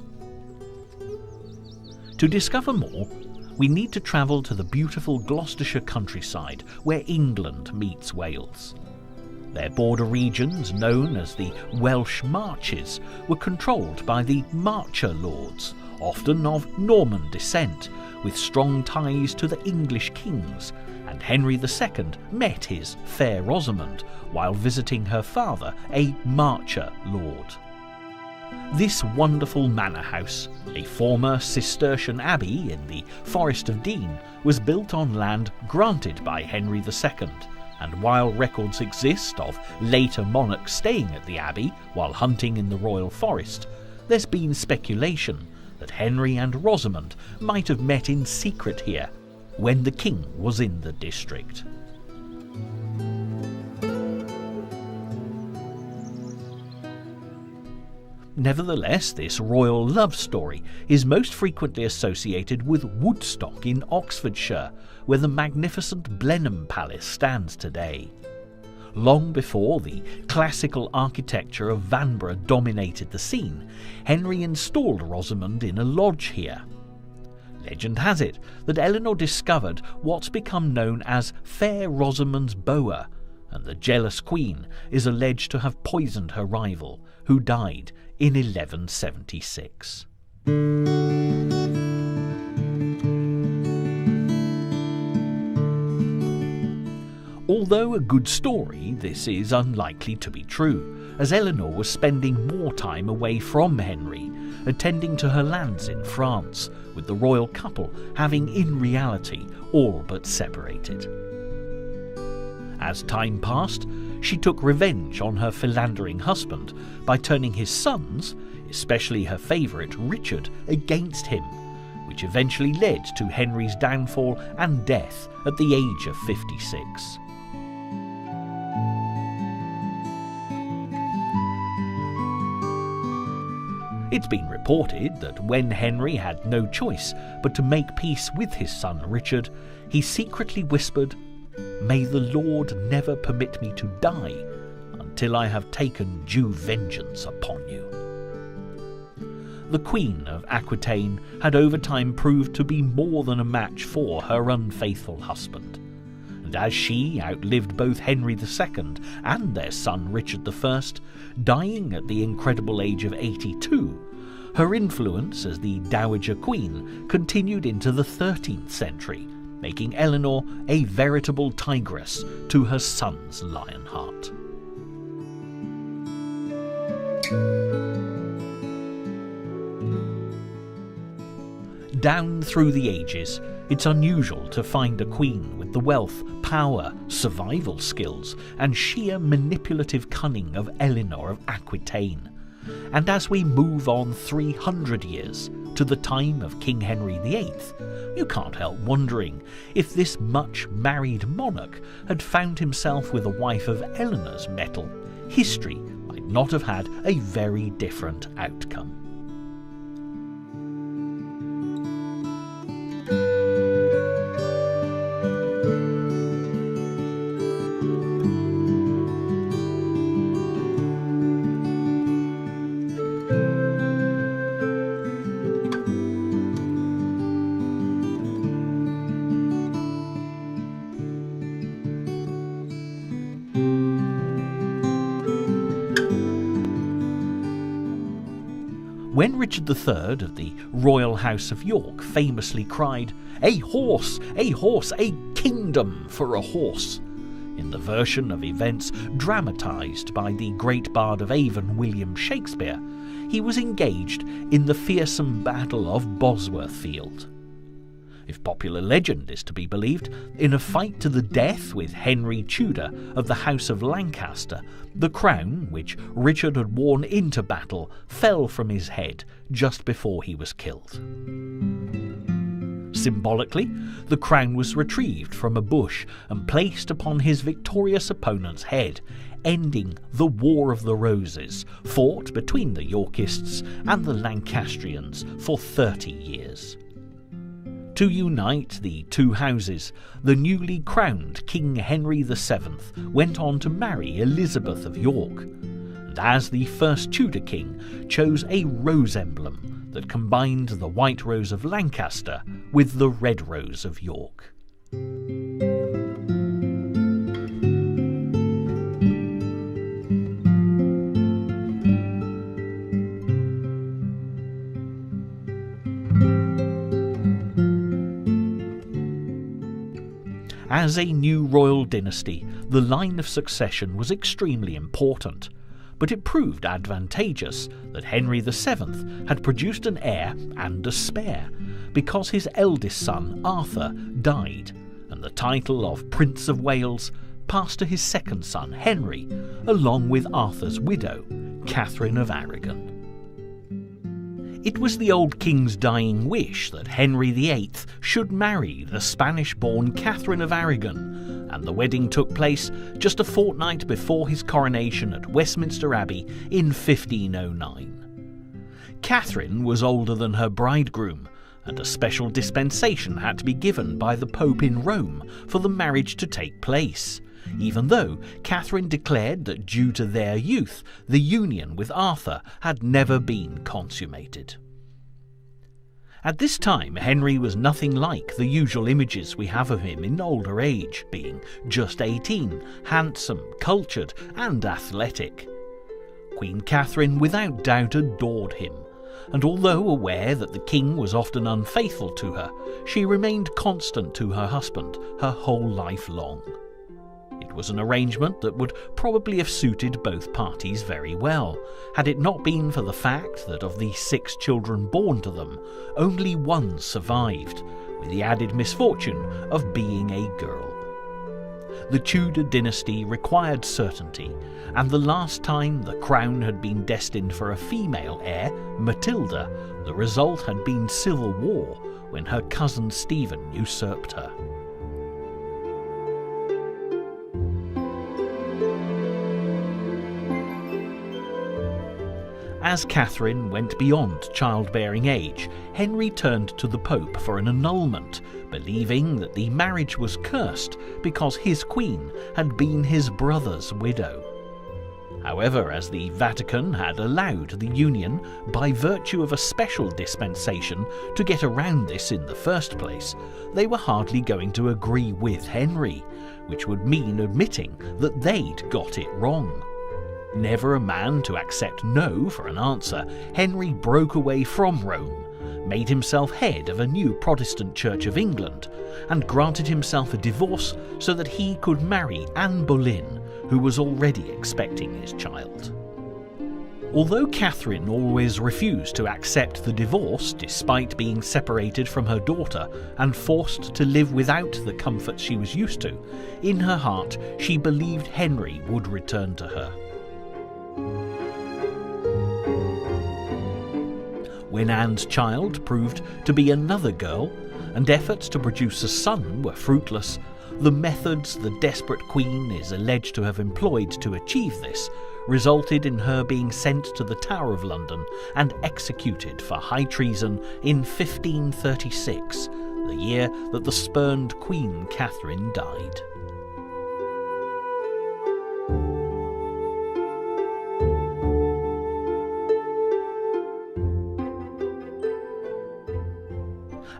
To discover more, we need to travel to the beautiful Gloucestershire countryside where England meets Wales. Their border regions, known as the Welsh Marches, were controlled by the Marcher lords, often of Norman descent, with strong ties to the English kings, and Henry II met his Fair Rosamond while visiting her father, a Marcher lord. This wonderful manor house, a former Cistercian abbey in the Forest of Dean, was built on land granted by Henry II, and while records exist of later monarchs staying at the abbey while hunting in the royal forest, there's been speculation that Henry and Rosamond might have met in secret here when the king was in the district. Nevertheless, this royal love story is most frequently associated with Woodstock in Oxfordshire, where the magnificent Blenheim Palace stands today. Long before the classical architecture of Vanbrugh dominated the scene, Henry installed Rosamond in a lodge here. Legend has it that Eleanor discovered what's become known as Fair Rosamond's boa, and the jealous queen is alleged to have poisoned her rival, who died in 1176. Although a good story, this is unlikely to be true, as Eleanor was spending more time away from Henry, attending to her lands in France, with the royal couple having in reality all but separated. As time passed, she took revenge on her philandering husband by turning his sons, especially her favourite Richard, against him, which eventually led to Henry's downfall and death at the age of 56. It's been reported that when Henry had no choice but to make peace with his son Richard, he secretly whispered, "May the Lord never permit me to die until I have taken due vengeance upon you." The Queen of Aquitaine had over time proved to be more than a match for her unfaithful husband, and as she outlived both Henry II and their son Richard I, dying at the incredible age of 82, her influence as the Dowager Queen continued into the 13th century, making Eleanor a veritable tigress to her son's lion heart. Down through the ages, it's unusual to find a queen with the wealth, power, survival skills, and sheer manipulative cunning of Eleanor of Aquitaine. And as we move on 300 years to the time of King Henry VIII, you can't help wondering if this much-married monarch had found himself with a wife of Eleanor's mettle, history might not have had a very different outcome. When Richard III of the Royal House of York famously cried, a horse, a kingdom for a horse," in the version of events dramatised by the great bard of Avon William Shakespeare, he was engaged in the fearsome Battle of Bosworth Field. If popular legend is to be believed, in a fight to the death with Henry Tudor of the House of Lancaster, the crown, which Richard had worn into battle, fell from his head just before he was killed. Symbolically, the crown was retrieved from a bush and placed upon his victorious opponent's head, ending the War of the Roses, fought between the Yorkists and the Lancastrians for 30 years. To unite the two houses, the newly crowned King Henry VII went on to marry Elizabeth of York, and as the first Tudor king chose a rose emblem that combined the white rose of Lancaster with the red rose of York. As a new royal dynasty, the line of succession was extremely important, but it proved advantageous that Henry VII had produced an heir and a spare, because his eldest son, Arthur, died, and the title of Prince of Wales passed to his second son, Henry, along with Arthur's widow, Catherine of Aragon. It was the old king's dying wish that Henry VIII should marry the Spanish-born Catherine of Aragon, and the wedding took place just a fortnight before his coronation at Westminster Abbey in 1509. Catherine was older than her bridegroom, and a special dispensation had to be given by the Pope in Rome for the marriage to take place, even though Catherine declared that due to their youth, the union with Arthur had never been consummated. At this time, Henry was nothing like the usual images we have of him in older age, being just 18, handsome, cultured, and athletic. Queen Catherine without doubt adored him, and although aware that the king was often unfaithful to her, she remained constant to her husband her whole life long. It was an arrangement that would probably have suited both parties very well, had it not been for the fact that of the 6 children born to them, only one survived, with the added misfortune of being a girl. The Tudor dynasty required certainty, and the last time the crown had been destined for a female heir, Matilda, the result had been civil war when her cousin Stephen usurped her. As Catherine went beyond childbearing age, Henry turned to the Pope for an annulment, believing that the marriage was cursed because his queen had been his brother's widow. However, as the Vatican had allowed the union by virtue of a special dispensation to get around this in the first place, they were hardly going to agree with Henry, which would mean admitting that they'd got it wrong. Never a man to accept no for an answer, Henry broke away from Rome, made himself head of a new Protestant Church of England, and granted himself a divorce so that he could marry Anne Boleyn, who was already expecting his child. Although Catherine always refused to accept the divorce despite being separated from her daughter and forced to live without the comfort she was used to, in her heart she believed Henry would return to her. When Anne's child proved to be another girl, and efforts to produce a son were fruitless, the methods the desperate queen is alleged to have employed to achieve this resulted in her being sent to the Tower of London and executed for high treason in 1536, the year that the spurned Queen Catherine died.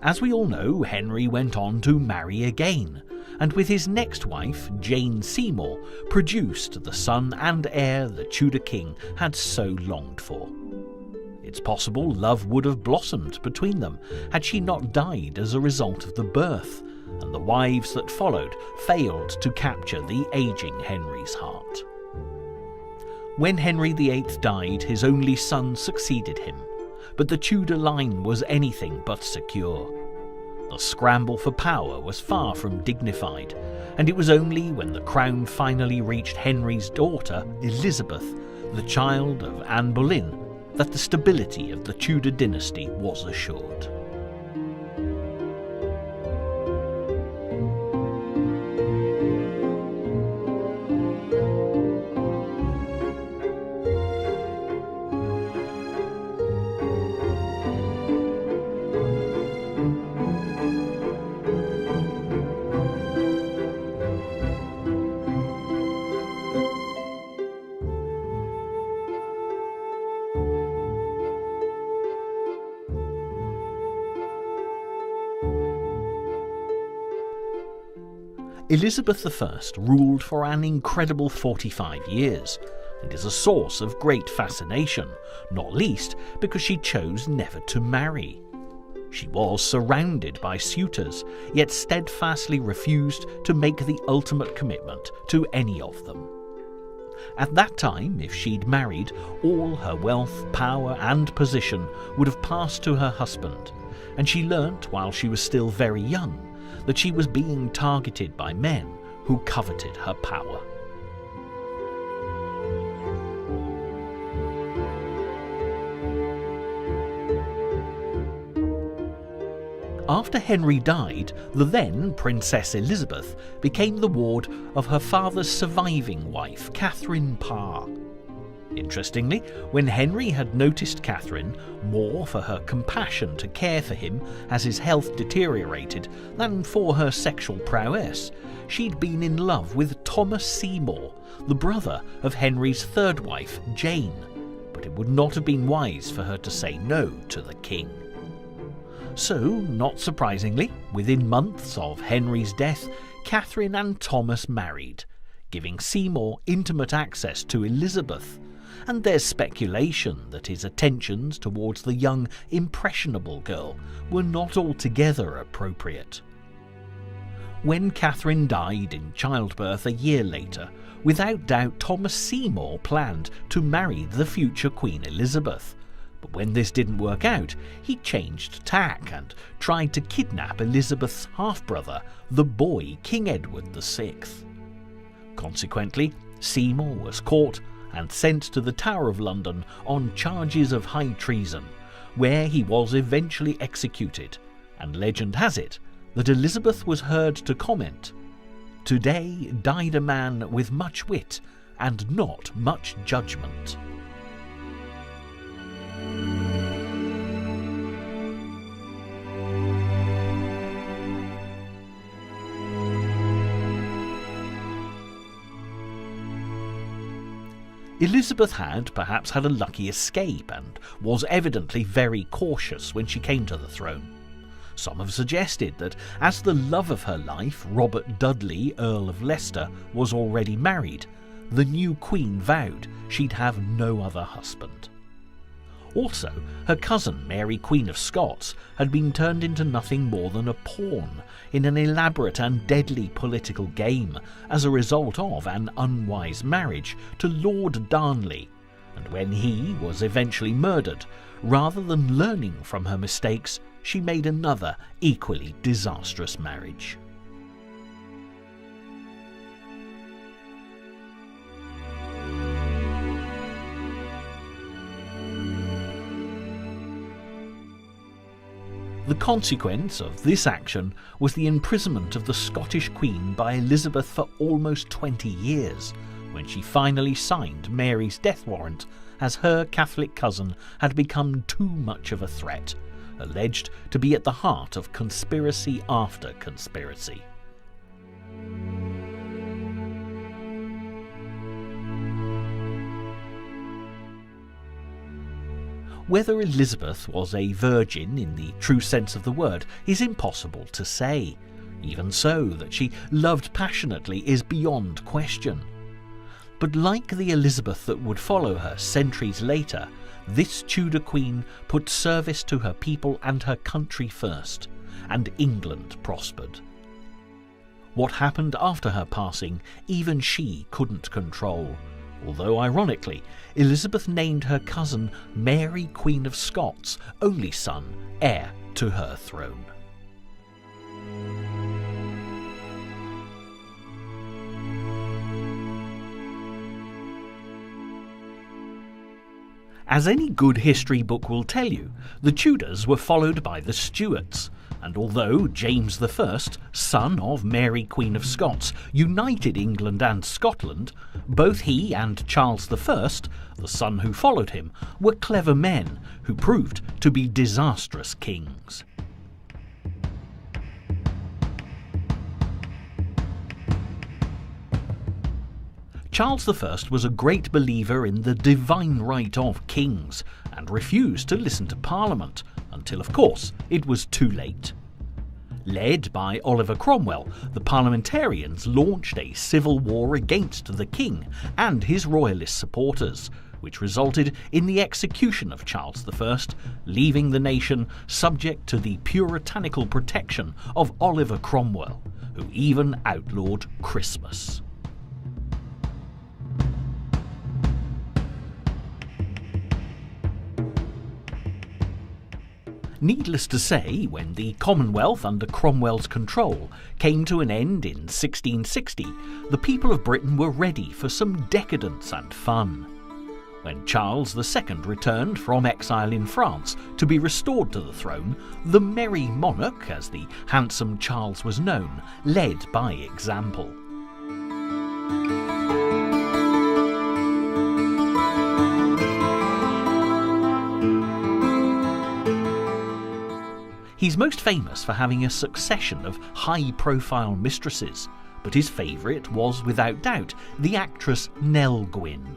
As we all know, Henry went on to marry again, and with his next wife, Jane Seymour, produced the son and heir the Tudor king had so longed for. It's possible love would have blossomed between them had she not died as a result of the birth, and the wives that followed failed to capture the ageing Henry's heart. When Henry VIII died, his only son succeeded him, but the Tudor line was anything but secure. The scramble for power was far from dignified, and it was only when the crown finally reached Henry's daughter, Elizabeth, the child of Anne Boleyn, that the stability of the Tudor dynasty was assured. Elizabeth I ruled for an incredible 45 years, and is a source of great fascination, not least because she chose never to marry. She was surrounded by suitors, yet steadfastly refused to make the ultimate commitment to any of them. At that time, if she'd married, all her wealth, power and position would have passed to her husband, and she learnt while she was still very young that she was being targeted by men who coveted her power. After Henry died, the then Princess Elizabeth became the ward of her father's surviving wife, Catherine Parr. Interestingly, when Henry had noticed Catherine, more for her compassion to care for him as his health deteriorated than for her sexual prowess, she'd been in love with Thomas Seymour, the brother of Henry's third wife, Jane, but it would not have been wise for her to say no to the king. So, not surprisingly, within months of Henry's death, Catherine and Thomas married, giving Seymour intimate access to Elizabeth, and there's speculation that his attentions towards the young, impressionable girl were not altogether appropriate. When Catherine died in childbirth a year later, without doubt Thomas Seymour planned to marry the future Queen Elizabeth. But when this didn't work out, he changed tack and tried to kidnap Elizabeth's half-brother, the boy King Edward VI. Consequently, Seymour was caught and sent to the Tower of London on charges of high treason, where he was eventually executed, and legend has it that Elizabeth was heard to comment, "Today died a man with much wit and not much judgment." Elizabeth had perhaps had a lucky escape and was evidently very cautious when she came to the throne. Some have suggested that as the love of her life, Robert Dudley, Earl of Leicester, was already married, the new queen vowed she'd have no other husband. Also, her cousin Mary Queen of Scots had been turned into nothing more than a pawn in an elaborate and deadly political game as a result of an unwise marriage to Lord Darnley, and when he was eventually murdered, rather than learning from her mistakes, she made another equally disastrous marriage. The consequence of this action was the imprisonment of the Scottish Queen by Elizabeth for almost 20 years, when she finally signed Mary's death warrant, as her Catholic cousin had become too much of a threat, alleged to be at the heart of conspiracy after conspiracy. Whether Elizabeth was a virgin in the true sense of the word is impossible to say. Even so, that she loved passionately is beyond question. But like the Elizabeth that would follow her centuries later, this Tudor queen put service to her people and her country first, and England prospered. What happened after her passing, even she couldn't control, although ironically, Elizabeth named her cousin Mary Queen of Scots, only son, heir to her throne. As any good history book will tell you, the Tudors were followed by the Stuarts, and although James I, son of Mary Queen of Scots, united England and Scotland, both he and Charles I, the son who followed him, were clever men who proved to be disastrous kings. Charles I was a great believer in the divine right of kings and refused to listen to Parliament until, of course, it was too late. Led by Oliver Cromwell, the parliamentarians launched a civil war against the king and his royalist supporters, which resulted in the execution of Charles I, leaving the nation subject to the puritanical protection of Oliver Cromwell, who even outlawed Christmas. Needless to say, when the Commonwealth under Cromwell's control came to an end in 1660, the people of Britain were ready for some decadence and fun. When Charles II returned from exile in France to be restored to the throne, the Merry Monarch, as the handsome Charles was known, led by example. He's most famous for having a succession of high-profile mistresses, but his favourite was, without doubt, the actress Nell Gwynn.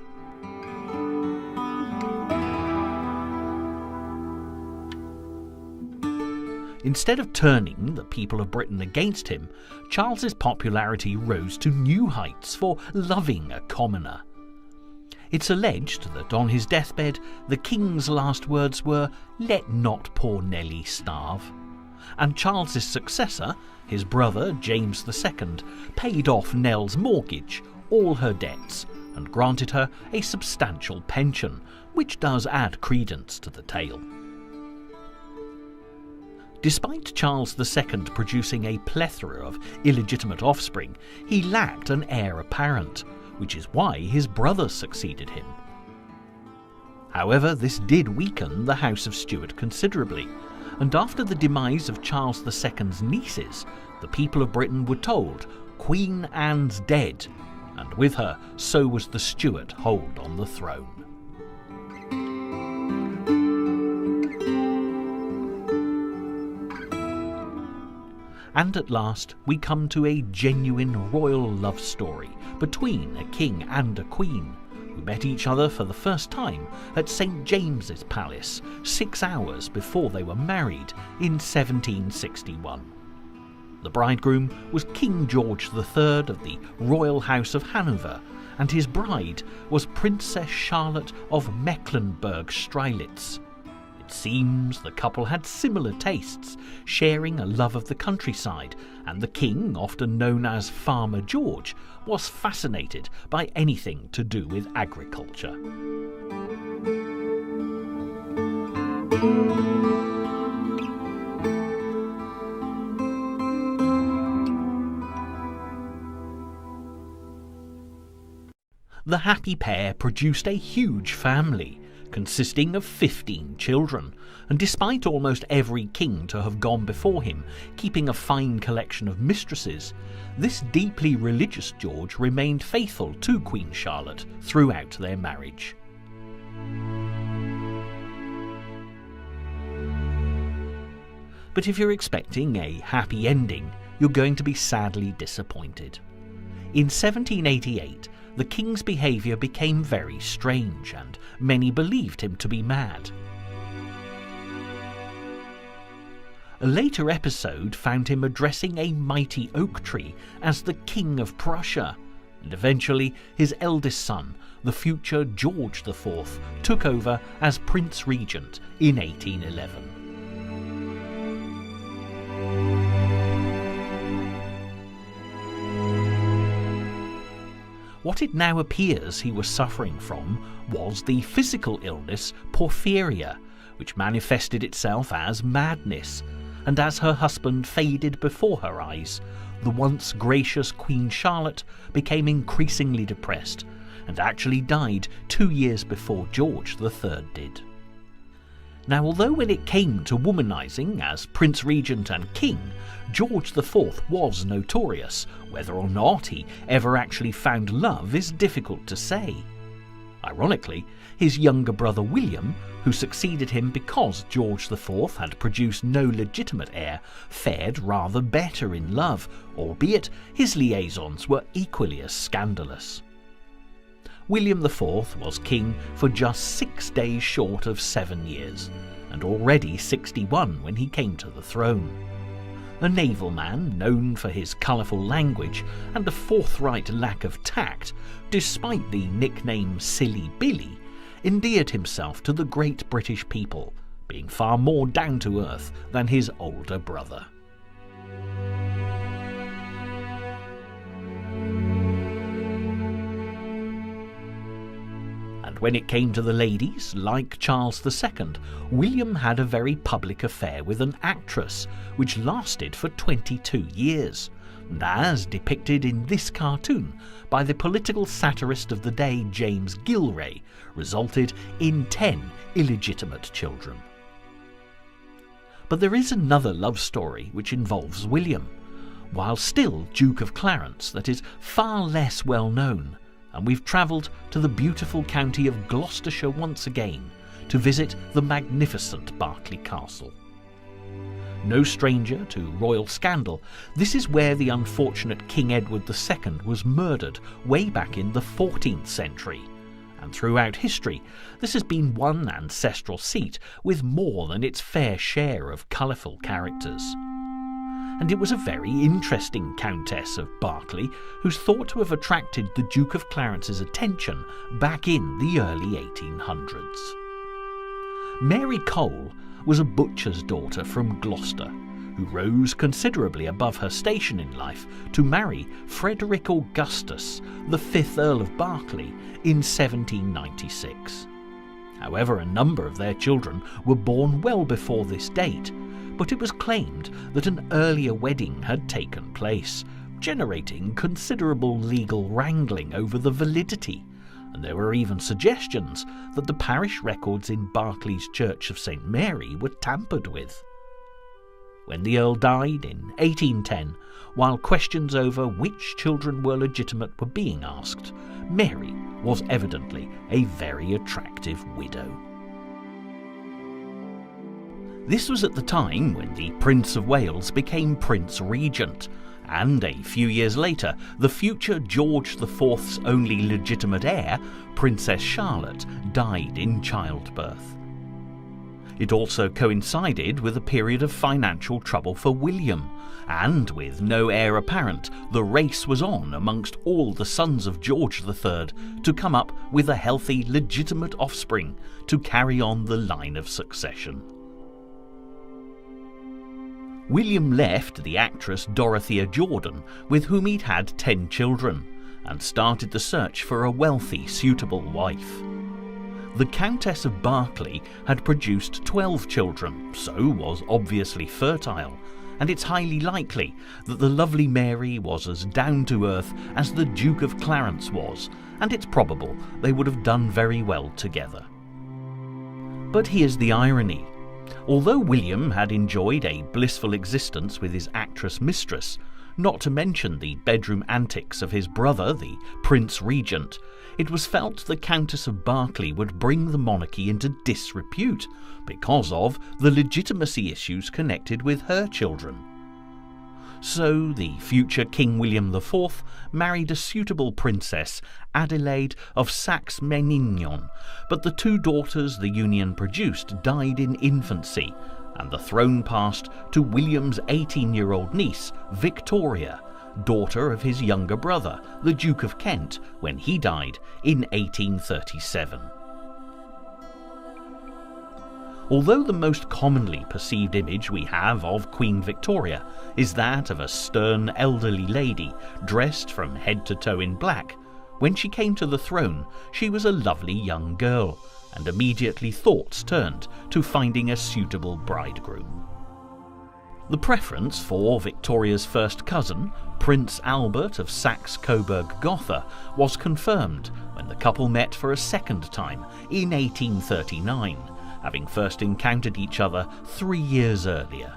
Instead of turning the people of Britain against him, Charles's popularity rose to new heights for loving a commoner. It's alleged that on his deathbed, the king's last words were, "Let not poor Nelly starve." And Charles's successor, his brother James II, paid off Nell's mortgage, all her debts, and granted her a substantial pension, which does add credence to the tale. Despite Charles II producing a plethora of illegitimate offspring, he lacked an heir apparent, which is why his brother succeeded him. However, this did weaken the House of Stuart considerably, and after the demise of Charles II's nieces, the people of Britain were told, "Queen Anne's dead," and with her, so was the Stuart hold on the throne. And at last, we come to a genuine royal love story between a king and a queen, who met each other for the first time at St. James's Palace 6 hours before they were married in 1761. The bridegroom was King George III of the Royal House of Hanover, and his bride was Princess Charlotte of Mecklenburg-Strelitz, seems the couple had similar tastes, sharing a love of the countryside, and the king, often known as Farmer George, was fascinated by anything to do with agriculture. The happy pair produced a huge family, consisting of 15 children, and despite almost every king to have gone before him keeping a fine collection of mistresses, this deeply religious George remained faithful to Queen Charlotte throughout their marriage. But if you're expecting a happy ending, you're going to be sadly disappointed. In 1788, the king's behaviour became very strange, and many believed him to be mad. A later episode found him addressing a mighty oak tree as the King of Prussia, and eventually his eldest son, the future George IV, took over as Prince Regent in 1811. What it now appears he was suffering from was the physical illness porphyria, which manifested itself as madness, and as her husband faded before her eyes, the once gracious Queen Charlotte became increasingly depressed and actually died 2 years before George III did. Now, although when it came to womanising as Prince Regent and King, George IV was notorious, whether or not he ever actually found love is difficult to say. Ironically, his younger brother William, who succeeded him because George IV had produced no legitimate heir, fared rather better in love, albeit his liaisons were equally as scandalous. William IV was king for just 6 days short of 7 years, and already 61 when he came to the throne. A naval man known for his colourful language and a forthright lack of tact, despite the nickname Silly Billy, endeared himself to the great British people, being far more down-to-earth than his older brother. When it came to the ladies, like Charles II, William had a very public affair with an actress, which lasted for 22 years, and as depicted in this cartoon by the political satirist of the day James Gilray, resulted in 10 illegitimate children. But there is another love story which involves William, while still Duke of Clarence, that is far less well known, and we've travelled to the beautiful county of Gloucestershire once again to visit the magnificent Berkeley Castle. No stranger to royal scandal, this is where the unfortunate King Edward II was murdered way back in the 14th century, and throughout history this has been one ancestral seat with more than its fair share of colourful characters. And it was a very interesting Countess of Berkeley who's thought to have attracted the Duke of Clarence's attention back in the early 1800s. Mary Cole was a butcher's daughter from Gloucester, who rose considerably above her station in life to marry Frederick Augustus, the 5th Earl of Berkeley, in 1796. However, a number of their children were born well before this date, but it was claimed that an earlier wedding had taken place, generating considerable legal wrangling over the validity, and there were even suggestions that the parish records in Berkeley's Church of St. Mary were tampered with. When the Earl died in 1810, while questions over which children were legitimate were being asked, Mary was evidently a very attractive widow. This was at the time when the Prince of Wales became Prince Regent, and a few years later, the future George IV's only legitimate heir, Princess Charlotte, died in childbirth. It also coincided with a period of financial trouble for William, and with no heir apparent, the race was on amongst all the sons of George III to come up with a healthy, legitimate offspring to carry on the line of succession. William left the actress Dorothea Jordan, with whom he'd had 10 children, and started the search for a wealthy, suitable wife. The Countess of Berkeley had produced 12 children, so was obviously fertile, and it's highly likely that the lovely Mary was as down-to-earth as the Duke of Clarence was, and it's probable they would have done very well together. But here's the irony. Although William had enjoyed a blissful existence with his actress mistress, not to mention the bedroom antics of his brother, the Prince Regent, it was felt the Countess of Berkeley would bring the monarchy into disrepute because of the legitimacy issues connected with her children. So the future King William IV married a suitable princess, Adelaide of Saxe-Meiningen, but the 2 daughters the union produced died in infancy, and the throne passed to William's 18-year-old niece, Victoria, daughter of his younger brother, the Duke of Kent, when he died in 1837. Although the most commonly perceived image we have of Queen Victoria is that of a stern elderly lady dressed from head to toe in black, when she came to the throne she was a lovely young girl, and immediately thoughts turned to finding a suitable bridegroom. The preference for Victoria's first cousin, Prince Albert of Saxe-Coburg-Gotha, was confirmed when the couple met for a second time in 1839, having first encountered each other 3 years earlier.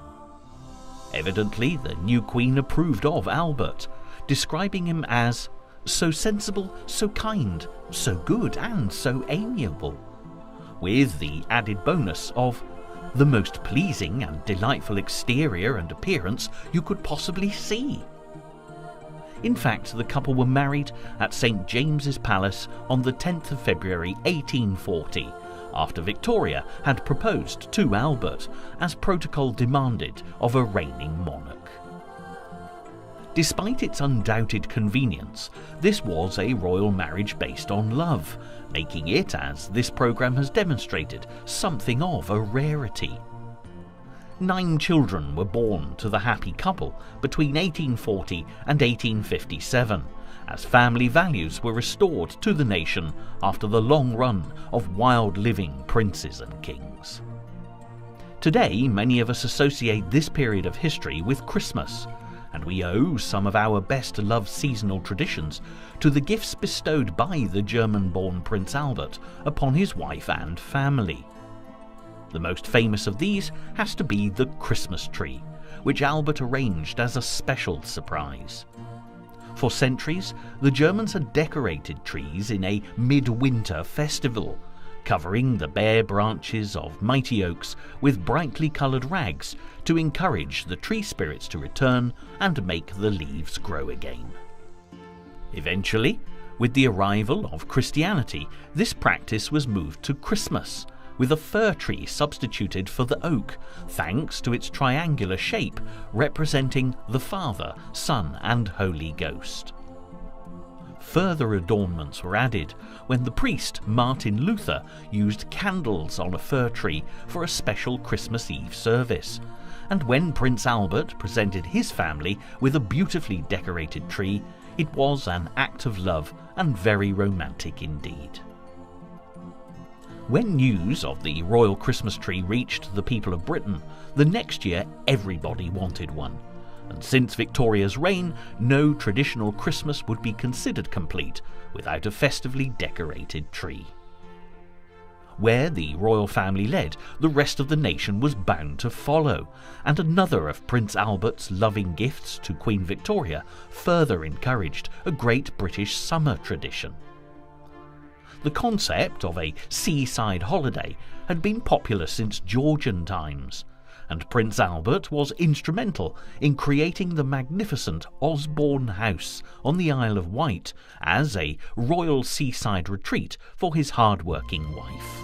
Evidently, the new queen approved of Albert, describing him as so sensible, so kind, so good and so amiable, with the added bonus of the most pleasing and delightful exterior and appearance you could possibly see. In fact, the couple were married at St. James's Palace on the 10th of February 1840, after Victoria had proposed to Albert, as protocol demanded of a reigning monarch. Despite its undoubted convenience, this was a royal marriage based on love, making it, as this programme has demonstrated, something of a rarity. 9 children were born to the happy couple between 1840 and 1857, as family values were restored to the nation after the long run of wild-living princes and kings. Today, many of us associate this period of history with Christmas, and we owe some of our best-loved seasonal traditions to the gifts bestowed by the German-born Prince Albert upon his wife and family. The most famous of these has to be the Christmas tree, which Albert arranged as a special surprise. For centuries, the Germans had decorated trees in a midwinter festival, covering the bare branches of mighty oaks with brightly coloured rags to encourage the tree spirits to return and make the leaves grow again. Eventually, with the arrival of Christianity, this practice was moved to Christmas, with a fir tree substituted for the oak, thanks to its triangular shape representing the Father, Son and Holy Ghost. Further adornments were added when the priest Martin Luther used candles on a fir tree for a special Christmas Eve service, and when Prince Albert presented his family with a beautifully decorated tree, it was an act of love and very romantic indeed. When news of the royal Christmas tree reached the people of Britain, the next year everybody wanted one, and since Victoria's reign, no traditional Christmas would be considered complete without a festively decorated tree. Where the royal family led, the rest of the nation was bound to follow, and another of Prince Albert's loving gifts to Queen Victoria further encouraged a great British summer tradition. The concept of a seaside holiday had been popular since Georgian times, and Prince Albert was instrumental in creating the magnificent Osborne House on the Isle of Wight as a royal seaside retreat for his hard-working wife.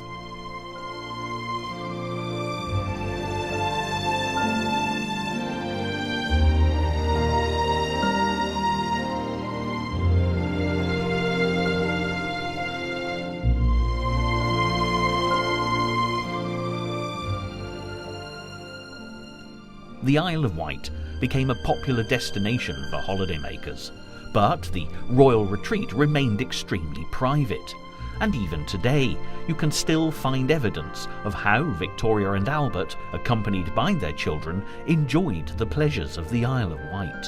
the Isle of Wight became a popular destination for holidaymakers, but the royal retreat remained extremely private. And even today, you can still find evidence of how Victoria and Albert, accompanied by their children, enjoyed the pleasures of the Isle of Wight.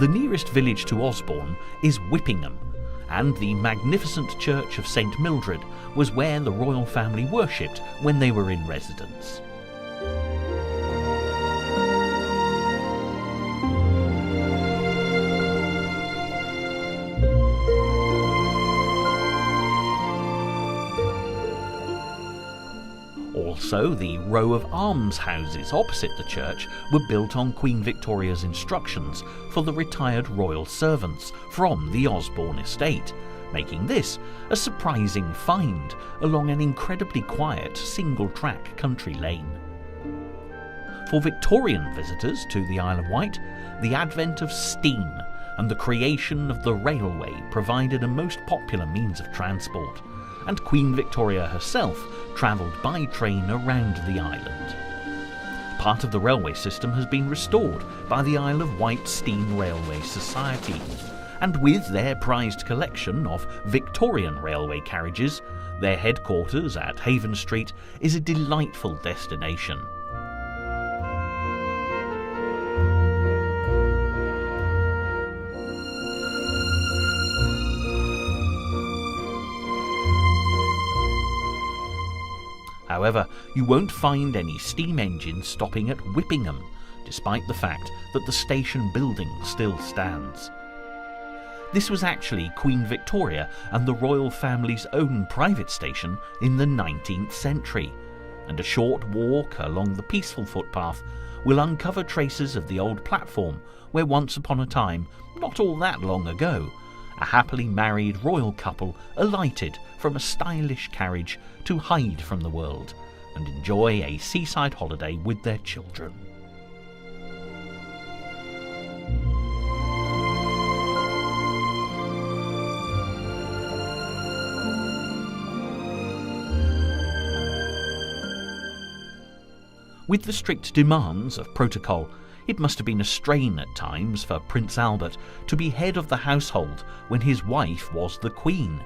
The nearest village to Osborne is Whippingham, and the magnificent church of St Mildred was where the royal family worshipped when they were in residence. Also, the row of almshouses opposite the church were built on Queen Victoria's instructions for the retired royal servants from the Osborne estate, making this a surprising find along an incredibly quiet single-track country lane. For Victorian visitors to the Isle of Wight, the advent of steam and the creation of the railway provided a most popular means of transport, and Queen Victoria herself travelled by train around the island. Part of the railway system has been restored by the Isle of Wight Steam Railway Society, and with their prized collection of Victorian railway carriages, their headquarters at Haven Street is a delightful destination. However, you won't find any steam engines stopping at Whippingham, despite the fact that the station building still stands. This was actually Queen Victoria and the royal family's own private station in the 19th century, and a short walk along the peaceful footpath will uncover traces of the old platform where once upon a time, not all that long ago, a happily married royal couple alighted from a stylish carriage to hide from the world and enjoy a seaside holiday with their children. With the strict demands of protocol, it must have been a strain at times for Prince Albert to be head of the household when his wife was the Queen.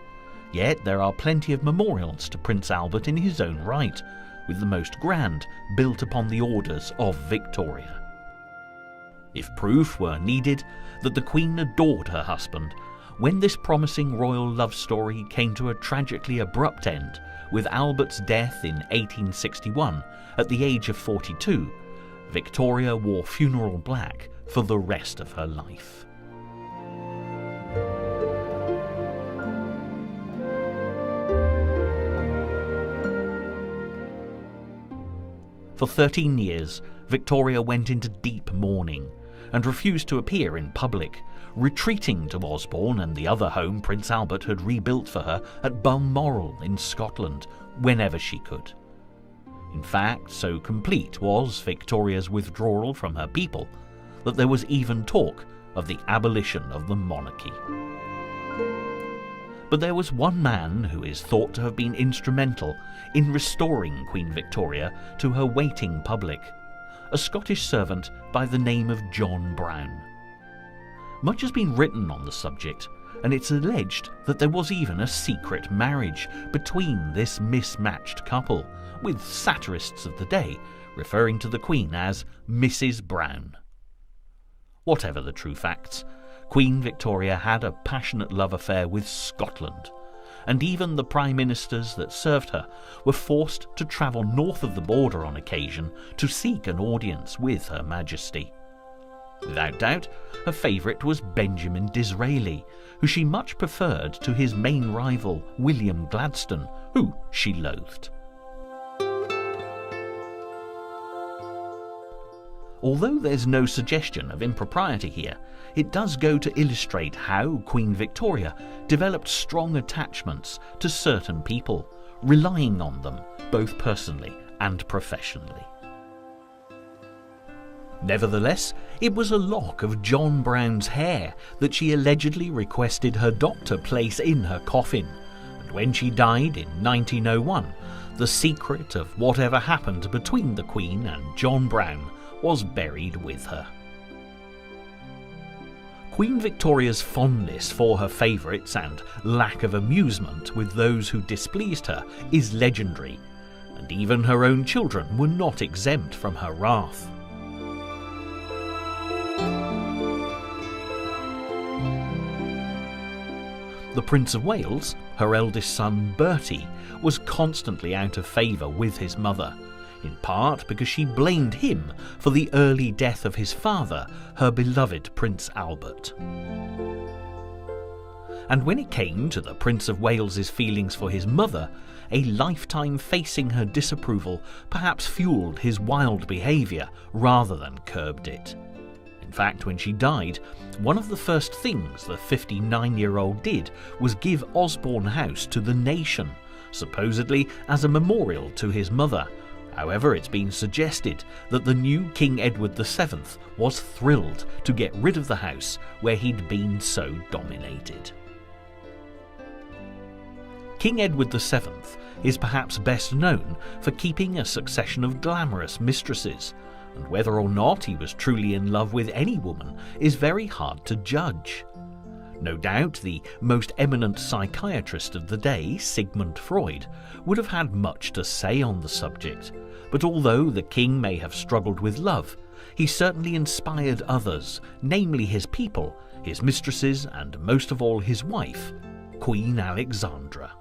Yet there are plenty of memorials to Prince Albert in his own right, with the most grand built upon the orders of Victoria. If proof were needed that the Queen adored her husband, when this promising royal love story came to a tragically abrupt end, with Albert's death in 1861 at the age of 42, Victoria wore funeral black for the rest of her life. For 13 years, Victoria went into deep mourning and refused to appear in public, retreating to Osborne and the other home Prince Albert had rebuilt for her at Balmoral in Scotland whenever she could. In fact, so complete was Victoria's withdrawal from her people that there was even talk of the abolition of the monarchy. But there was one man who is thought to have been instrumental in restoring Queen Victoria to her waiting public, a Scottish servant by the name of John Brown. Much has been written on the subject, and it's alleged that there was even a secret marriage between this mismatched couple, with satirists of the day referring to the Queen as Mrs. Brown. Whatever the true facts, Queen Victoria had a passionate love affair with Scotland, and even the prime ministers that served her were forced to travel north of the border on occasion to seek an audience with Her Majesty. Without doubt, her favourite was Benjamin Disraeli, who she much preferred to his main rival William Gladstone, who she loathed. Although there's no suggestion of impropriety here, it does go to illustrate how Queen Victoria developed strong attachments to certain people, relying on them both personally and professionally. Nevertheless, it was a lock of John Brown's hair that she allegedly requested her doctor place in her coffin, and when she died in 1901, the secret of whatever happened between the Queen and John Brown was buried with her. Queen Victoria's fondness for her favourites and lack of amusement with those who displeased her is legendary, and even her own children were not exempt from her wrath. The Prince of Wales, her eldest son Bertie, was constantly out of favour with his mother, in part because she blamed him for the early death of his father, her beloved Prince Albert. And when it came to the Prince of Wales's feelings for his mother, a lifetime facing her disapproval perhaps fuelled his wild behaviour rather than curbed it. In fact, when she died, one of the first things the 59-year-old did was give Osborne House to the nation, supposedly as a memorial to his mother. However, it's been suggested that the new King Edward VII was thrilled to get rid of the house where he'd been so dominated. King Edward VII is perhaps best known for keeping a succession of glamorous mistresses, and whether or not he was truly in love with any woman is very hard to judge. No doubt the most eminent psychiatrist of the day, Sigmund Freud, would have had much to say on the subject, but although the king may have struggled with love, he certainly inspired others, namely his people, his mistresses, and most of all his wife, Queen Alexandra.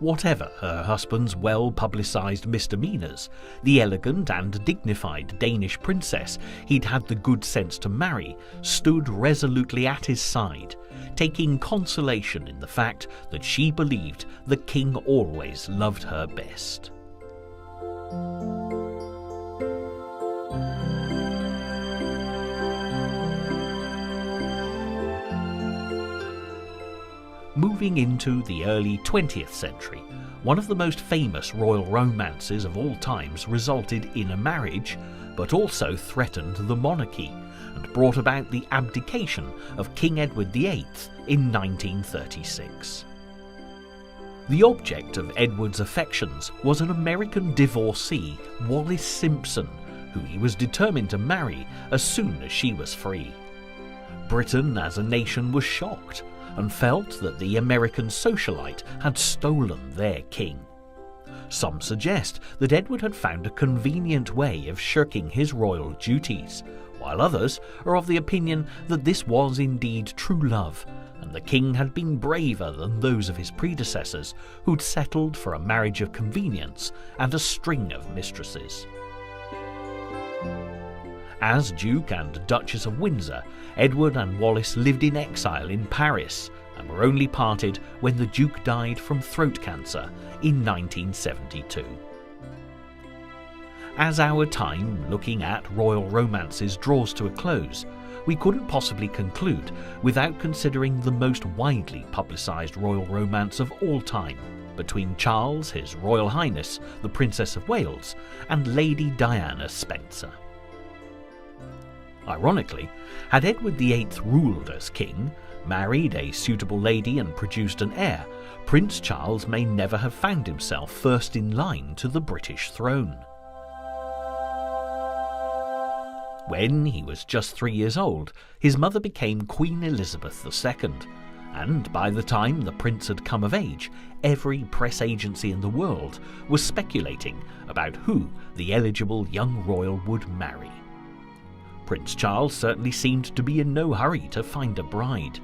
Whatever her husband's well-publicised misdemeanours, the elegant and dignified Danish princess he'd had the good sense to marry stood resolutely at his side, taking consolation in the fact that she believed the king always loved her best. Moving into the early 20th century, one of the most famous royal romances of all times resulted in a marriage, but also threatened the monarchy, and brought about the abdication of King Edward VIII in 1936. The object of Edward's affections was an American divorcee, Wallis Simpson, who he was determined to marry as soon as she was free. Britain as a nation was shocked, and felt that the American socialite had stolen their king. Some suggest that Edward had found a convenient way of shirking his royal duties, while others are of the opinion that this was indeed true love, and the king had been braver than those of his predecessors who'd settled for a marriage of convenience and a string of mistresses. As Duke and Duchess of Windsor, Edward and Wallis lived in exile in Paris and were only parted when the Duke died from throat cancer in 1972. As our time looking at royal romances draws to a close, we couldn't possibly conclude without considering the most widely publicised royal romance of all time between Charles, His Royal Highness, the Princess of Wales, and Lady Diana Spencer. Ironically, had Edward VIII ruled as king, married a suitable lady and produced an heir, Prince Charles may never have found himself first in line to the British throne. When he was just 3 years old, his mother became Queen Elizabeth II, and by the time the prince had come of age, every press agency in the world was speculating about who the eligible young royal would marry. Prince Charles certainly seemed to be in no hurry to find a bride,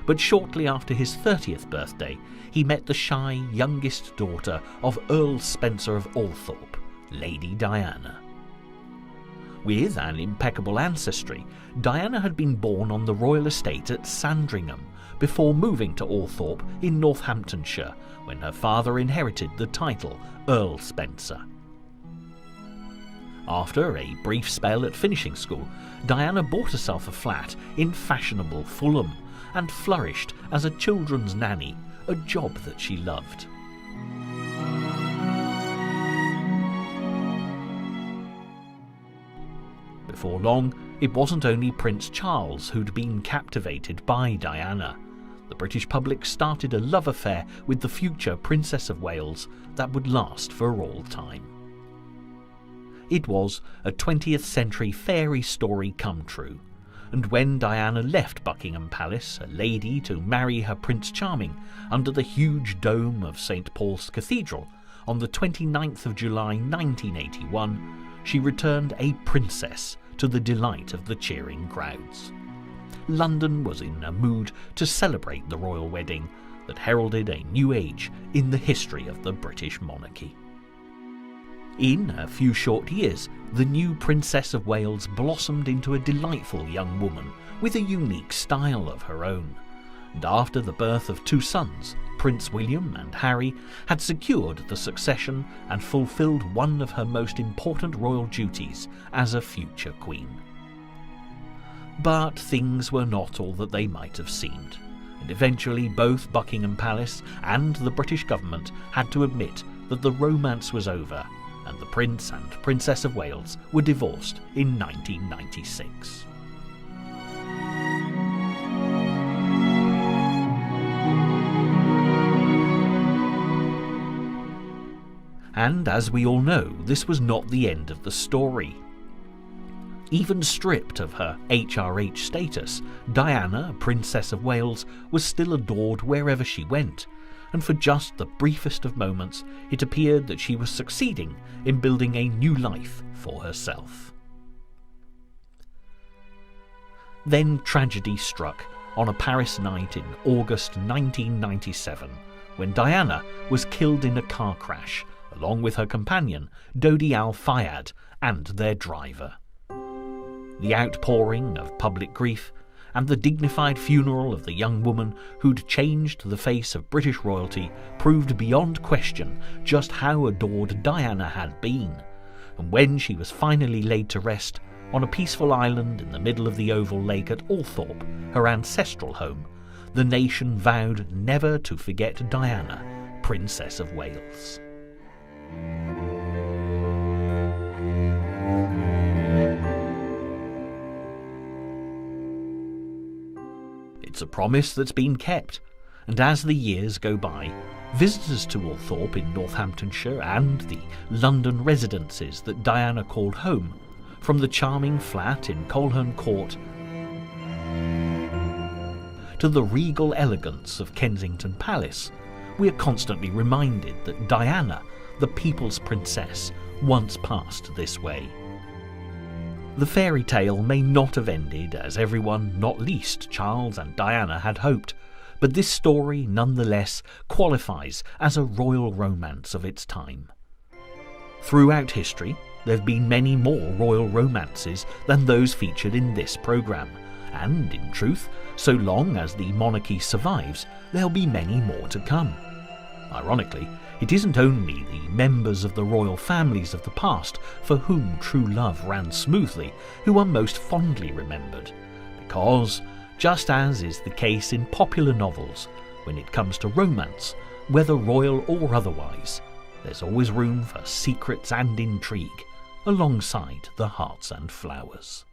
but shortly after his 30th birthday, he met the shy youngest daughter of Earl Spencer of Althorp, Lady Diana. With an impeccable ancestry, Diana had been born on the royal estate at Sandringham before moving to Althorp in Northamptonshire when her father inherited the title Earl Spencer. After a brief spell at finishing school, Diana bought herself a flat in fashionable Fulham and flourished as a children's nanny, a job that she loved. before long, it wasn't only Prince Charles who'd been captivated by Diana. The British public started a love affair with the future Princess of Wales that would last for all time. It was a 20th century fairy story come true, and when Diana left Buckingham Palace, a lady, to marry her Prince Charming under the huge dome of St. Paul's Cathedral on the 29th of July 1981, she returned a princess to the delight of the cheering crowds. London was in a mood to celebrate the royal wedding that heralded a new age in the history of the British monarchy. In a few short years, the new Princess of Wales blossomed into a delightful young woman with a unique style of her own. And after the birth of two sons, Prince William and Harry had secured the succession and fulfilled one of her most important royal duties as a future queen. But things were not all that they might have seemed, and eventually both Buckingham Palace and the British government had to admit that the romance was over, and the Prince and Princess of Wales were divorced in 1996. And as we all know, this was not the end of the story. Even stripped of her HRH status, Diana, Princess of Wales, was still adored wherever she went, and for just the briefest of moments it appeared that she was succeeding in building a new life for herself. Then tragedy struck on a Paris night in August 1997, when Diana was killed in a car crash, along with her companion, Dodi Al-Fayed, and their driver. The outpouring of public grief and the dignified funeral of the young woman who'd changed the face of British royalty proved beyond question just how adored Diana had been. And when she was finally laid to rest on a peaceful island in the middle of the Oval Lake at Althorpe, her ancestral home, the nation vowed never to forget Diana, Princess of Wales. It's a promise that's been kept, and as the years go by, visitors to Althorpe in Northamptonshire and the London residences that Diana called home, from the charming flat in Coleherne Court to the regal elegance of Kensington Palace, we are constantly reminded that Diana, the people's princess, once passed this way. The fairy tale may not have ended as everyone, not least Charles and Diana, had hoped, but this story nonetheless qualifies as a royal romance of its time. Throughout history, there have been many more royal romances than those featured in this programme, and in truth, so long as the monarchy survives, there'll be many more to come. Ironically, it isn't only the members of the royal families of the past for whom true love ran smoothly who are most fondly remembered, because, just as is the case in popular novels, when it comes to romance, whether royal or otherwise, there's always room for secrets and intrigue, alongside the hearts and flowers.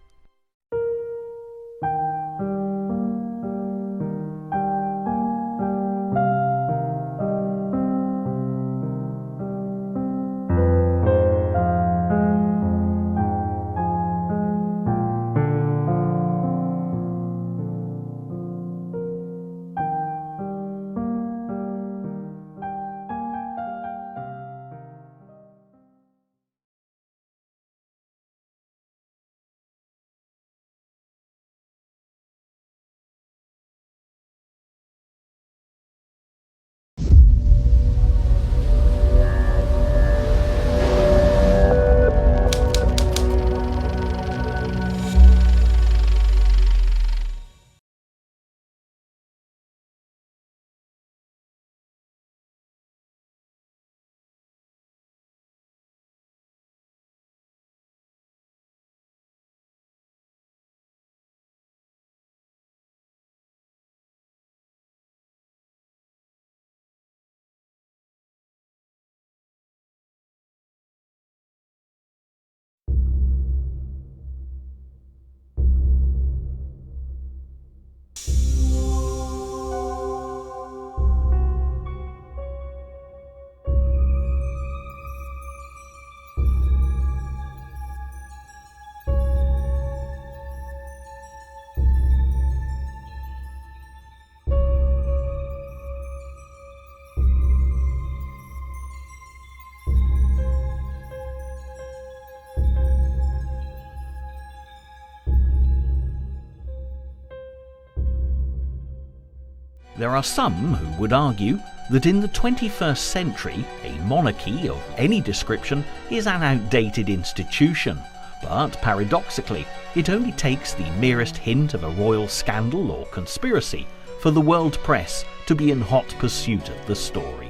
There are some who would argue that in the 21st century, a monarchy of any description is an outdated institution, but paradoxically, it only takes the merest hint of a royal scandal or conspiracy for the world press to be in hot pursuit of the story.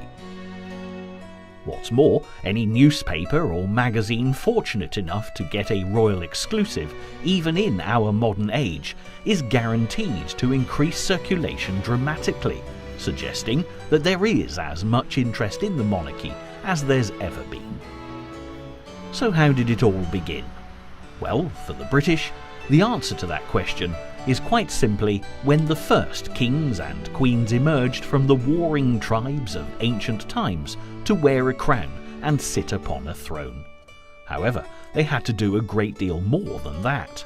What's more, any newspaper or magazine fortunate enough to get a royal exclusive, even in our modern age, is guaranteed to increase circulation dramatically, suggesting that there is as much interest in the monarchy as there's ever been. So how did it all begin? Well, for the British, the answer to that question is quite simply when the first kings and queens emerged from the warring tribes of ancient times to wear a crown and sit upon a throne. However, they had to do a great deal more than that.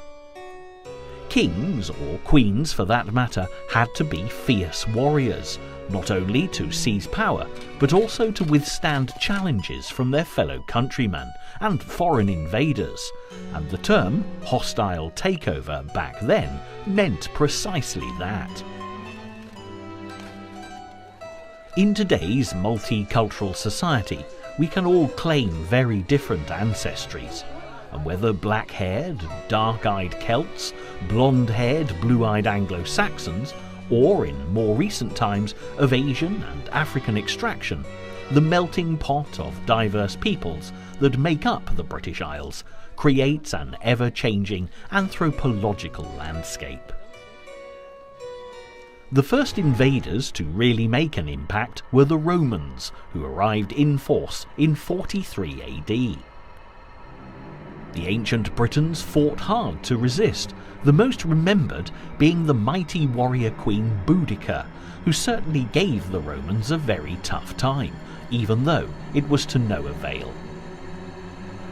Kings, or queens for that matter, had to be fierce warriors, not only to seize power, but also to withstand challenges from their fellow countrymen and foreign invaders, and the term hostile takeover back then meant precisely that. In today's multicultural society, we can all claim very different ancestries, and whether black-haired, dark-eyed Celts, blonde-haired, blue-eyed Anglo-Saxons, or in more recent times of Asian and African extraction, the melting pot of diverse peoples that make up the British Isles creates an ever-changing anthropological landscape. The first invaders to really make an impact were the Romans, who arrived in force in 43 AD. The ancient Britons fought hard to resist, the most remembered being the mighty warrior queen Boudicca, who certainly gave the Romans a very tough time, even though it was to no avail.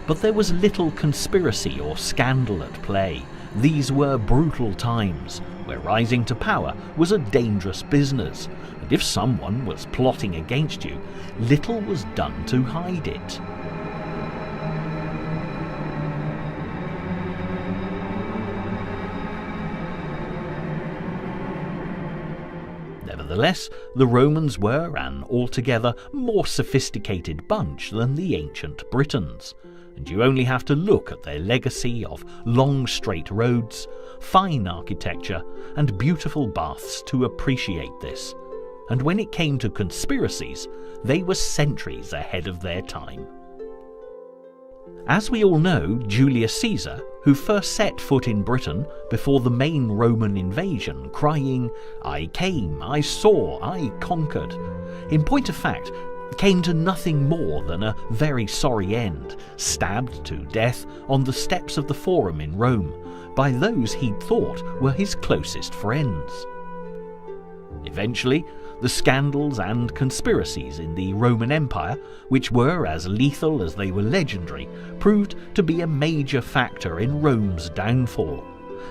But there was little conspiracy or scandal at play. These were brutal times, where rising to power was a dangerous business, and if someone was plotting against you, little was done to hide it. Nevertheless, the Romans were an altogether more sophisticated bunch than the ancient Britons, and you only have to look at their legacy of long straight roads, fine architecture, and beautiful baths to appreciate this. And when it came to conspiracies, they were centuries ahead of their time. As we all know, Julius Caesar, who first set foot in Britain before the main Roman invasion, crying, "I came, I saw, I conquered," in point of fact, came to nothing more than a very sorry end, stabbed to death on the steps of the Forum in Rome by those he'd thought were his closest friends. Eventually, the scandals and conspiracies in the Roman Empire, which were as lethal as they were legendary, proved to be a major factor in Rome's downfall,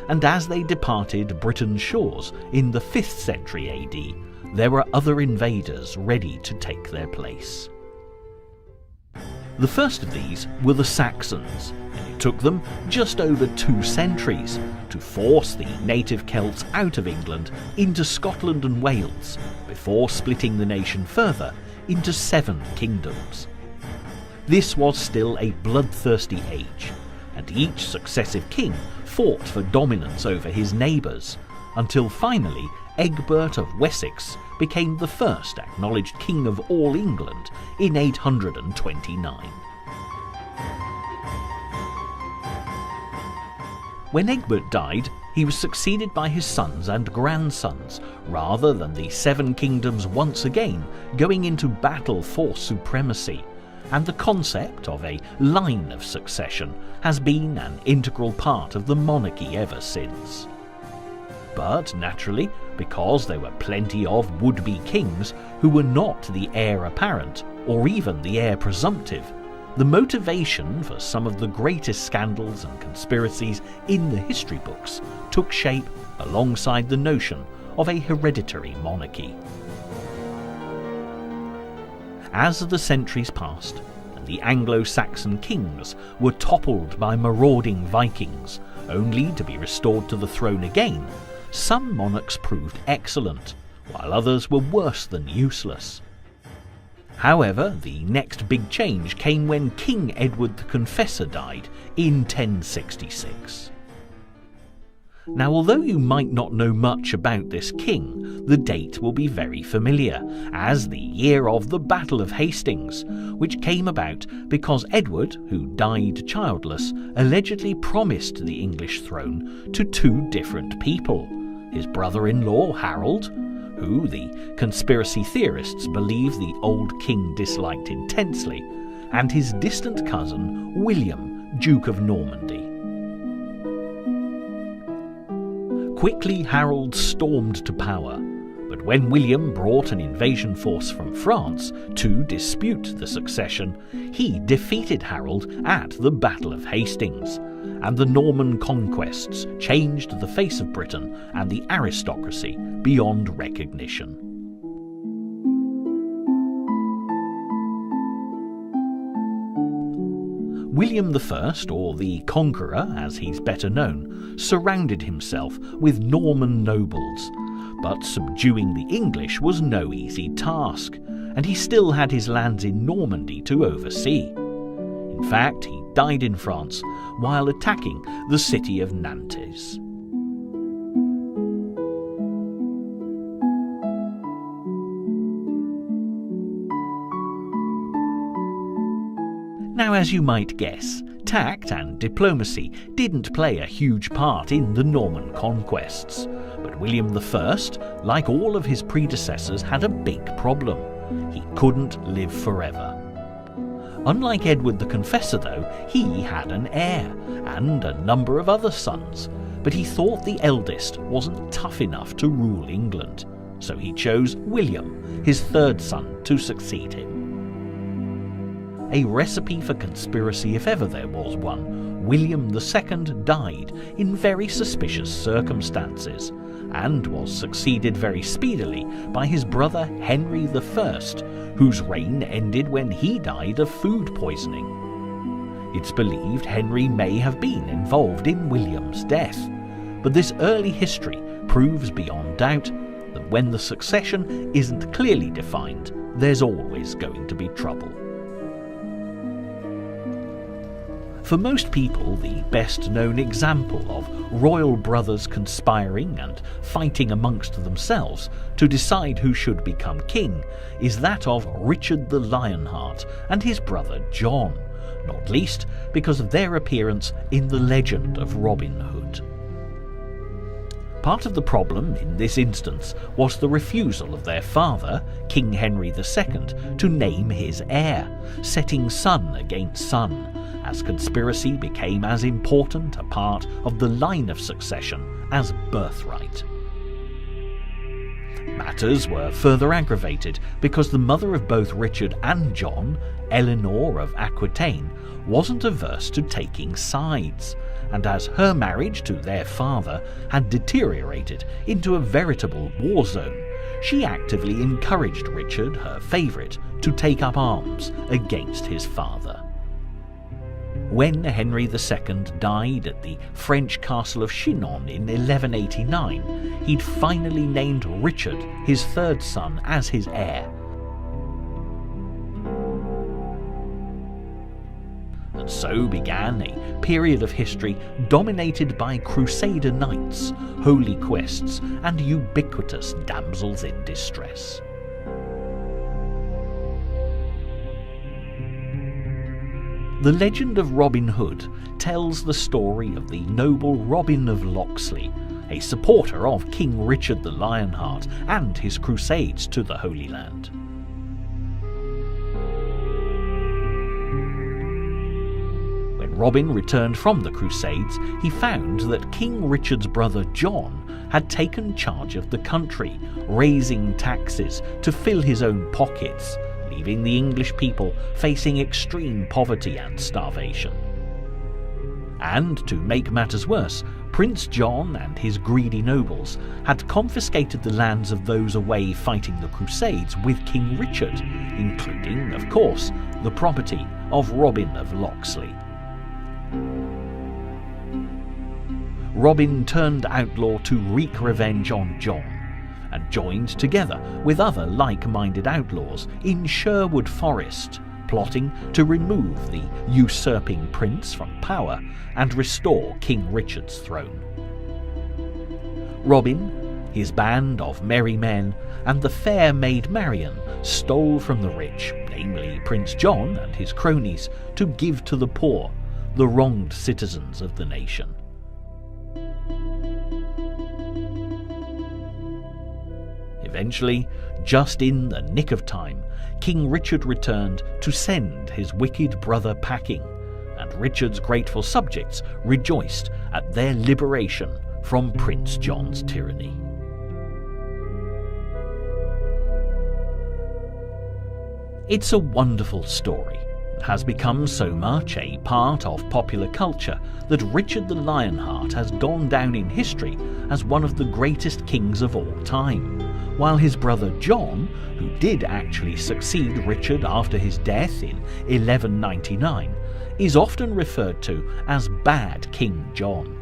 and as they departed Britain's shores in the 5th century AD, there were other invaders ready to take their place. The first of these were the Saxons, and it took them just over 2 centuries to force the native Celts out of England into Scotland and Wales, before splitting the nation further into 7 kingdoms. This was still a bloodthirsty age, and each successive king fought for dominance over his neighbours, until finally Egbert of Wessex became the first acknowledged king of all England in 829. When Egbert died, he was succeeded by his sons and grandsons, rather than the 7 kingdoms once again going into battle for supremacy, and the concept of a line of succession has been an integral part of the monarchy ever since. But naturally, because there were plenty of would-be kings who were not the heir apparent, or even the heir presumptive, the motivation for some of the greatest scandals and conspiracies in the history books took shape alongside the notion of a hereditary monarchy. As the centuries passed, and the Anglo-Saxon kings were toppled by marauding Vikings, only to be restored to the throne again, some monarchs proved excellent, while others were worse than useless. However, the next big change came when King Edward the Confessor died in 1066. Now, although you might not know much about this king, the date will be very familiar as the year of the Battle of Hastings, which came about because Edward, who died childless, allegedly promised the English throne to two different people: his brother-in-law Harold, who the conspiracy theorists believe the old king disliked intensely, and his distant cousin William, Duke of Normandy. Quickly Harold stormed to power, but when William brought an invasion force from France to dispute the succession, he defeated Harold at the Battle of Hastings, and the Norman conquests changed the face of Britain and the aristocracy beyond recognition. William I, or the Conqueror as he's better known, surrounded himself with Norman nobles, but subduing the English was no easy task, and he still had his lands in Normandy to oversee. In fact, he died in France while attacking the city of Nantes. Now, as you might guess, tact and diplomacy didn't play a huge part in the Norman conquests, but William I, like all of his predecessors, had a big problem. He couldn't live forever. Unlike Edward the Confessor, though, he had an heir and a number of other sons, but he thought the eldest wasn't tough enough to rule England, so he chose William, his third son, to succeed him. A recipe for conspiracy if ever there was one. William II died in very suspicious circumstances, and was succeeded very speedily by his brother Henry I, whose reign ended when he died of food poisoning. It's believed Henry may have been involved in William's death, but this early history proves beyond doubt that when the succession isn't clearly defined, there's always going to be trouble. For most people, the best-known example of royal brothers conspiring and fighting amongst themselves to decide who should become king is that of Richard the Lionheart and his brother John, not least because of their appearance in the legend of Robin Hood. Part of the problem in this instance was the refusal of their father, King Henry II, to name his heir, setting son against son, as conspiracy became as important a part of the line of succession as birthright. Matters were further aggravated because the mother of both Richard and John, Eleanor of Aquitaine, wasn't averse to taking sides, and as her marriage to their father had deteriorated into a veritable war zone, she actively encouraged Richard, her favourite, to take up arms against his father. When Henry II died at the French castle of Chinon in 1189, he'd finally named Richard, his third son, as his heir. And so began a period of history dominated by crusader knights, holy quests, and ubiquitous damsels in distress. The legend of Robin Hood tells the story of the noble Robin of Locksley, a supporter of King Richard the Lionheart and his crusades to the Holy Land. When Robin returned from the Crusades, he found that King Richard's brother John had taken charge of the country, raising taxes to fill his own pockets, leaving the English people facing extreme poverty and starvation. And to make matters worse, Prince John and his greedy nobles had confiscated the lands of those away fighting the Crusades with King Richard, including, of course, the property of Robin of Locksley. Robin turned outlaw to wreak revenge on John, and joined together with other like-minded outlaws in Sherwood Forest, plotting to remove the usurping prince from power and restore King Richard's throne. Robin, his band of merry men, and the fair maid Marian stole from the rich, namely Prince John and his cronies, to give to the poor, the wronged citizens of the nation. Eventually, just in the nick of time, King Richard returned to send his wicked brother packing, and Richard's grateful subjects rejoiced at their liberation from Prince John's tyranny. It's a wonderful story, and has become so much a part of popular culture that Richard the Lionheart has gone down in history as one of the greatest kings of all time, while his brother John, who did actually succeed Richard after his death in 1199, is often referred to as Bad King John.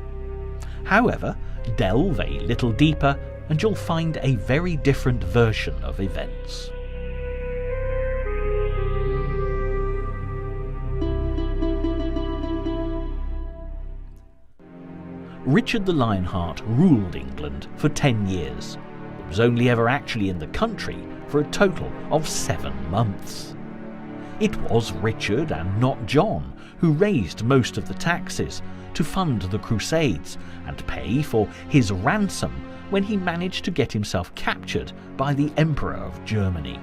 However, delve a little deeper and you'll find a very different version of events. Richard the Lionheart ruled England for 10 years, but was only ever actually in the country for a total of 7 months. It was Richard and not John who raised most of the taxes to fund the Crusades and pay for his ransom when he managed to get himself captured by the Emperor of Germany.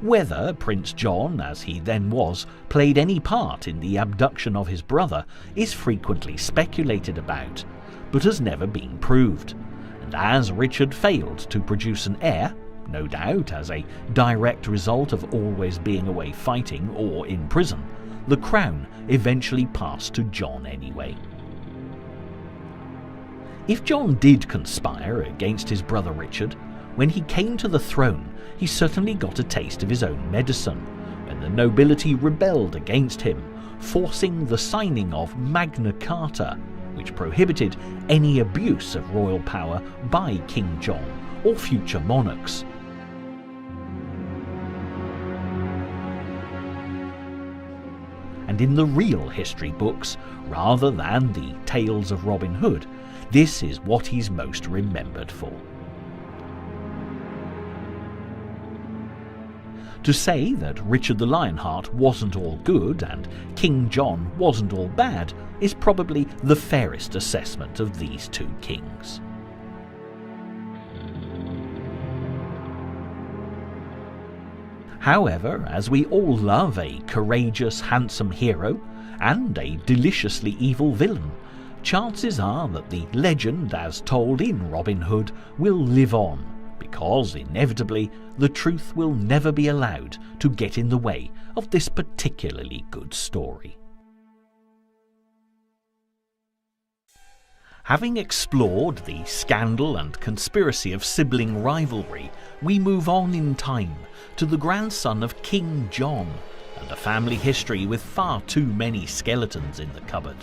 Whether Prince John, as he then was, played any part in the abduction of his brother is frequently speculated about, but has never been proved, and as Richard failed to produce an heir, no doubt as a direct result of always being away fighting or in prison, the crown eventually passed to John anyway. If John did conspire against his brother Richard, when he came to the throne, he certainly got a taste of his own medicine, when the nobility rebelled against him, forcing the signing of Magna Carta, which prohibited any abuse of royal power by King John or future monarchs. And in the real history books, rather than the tales of Robin Hood, this is what he's most remembered for. To say that Richard the Lionheart wasn't all good and King John wasn't all bad is probably the fairest assessment of these two kings. However, as we all love a courageous, handsome hero and a deliciously evil villain, chances are that the legend as told in Robin Hood will live on, because inevitably the truth will never be allowed to get in the way of this particularly good story. Having explored the scandal and conspiracy of sibling rivalry, we move on in time to the grandson of King John, and a family history with far too many skeletons in the cupboard.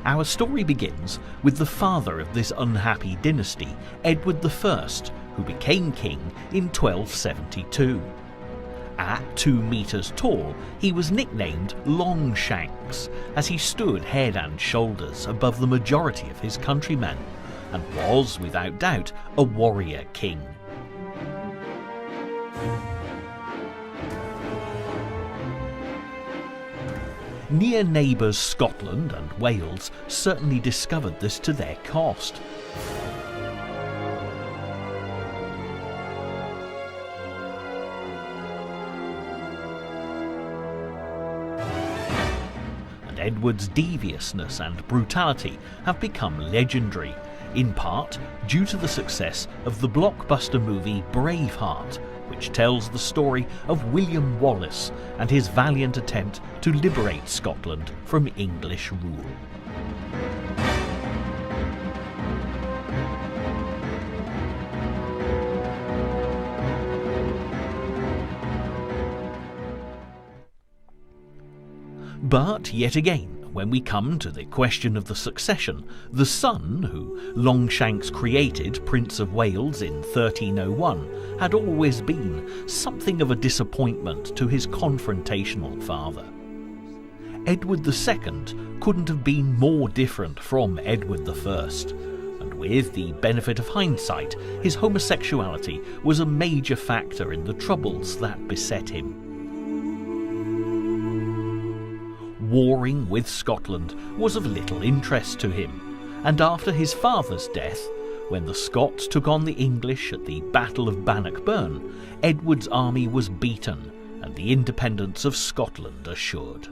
Our story begins with the father of this unhappy dynasty, Edward I, who became king in 1272. At 2 meters tall, he was nicknamed Longshanks, as he stood head and shoulders above the majority of his countrymen, and was, without doubt, a warrior king. Near neighbours Scotland and Wales certainly discovered this to their cost. And Edward's deviousness and brutality have become legendary, in part due to the success of the blockbuster movie Braveheart, which tells the story of William Wallace and his valiant attempt to liberate Scotland from English rule. But yet again, when we come to the question of the succession, the son, who Longshanks created Prince of Wales in 1301, had always been something of a disappointment to his confrontational father. Edward II couldn't have been more different from Edward I, and with the benefit of hindsight, his homosexuality was a major factor in the troubles that beset him. Warring with Scotland was of little interest to him, and after his father's death, when the Scots took on the English at the Battle of Bannockburn, Edward's army was beaten and the independence of Scotland assured.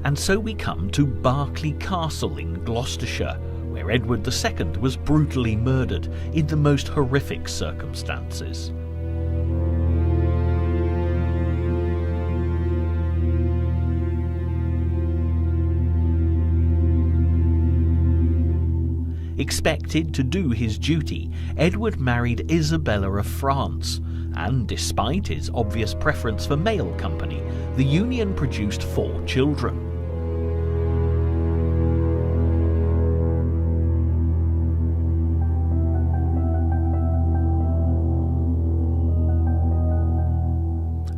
And so we come to Berkeley Castle in Gloucestershire, where Edward II was brutally murdered in the most horrific circumstances. Expected to do his duty, Edward married Isabella of France, and despite his obvious preference for male company, the union produced 4 children.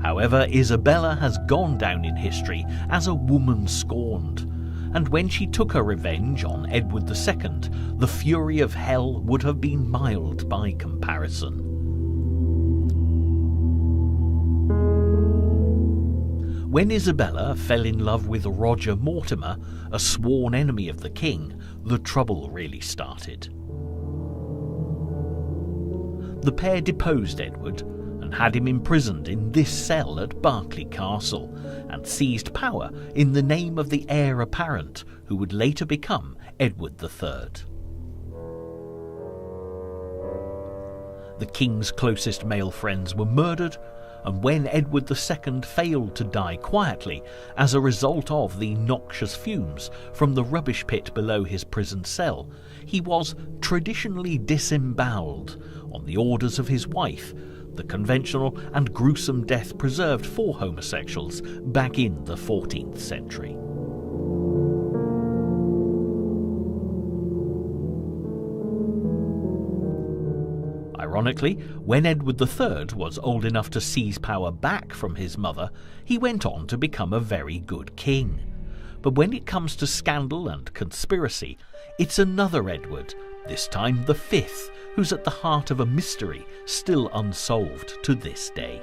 However, Isabella has gone down in history as a woman scorned, and when she took her revenge on Edward II, the fury of hell would have been mild by comparison. When Isabella fell in love with Roger Mortimer, a sworn enemy of the king, the trouble really started. The pair deposed Edward and had him imprisoned in this cell at Berkeley Castle, and seized power in the name of the heir apparent, who would later become Edward III. The king's closest male friends were murdered, and when Edward II failed to die quietly as a result of the noxious fumes from the rubbish pit below his prison cell, he was traditionally disemboweled on the orders of his wife, the conventional and gruesome death preserved for homosexuals back in the 14th century. Ironically, when Edward III was old enough to seize power back from his mother, he went on to become a very good king. But when it comes to scandal and conspiracy, it's another Edward, this time the 5th, who's at the heart of a mystery still unsolved to this day.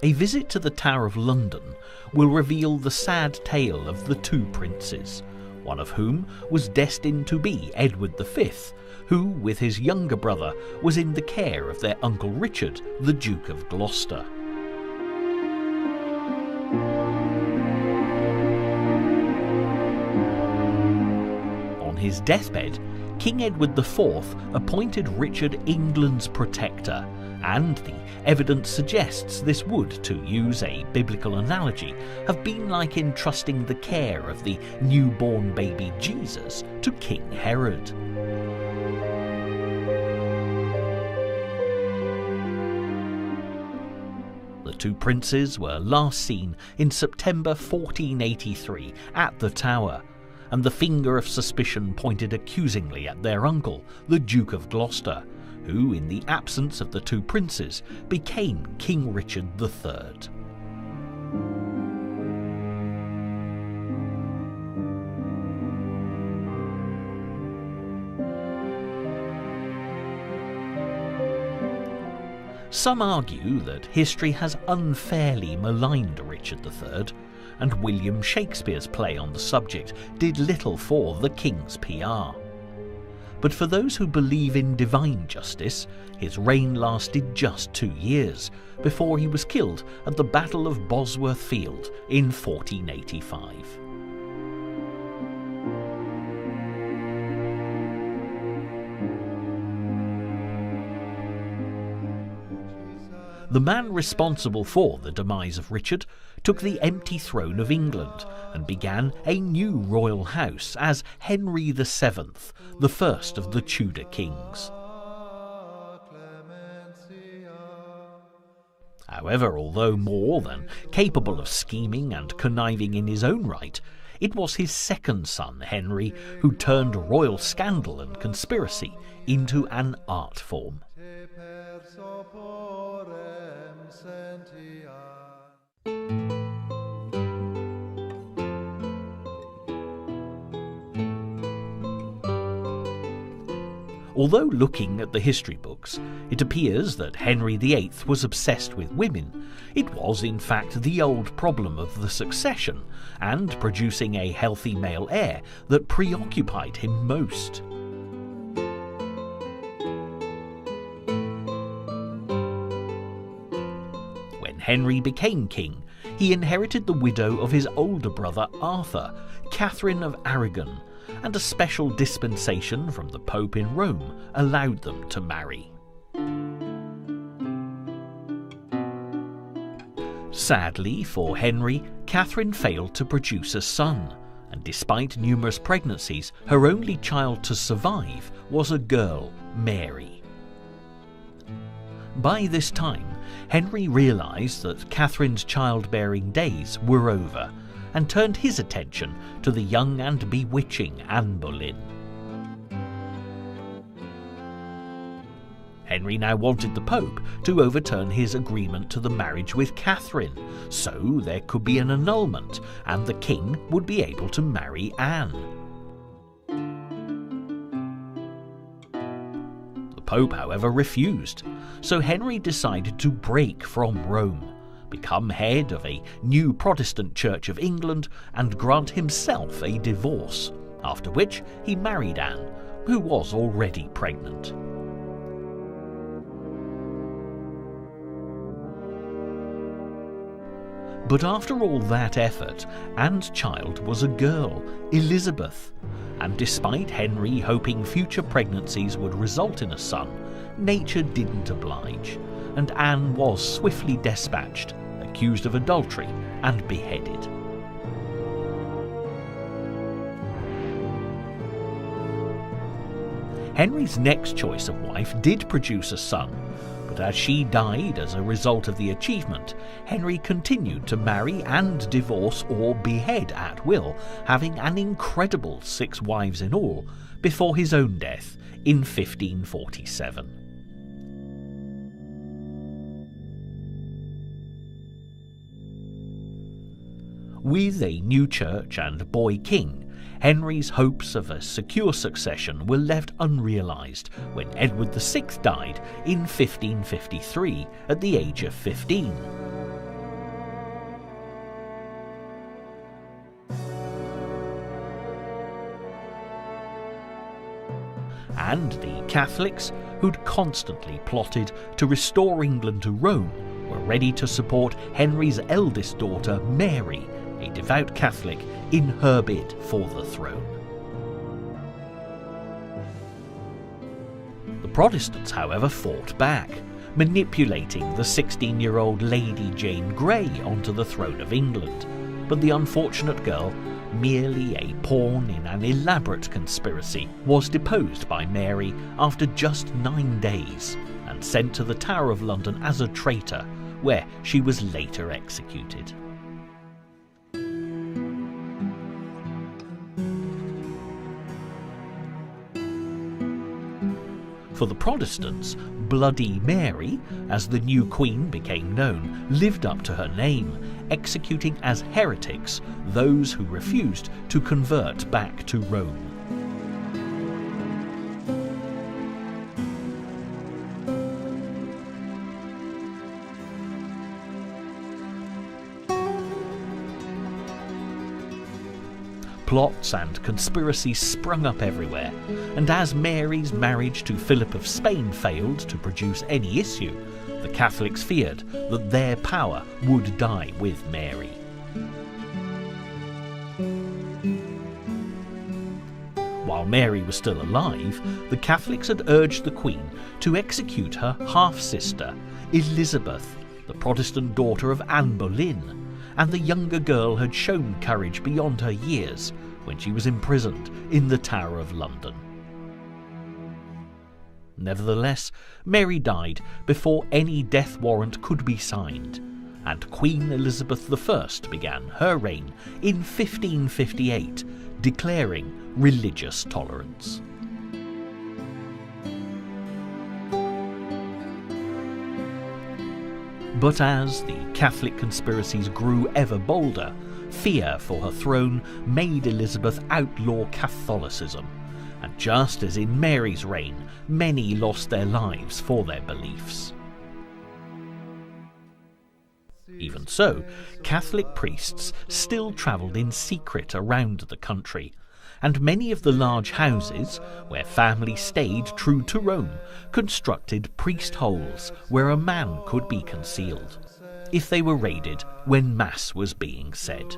A visit to the Tower of London will reveal the sad tale of the 2 princes, one of whom was destined to be Edward V, who, with his younger brother, was in the care of their uncle Richard, the Duke of Gloucester. On his deathbed, King Edward IV appointed Richard England's protector, and the evidence suggests this would, to use a biblical analogy, have been like entrusting the care of the newborn baby Jesus to King Herod. The 2 princes were last seen in September 1483 at the Tower, and the finger of suspicion pointed accusingly at their uncle, the Duke of Gloucester, who, in the absence of the 2 princes, became King Richard III. Some argue that history has unfairly maligned Richard III, and William Shakespeare's play on the subject did little for the king's PR. But for those who believe in divine justice, his reign lasted just 2 years before he was killed at the Battle of Bosworth Field in 1485. The man responsible for the demise of Richard took the empty throne of England and began a new royal house as Henry VII, the first of the Tudor kings. However, although more than capable of scheming and conniving in his own right, it was his second son, Henry, who turned royal scandal and conspiracy into an art form. Although looking at the history books, it appears that Henry VIII was obsessed with women, it was in fact the old problem of the succession and producing a healthy male heir that preoccupied him most. When Henry became king, he inherited the widow of his older brother Arthur, Catherine of Aragon, and a special dispensation from the Pope in Rome allowed them to marry. Sadly for Henry, Catherine failed to produce a son, and despite numerous pregnancies, her only child to survive was a girl, Mary. By this time, Henry realised that Catherine's childbearing days were over, and turned his attention to the young and bewitching Anne Boleyn. Henry now wanted the Pope to overturn his agreement to the marriage with Catherine, so there could be an annulment and the king would be able to marry Anne. The Pope, however, refused, so Henry decided to break from Rome, become head of a new Protestant Church of England, and grant himself a divorce, after which he married Anne, who was already pregnant. But after all that effort, Anne's child was a girl, Elizabeth, and despite Henry hoping future pregnancies would result in a son, nature didn't oblige, and Anne was swiftly dispatched, accused of adultery, and beheaded. Henry's next choice of wife did produce a son, but as she died as a result of the achievement, Henry continued to marry and divorce or behead at will, having an incredible 6 wives in all, before his own death in 1547. With a new church and boy king, Henry's hopes of a secure succession were left unrealised when Edward VI died in 1553 at the age of 15. And the Catholics, who'd constantly plotted to restore England to Rome, were ready to support Henry's eldest daughter, Mary, a devout Catholic, in her bid for the throne. The Protestants, however, fought back, manipulating the 16-year-old Lady Jane Grey onto the throne of England, but the unfortunate girl, merely a pawn in an elaborate conspiracy, was deposed by Mary after just 9 days and sent to the Tower of London as a traitor, where she was later executed. For the Protestants, Bloody Mary, as the new queen became known, lived up to her name, executing as heretics those who refused to convert back to Rome. Plots and conspiracies sprung up everywhere, and as Mary's marriage to Philip of Spain failed to produce any issue, the Catholics feared that their power would die with Mary. While Mary was still alive, the Catholics had urged the Queen to execute her half-sister, Elizabeth, the Protestant daughter of Anne Boleyn, and the younger girl had shown courage beyond her years when she was imprisoned in the Tower of London. Nevertheless, Mary died before any death warrant could be signed, and Queen Elizabeth I began her reign in 1558, declaring religious tolerance. But as the Catholic conspiracies grew ever bolder, fear for her throne made Elizabeth outlaw Catholicism, and just as in Mary's reign, many lost their lives for their beliefs. Even so, Catholic priests still travelled in secret around the country, and many of the large houses, where families stayed true to Rome, constructed priest holes where a man could be concealed, if they were raided when Mass was being said.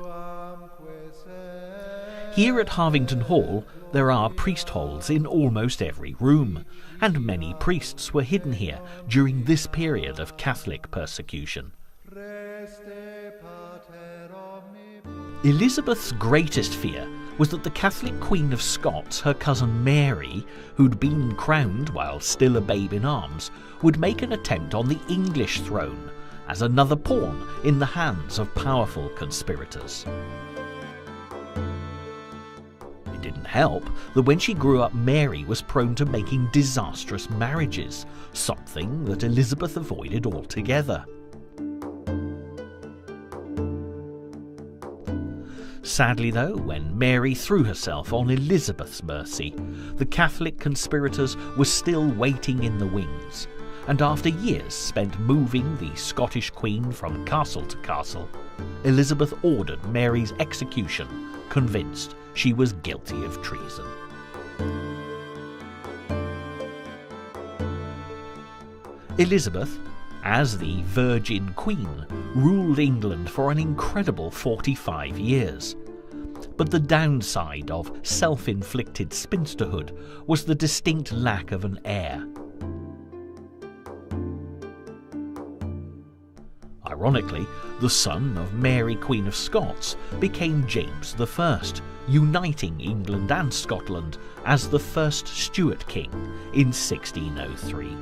Here at Harvington Hall, there are priest holes in almost every room, and many priests were hidden here during this period of Catholic persecution. Elizabeth's greatest fear was that the Catholic Queen of Scots, her cousin Mary, who'd been crowned while still a babe in arms, would make an attempt on the English throne as another pawn in the hands of powerful conspirators. It didn't help that when she grew up, Mary was prone to making disastrous marriages, something that Elizabeth avoided altogether. Sadly though, when Mary threw herself on Elizabeth's mercy, the Catholic conspirators were still waiting in the wings, and after years spent moving the Scottish Queen from castle to castle, Elizabeth ordered Mary's execution, convinced she was guilty of treason. Elizabeth, as the Virgin Queen, ruled England for an incredible 45 years. But the downside of self-inflicted spinsterhood was the distinct lack of an heir. Ironically, the son of Mary Queen of Scots became James I, uniting England and Scotland as the first Stuart king in 1603.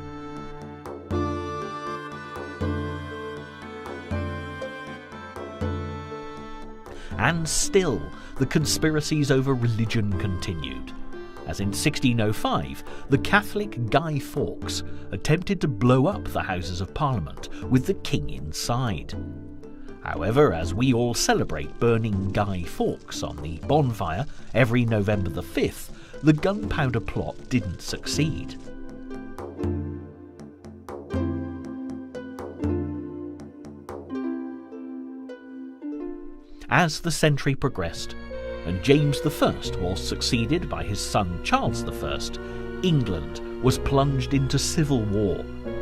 And still, the conspiracies over religion continued, as in 1605, the Catholic Guy Fawkes attempted to blow up the Houses of Parliament with the king inside. However, as we all celebrate burning Guy Fawkes on the bonfire every November the 5th, the gunpowder plot didn't succeed. As the century progressed, and James I was succeeded by his son Charles I, England was plunged into civil war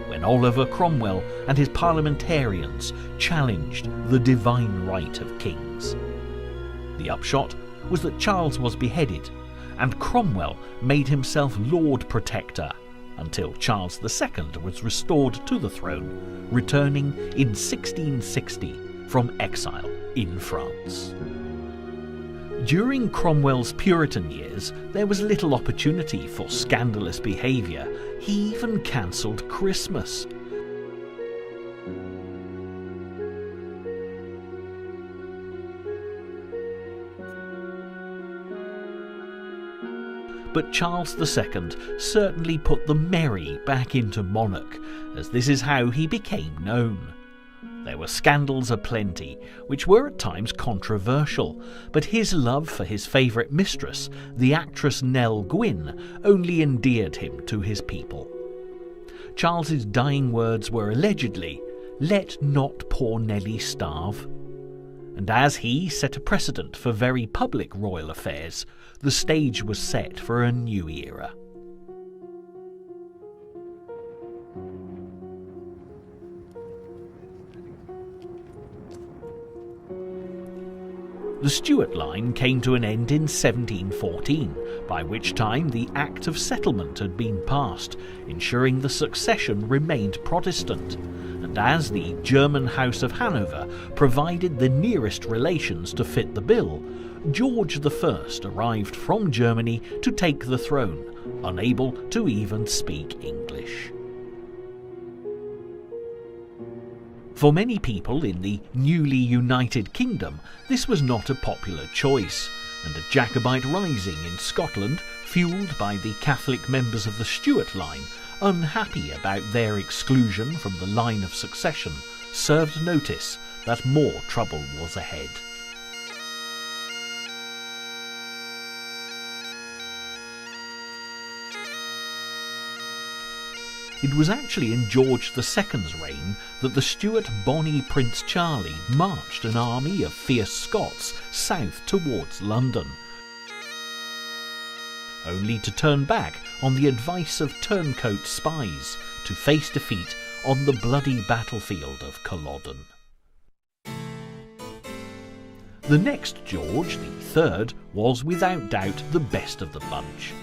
when Oliver Cromwell and his parliamentarians challenged the divine right of kings. The upshot was that Charles was beheaded, and Cromwell made himself Lord Protector until Charles II was restored to the throne, returning in 1660 from exile in France. During Cromwell's Puritan years, there was little opportunity for scandalous behaviour. He even cancelled Christmas. But Charles II certainly put the merry back into monarch, as this is how he became known. There were scandals aplenty, which were at times controversial, but his love for his favourite mistress, the actress Nell Gwynn, only endeared him to his people. Charles's dying words were allegedly, "Let not poor Nelly starve." and as he set a precedent for very public royal affairs, the stage was set for a new era. The Stuart line came to an end in 1714, by which time the Act of Settlement had been passed, ensuring the succession remained Protestant, and as the German House of Hanover provided the nearest relations to fit the bill, George I arrived from Germany to take the throne, unable to even speak English. For many people in the newly united kingdom, this was not a popular choice, and a Jacobite rising in Scotland, fuelled by the Catholic members of the Stuart line, unhappy about their exclusion from the line of succession, served notice that more trouble was ahead. It was actually in George II's reign that the Stuart bonny Prince Charlie marched an army of fierce Scots south towards London, only to turn back on the advice of turncoat spies to face defeat on the bloody battlefield of Culloden. The next George III was without doubt the best of the bunch,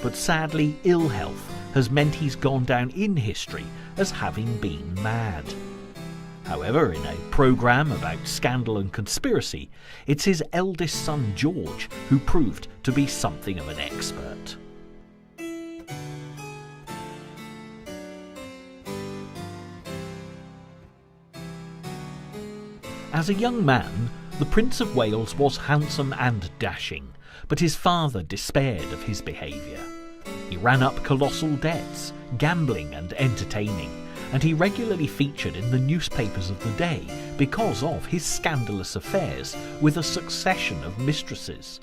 but sadly ill health has meant he's gone down in history as having been mad. However, in a programme about scandal and conspiracy, it's his eldest son George who proved to be something of an expert. As a young man, the Prince of Wales was handsome and dashing, but his father despaired of his behaviour. He ran up colossal debts, gambling and entertaining, and he regularly featured in the newspapers of the day because of his scandalous affairs with a succession of mistresses.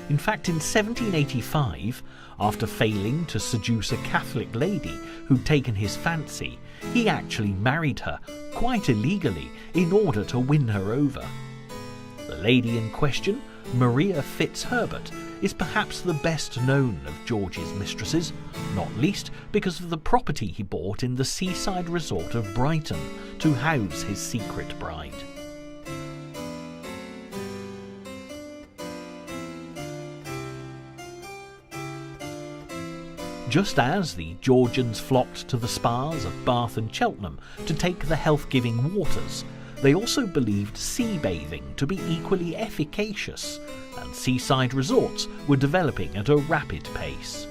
In fact, in 1785, after failing to seduce a Catholic lady who'd taken his fancy, he actually married her, quite illegally, in order to win her over. The lady in question, Maria Fitzherbert, is perhaps the best known of George's mistresses, not least because of the property he bought in the seaside resort of Brighton to house his secret bride. Just as the Georgians flocked to the spas of Bath and Cheltenham to take the health-giving waters, they also believed sea bathing to be equally efficacious, and seaside resorts were developing at a rapid pace.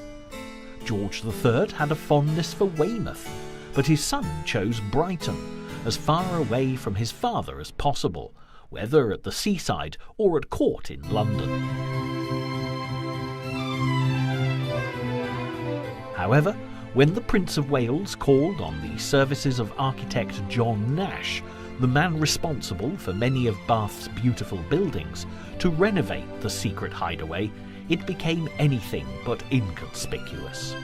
George III had a fondness for Weymouth, but his son chose Brighton, as far away from his father as possible, whether at the seaside or at court in London. However, when the Prince of Wales called on the services of architect John Nash, the man responsible for many of Bath's beautiful buildings, to renovate the secret hideaway, it became anything but inconspicuous.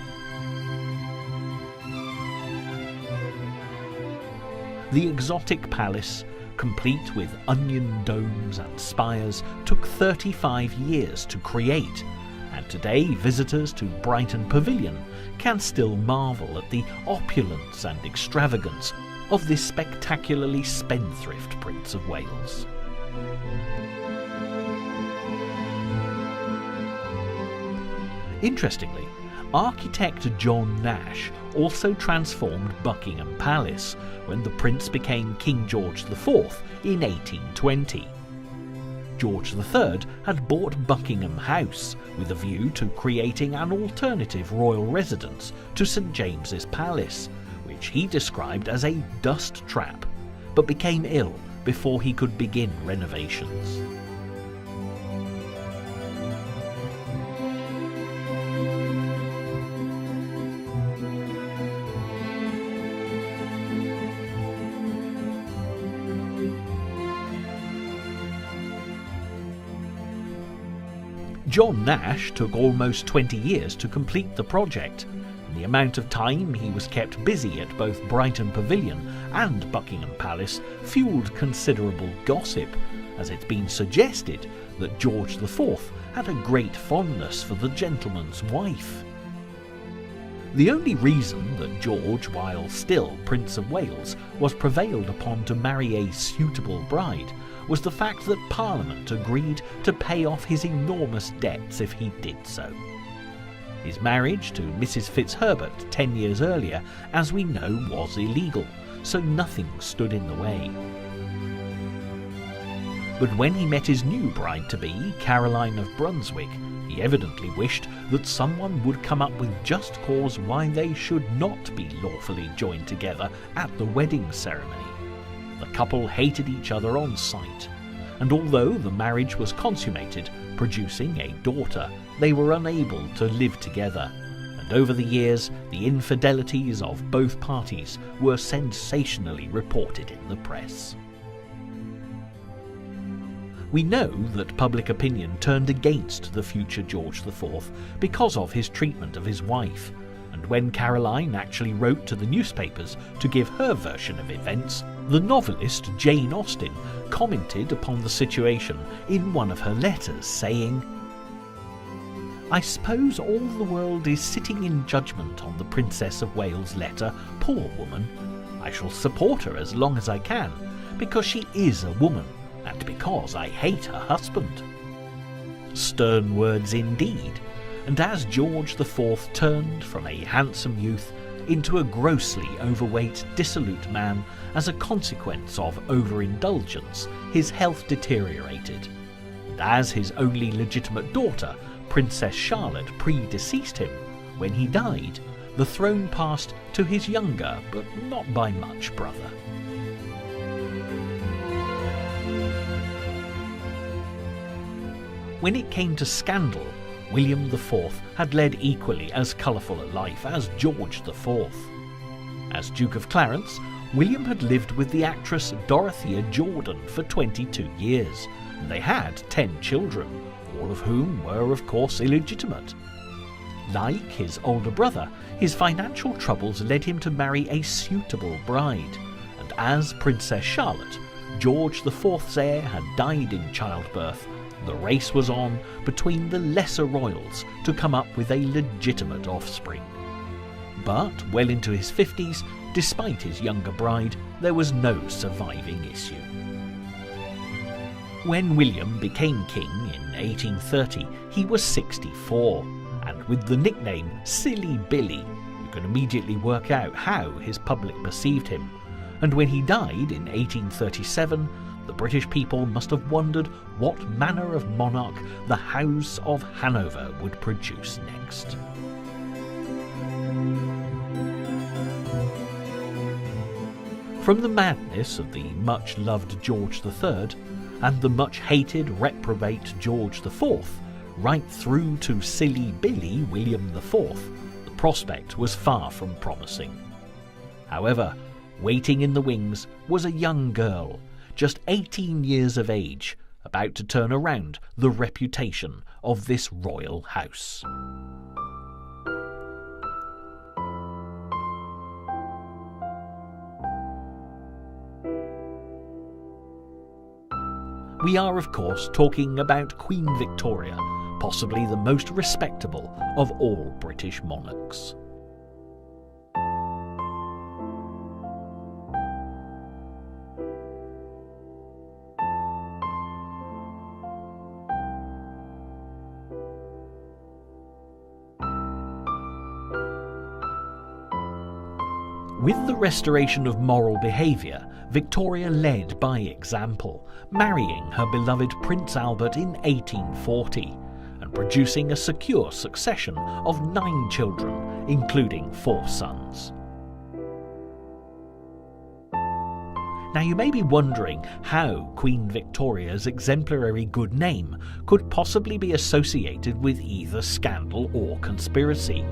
The exotic palace, complete with onion domes and spires, took 35 years to create, and today visitors to Brighton Pavilion can still marvel at the opulence and extravagance of this spectacularly spendthrift Prince of Wales. Interestingly, architect John Nash also transformed Buckingham Palace when the Prince became King George IV in 1820. George III had bought Buckingham House with a view to creating an alternative royal residence to St James's Palace, which he described as a dust trap, but became ill before he could begin renovations. John Nash took almost 20 years to complete the project, and the amount of time he was kept busy at both Brighton Pavilion and Buckingham Palace fueled considerable gossip, as it's been suggested that George IV had a great fondness for the gentleman's wife. The only reason that George, while still Prince of Wales, was prevailed upon to marry a suitable bride was the fact that Parliament agreed to pay off his enormous debts if he did so. His marriage to Mrs. Fitzherbert 10 years earlier, as we know, was illegal, so nothing stood in the way. But when he met his new bride-to-be, Caroline of Brunswick, he evidently wished that someone would come up with just cause why they should not be lawfully joined together at the wedding ceremony. The couple hated each other on sight, and although the marriage was consummated, producing a daughter, they were unable to live together, and over the years the infidelities of both parties were sensationally reported in the press. We know that public opinion turned against the future George IV because of his treatment of his wife, and when Caroline actually wrote to the newspapers to give her version of events, the novelist Jane Austen commented upon the situation in one of her letters, saying, "I suppose all the world is sitting in judgment on the Princess of Wales' letter, poor woman. I shall support her as long as I can, because she is a woman, and because I hate her husband." Stern words indeed, and as George IV turned from a handsome youth into a grossly overweight, dissolute man as a consequence of overindulgence, his health deteriorated, and as his only legitimate daughter, Princess Charlotte, predeceased him, when he died, the throne passed to his younger, but not by much, brother. When it came to scandal, William IV had led equally as colourful a life as George IV. As Duke of Clarence, William had lived with the actress Dorothea Jordan for 22 years, and they had 10 children, all of whom were of course illegitimate. Like his older brother, his financial troubles led him to marry a suitable bride, and as Princess Charlotte, George IV's heir had died in childbirth, the race was on between the lesser royals to come up with a legitimate offspring. But well into his 50s, despite his younger bride, there was no surviving issue. When William became king in 1830, he was 64, and with the nickname Silly Billy, you can immediately work out how his public perceived him. And when he died in 1837, the British people must have wondered what manner of monarch the House of Hanover would produce next. From the madness of the much-loved George III and the much-hated reprobate George IV, right through to Silly Billy William IV, the prospect was far from promising. However, waiting in the wings was a young girl, just 18 years of age, about to turn around the reputation of this royal house. We are, of course, talking about Queen Victoria, possibly the most respectable of all British monarchs. With the restoration of moral behaviour, Victoria led by example, marrying her beloved Prince Albert in 1840 and producing a secure succession of 9 children, including 4 sons. Now you may be wondering how Queen Victoria's exemplary good name could possibly be associated with either scandal or conspiracy.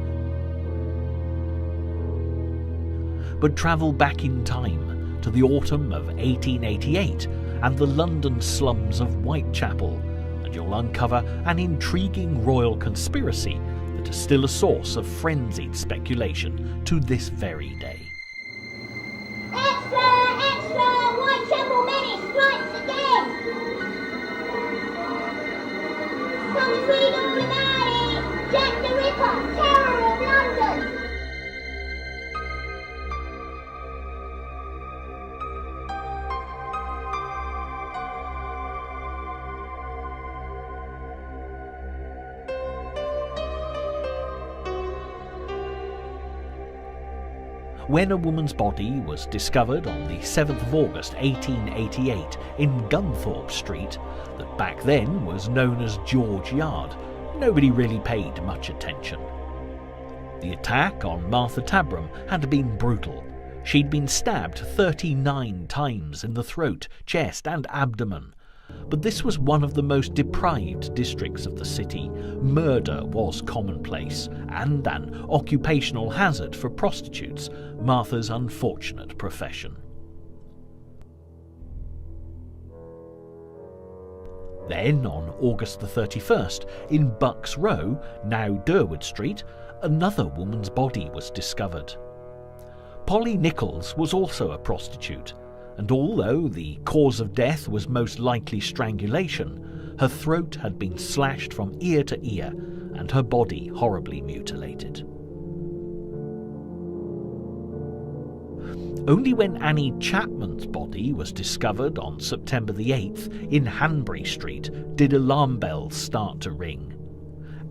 But travel back in time to the autumn of 1888 and the London slums of Whitechapel, and you'll uncover an intriguing royal conspiracy that is still a source of frenzied speculation to this very day. Extra! Extra! Whitechapel Mini strikes again! Freedom finale! Jack the Ripper, Terror of London! When a woman's body was discovered on the 7th of August 1888 in Gunthorpe Street, that back then was known as George Yard, nobody really paid much attention. The attack on Martha Tabram had been brutal. She'd been stabbed 39 times in the throat, chest and abdomen. But this was one of the most deprived districts of the city. Murder was commonplace, and an occupational hazard for prostitutes, Martha's unfortunate profession. Then, on August the 31st, in Bucks Row, now Durward Street, another woman's body was discovered. Polly Nichols was also a prostitute, and although the cause of death was most likely strangulation, her throat had been slashed from ear to ear and her body horribly mutilated. Only when Annie Chapman's body was discovered on September the 8th in Hanbury Street did alarm bells start to ring.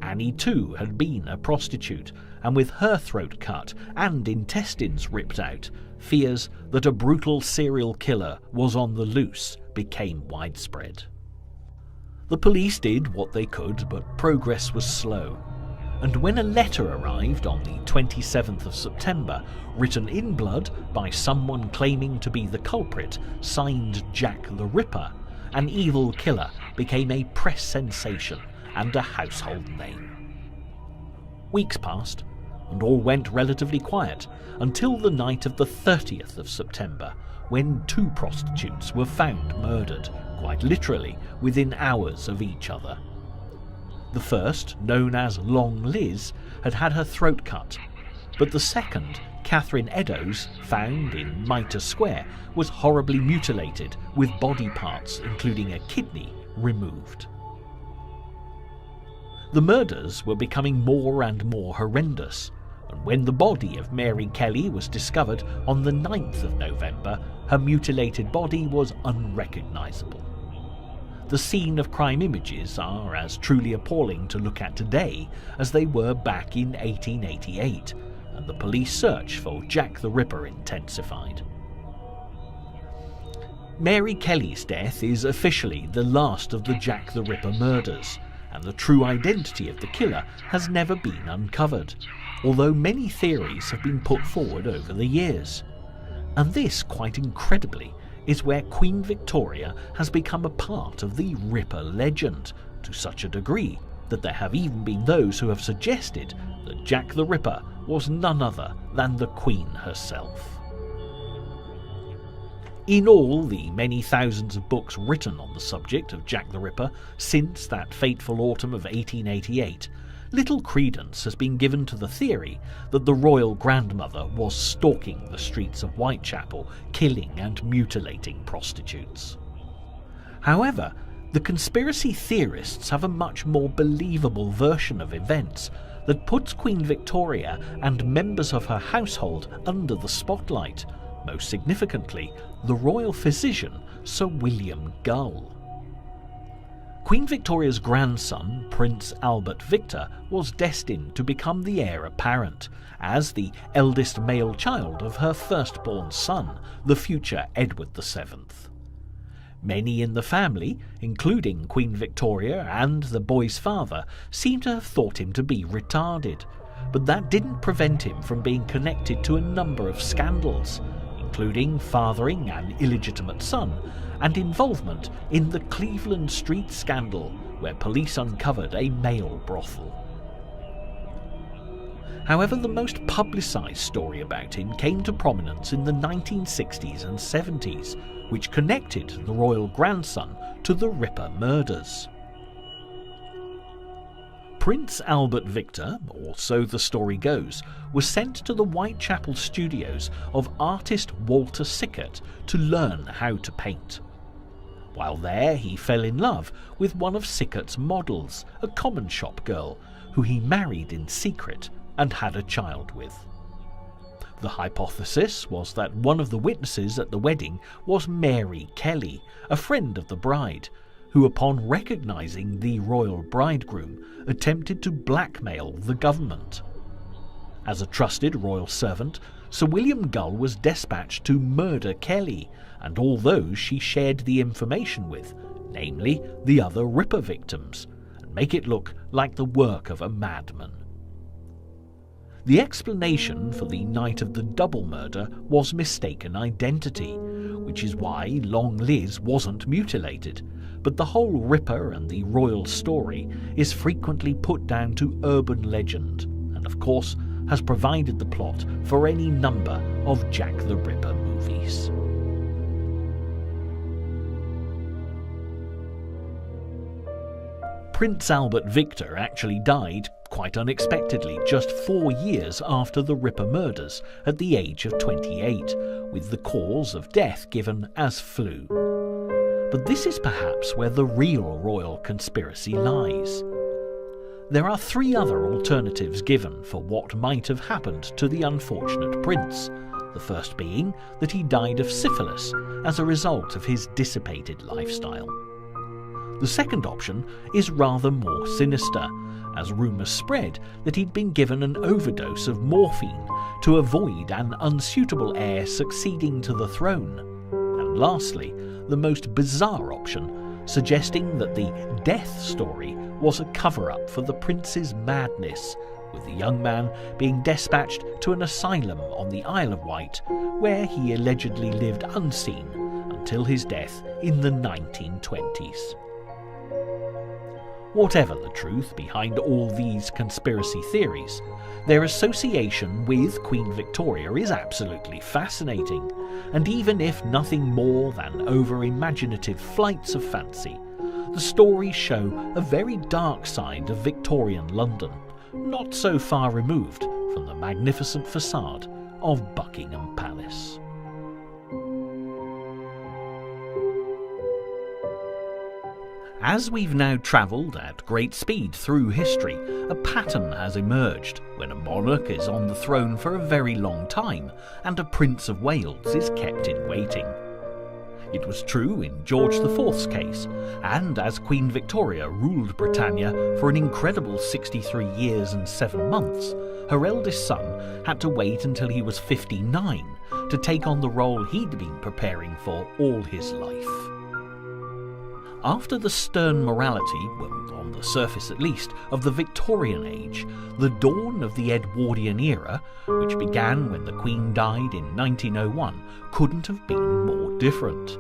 Annie too had been a prostitute, and with her throat cut and intestines ripped out, fears that a brutal serial killer was on the loose became widespread. The police did what they could, but progress was slow, and when a letter arrived on the 27th of September, written in blood by someone claiming to be the culprit, signed Jack the Ripper, an evil killer became a press sensation and a household name. Weeks passed, and all went relatively quiet until the night of the 30th of September, when two prostitutes were found murdered, quite literally, within hours of each other. The first, known as Long Liz, had had her throat cut, but the second, Catherine Eddowes, found in Mitre Square, was horribly mutilated with body parts, including a kidney, removed. The murders were becoming more and more horrendous, and when the body of Mary Kelly was discovered on the 9th of November, her mutilated body was unrecognisable. The scene of crime images are as truly appalling to look at today as they were back in 1888, and the police search for Jack the Ripper intensified. Mary Kelly's death is officially the last of the Jack the Ripper murders, and the true identity of the killer has never been uncovered, although many theories have been put forward over the years. And this, quite incredibly, is where Queen Victoria has become a part of the Ripper legend, to such a degree that there have even been those who have suggested that Jack the Ripper was none other than the Queen herself. In all the many thousands of books written on the subject of Jack the Ripper since that fateful autumn of 1888, little credence has been given to the theory that the royal grandmother was stalking the streets of Whitechapel, killing and mutilating prostitutes. However, the conspiracy theorists have a much more believable version of events that puts Queen Victoria and members of her household under the spotlight, most significantly, the royal physician Sir William Gull. Queen Victoria's grandson, Prince Albert Victor, was destined to become the heir apparent, as the eldest male child of her firstborn son, the future Edward VII. Many in the family, including Queen Victoria and the boy's father, seem to have thought him to be retarded, but that didn't prevent him from being connected to a number of scandals, including fathering an illegitimate son and involvement in the Cleveland Street scandal, where police uncovered a male brothel. However, the most publicised story about him came to prominence in the 1960s and 70s, which connected the royal grandson to the Ripper murders. Prince Albert Victor, or so the story goes, was sent to the Whitechapel studios of artist Walter Sickert to learn how to paint. While there, he fell in love with one of Sickart's models, a common shop girl, who he married in secret and had a child with. The hypothesis was that one of the witnesses at the wedding was Mary Kelly, a friend of the bride, who upon recognising the royal bridegroom attempted to blackmail the government. As a trusted royal servant, Sir William Gull was dispatched to murder Kelly and all those she shared the information with, namely the other Ripper victims, and make it look like the work of a madman. The explanation for the night of the double murder was mistaken identity, which is why Long Liz wasn't mutilated, but the whole Ripper and the royal story is frequently put down to urban legend, and of course has provided the plot for any number of Jack the Ripper movies. Prince Albert Victor actually died quite unexpectedly just 4 years after the Ripper murders at the age of 28, with the cause of death given as flu. But this is perhaps where the real royal conspiracy lies. There are 3 other alternatives given for what might have happened to the unfortunate prince, the first being that he died of syphilis as a result of his dissipated lifestyle. The second option is rather more sinister, as rumours spread that he'd been given an overdose of morphine to avoid an unsuitable heir succeeding to the throne. And lastly, the most bizarre option, suggesting that the death story was a cover-up for the prince's madness, with the young man being dispatched to an asylum on the Isle of Wight, where he allegedly lived unseen until his death in the 1920s. Whatever the truth behind all these conspiracy theories, their association with Queen Victoria is absolutely fascinating, and even if nothing more than over-imaginative flights of fancy, the stories show a very dark side of Victorian London, not so far removed from the magnificent facade of Buckingham Palace. As we've now travelled at great speed through history, a pattern has emerged when a monarch is on the throne for a very long time and a Prince of Wales is kept in waiting. It was true in George IV's case, and as Queen Victoria ruled Britannia for an incredible 63 years and 7 months, her eldest son had to wait until he was 59 to take on the role he'd been preparing for all his life. After the stern morality, well, on the surface at least, of the Victorian age, the dawn of the Edwardian era, which began when the Queen died in 1901, couldn't have been more different.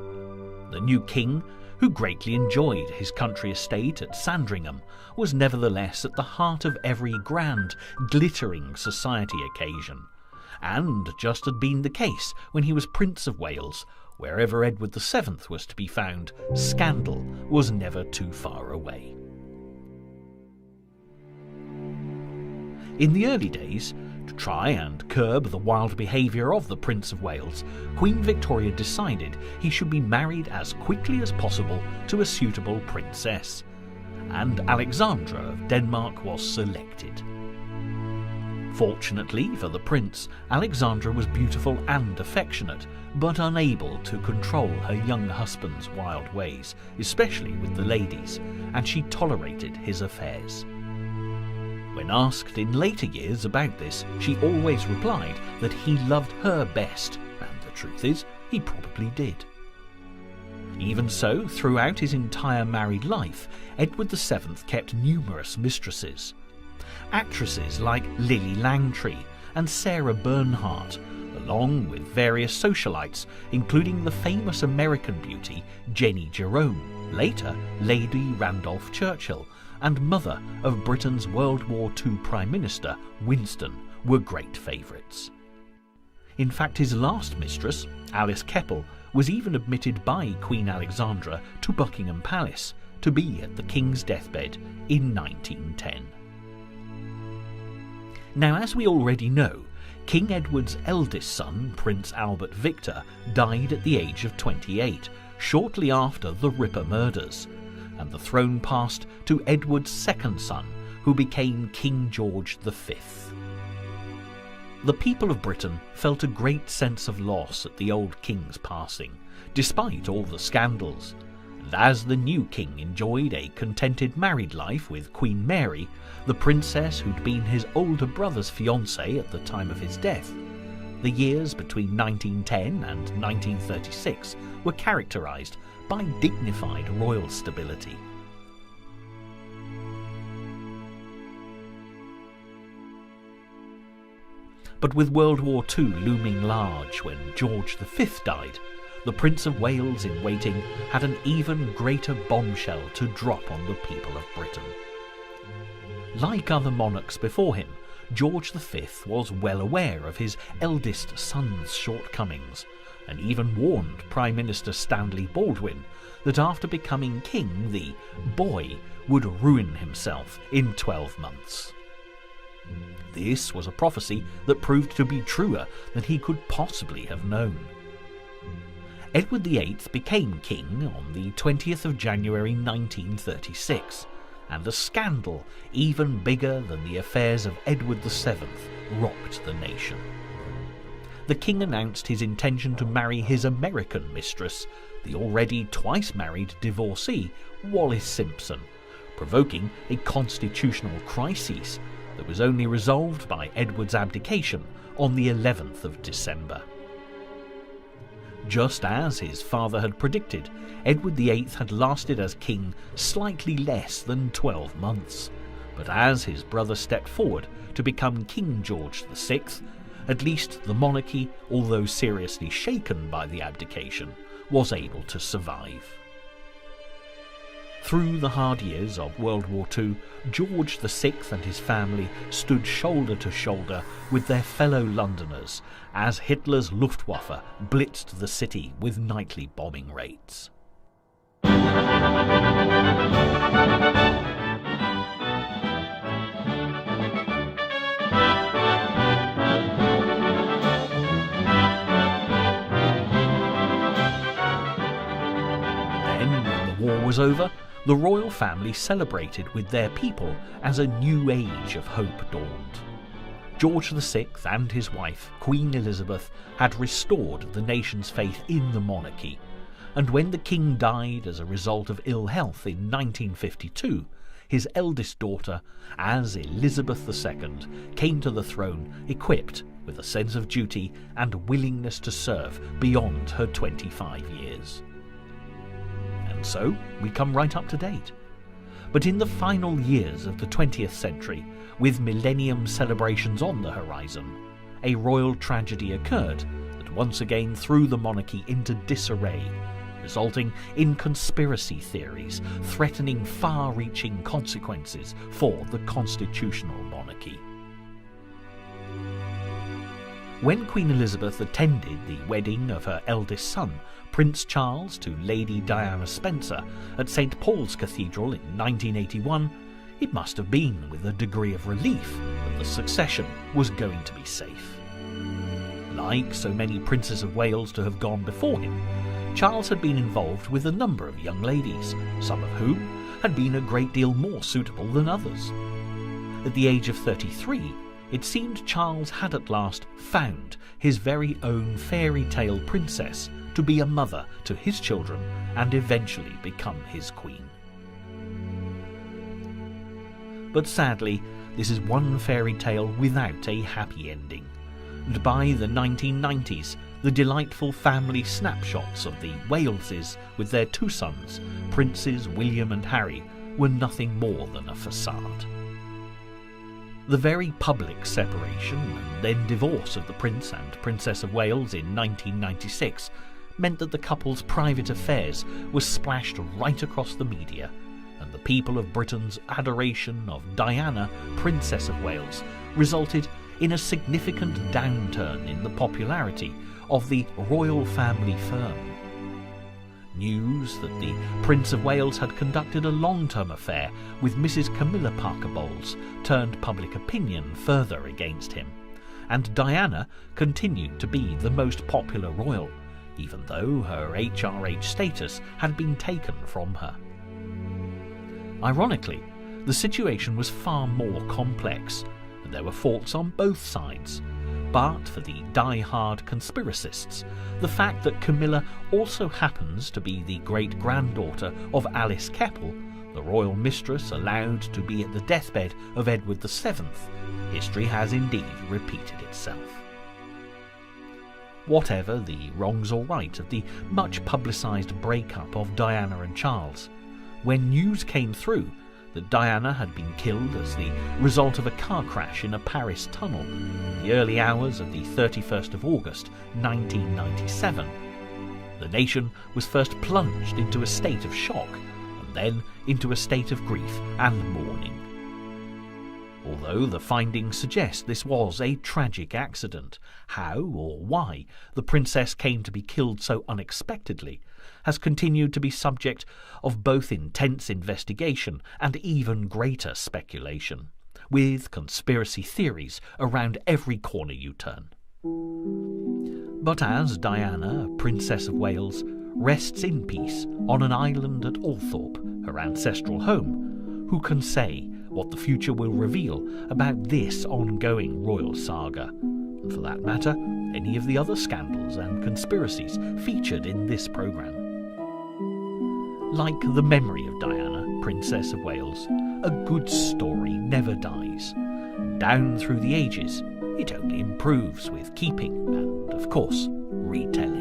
The new king, who greatly enjoyed his country estate at Sandringham, was nevertheless at the heart of every grand, glittering society occasion, and just had been the case when he was Prince of Wales. Wherever Edward VII was to be found, scandal was never too far away. In the early days, to try and curb the wild behaviour of the Prince of Wales, Queen Victoria decided he should be married as quickly as possible to a suitable princess, and Alexandra of Denmark was selected. Fortunately for the prince, Alexandra was beautiful and affectionate, but unable to control her young husband's wild ways, especially with the ladies, and she tolerated his affairs. When asked in later years about this, she always replied that he loved her best, and the truth is, he probably did. Even so, throughout his entire married life, Edward VII kept numerous mistresses. Actresses like Lily Langtry and Sarah Bernhardt, along with various socialites, including the famous American beauty Jenny Jerome, later Lady Randolph Churchill, and mother of Britain's World War II Prime Minister Winston, were great favourites. In fact, his last mistress, Alice Keppel, was even admitted by Queen Alexandra to Buckingham Palace to be at the King's deathbed in 1910. Now, as we already know, King Edward's eldest son, Prince Albert Victor, died at the age of 28, shortly after the Ripper murders, and the throne passed to Edward's second son, who became King George V. The people of Britain felt a great sense of loss at the old king's passing, despite all the scandals, and as the new king enjoyed a contented married life with Queen Mary, the princess who'd been his older brother's fiancée at the time of his death, the years between 1910 and 1936 were characterised by dignified royal stability. But with World War II looming large when George V died, the Prince of Wales in waiting had an even greater bombshell to drop on the people of Britain. Like other monarchs before him, George V was well aware of his eldest son's shortcomings, and even warned Prime Minister Stanley Baldwin that after becoming king, the boy would ruin himself in 12 months. This was a prophecy that proved to be truer than he could possibly have known. Edward VIII became king on the 20th of January 1936, and a scandal even bigger than the affairs of Edward VII rocked the nation. The king announced his intention to marry his American mistress, the already twice married divorcee Wallis Simpson, provoking a constitutional crisis that was only resolved by Edward's abdication on the 11th of December. Just as his father had predicted, Edward VIII had lasted as king slightly less than 12 months, but as his brother stepped forward to become King George VI, at least the monarchy, although seriously shaken by the abdication, was able to survive. Through the hard years of World War II, George VI and his family stood shoulder to shoulder with their fellow Londoners as Hitler's Luftwaffe blitzed the city with nightly bombing raids. Then, when the war was over, the royal family celebrated with their people as a new age of hope dawned. George VI and his wife, Queen Elizabeth, had restored the nation's faith in the monarchy, and when the king died as a result of ill health in 1952, his eldest daughter, as Elizabeth II, came to the throne equipped with a sense of duty and willingness to serve beyond her 25 years. And so we come right up to date. But in the final years of the 20th century, with millennium celebrations on the horizon, a royal tragedy occurred that once again threw the monarchy into disarray, resulting in conspiracy theories threatening far-reaching consequences for the constitutional monarchy. When Queen Elizabeth attended the wedding of her eldest son, Prince Charles, to Lady Diana Spencer at St. Paul's Cathedral in 1981, it must have been with a degree of relief that the succession was going to be safe. Like so many princes of Wales to have gone before him, Charles had been involved with a number of young ladies, some of whom had been a great deal more suitable than others. At the age of 33, it seemed Charles had at last found his very own fairy tale princess to be a mother to his children and eventually become his queen. But sadly, this is one fairy tale without a happy ending, and by the 1990s, the delightful family snapshots of the Waleses with their two sons, Princes William and Harry, were nothing more than a facade. The very public separation and then divorce of the Prince and Princess of Wales in 1996 meant that the couple's private affairs were splashed right across the media, and the people of Britain's adoration of Diana, Princess of Wales, resulted in a significant downturn in the popularity of the royal family firm. News that the Prince of Wales had conducted a long-term affair with Mrs. Camilla Parker Bowles turned public opinion further against him, and Diana continued to be the most popular royal, even though her HRH status had been taken from her. Ironically, the situation was far more complex, and there were faults on both sides. But for the die-hard conspiracists, the fact that Camilla also happens to be the great-granddaughter of Alice Keppel, the royal mistress allowed to be at the deathbed of Edward VII, history has indeed repeated itself. Whatever the wrongs or rights of the much publicised breakup of Diana and Charles, when news came through that Diana had been killed as the result of a car crash in a Paris tunnel in the early hours of the 31st of August 1997, the nation was first plunged into a state of shock and then into a state of grief and mourning. Although the findings suggest this was a tragic accident, how or why the princess came to be killed so unexpectedly has continued to be subject of both intense investigation and even greater speculation, with conspiracy theories around every corner you turn. But as Diana, Princess of Wales, rests in peace on an island at Althorpe, her ancestral home, who can say what the future will reveal about this ongoing royal saga, and for that matter, any of the other scandals and conspiracies featured in this programme. Like the memory of Diana, Princess of Wales, a good story never dies. Down through the ages, it only improves with keeping and, of course, retelling.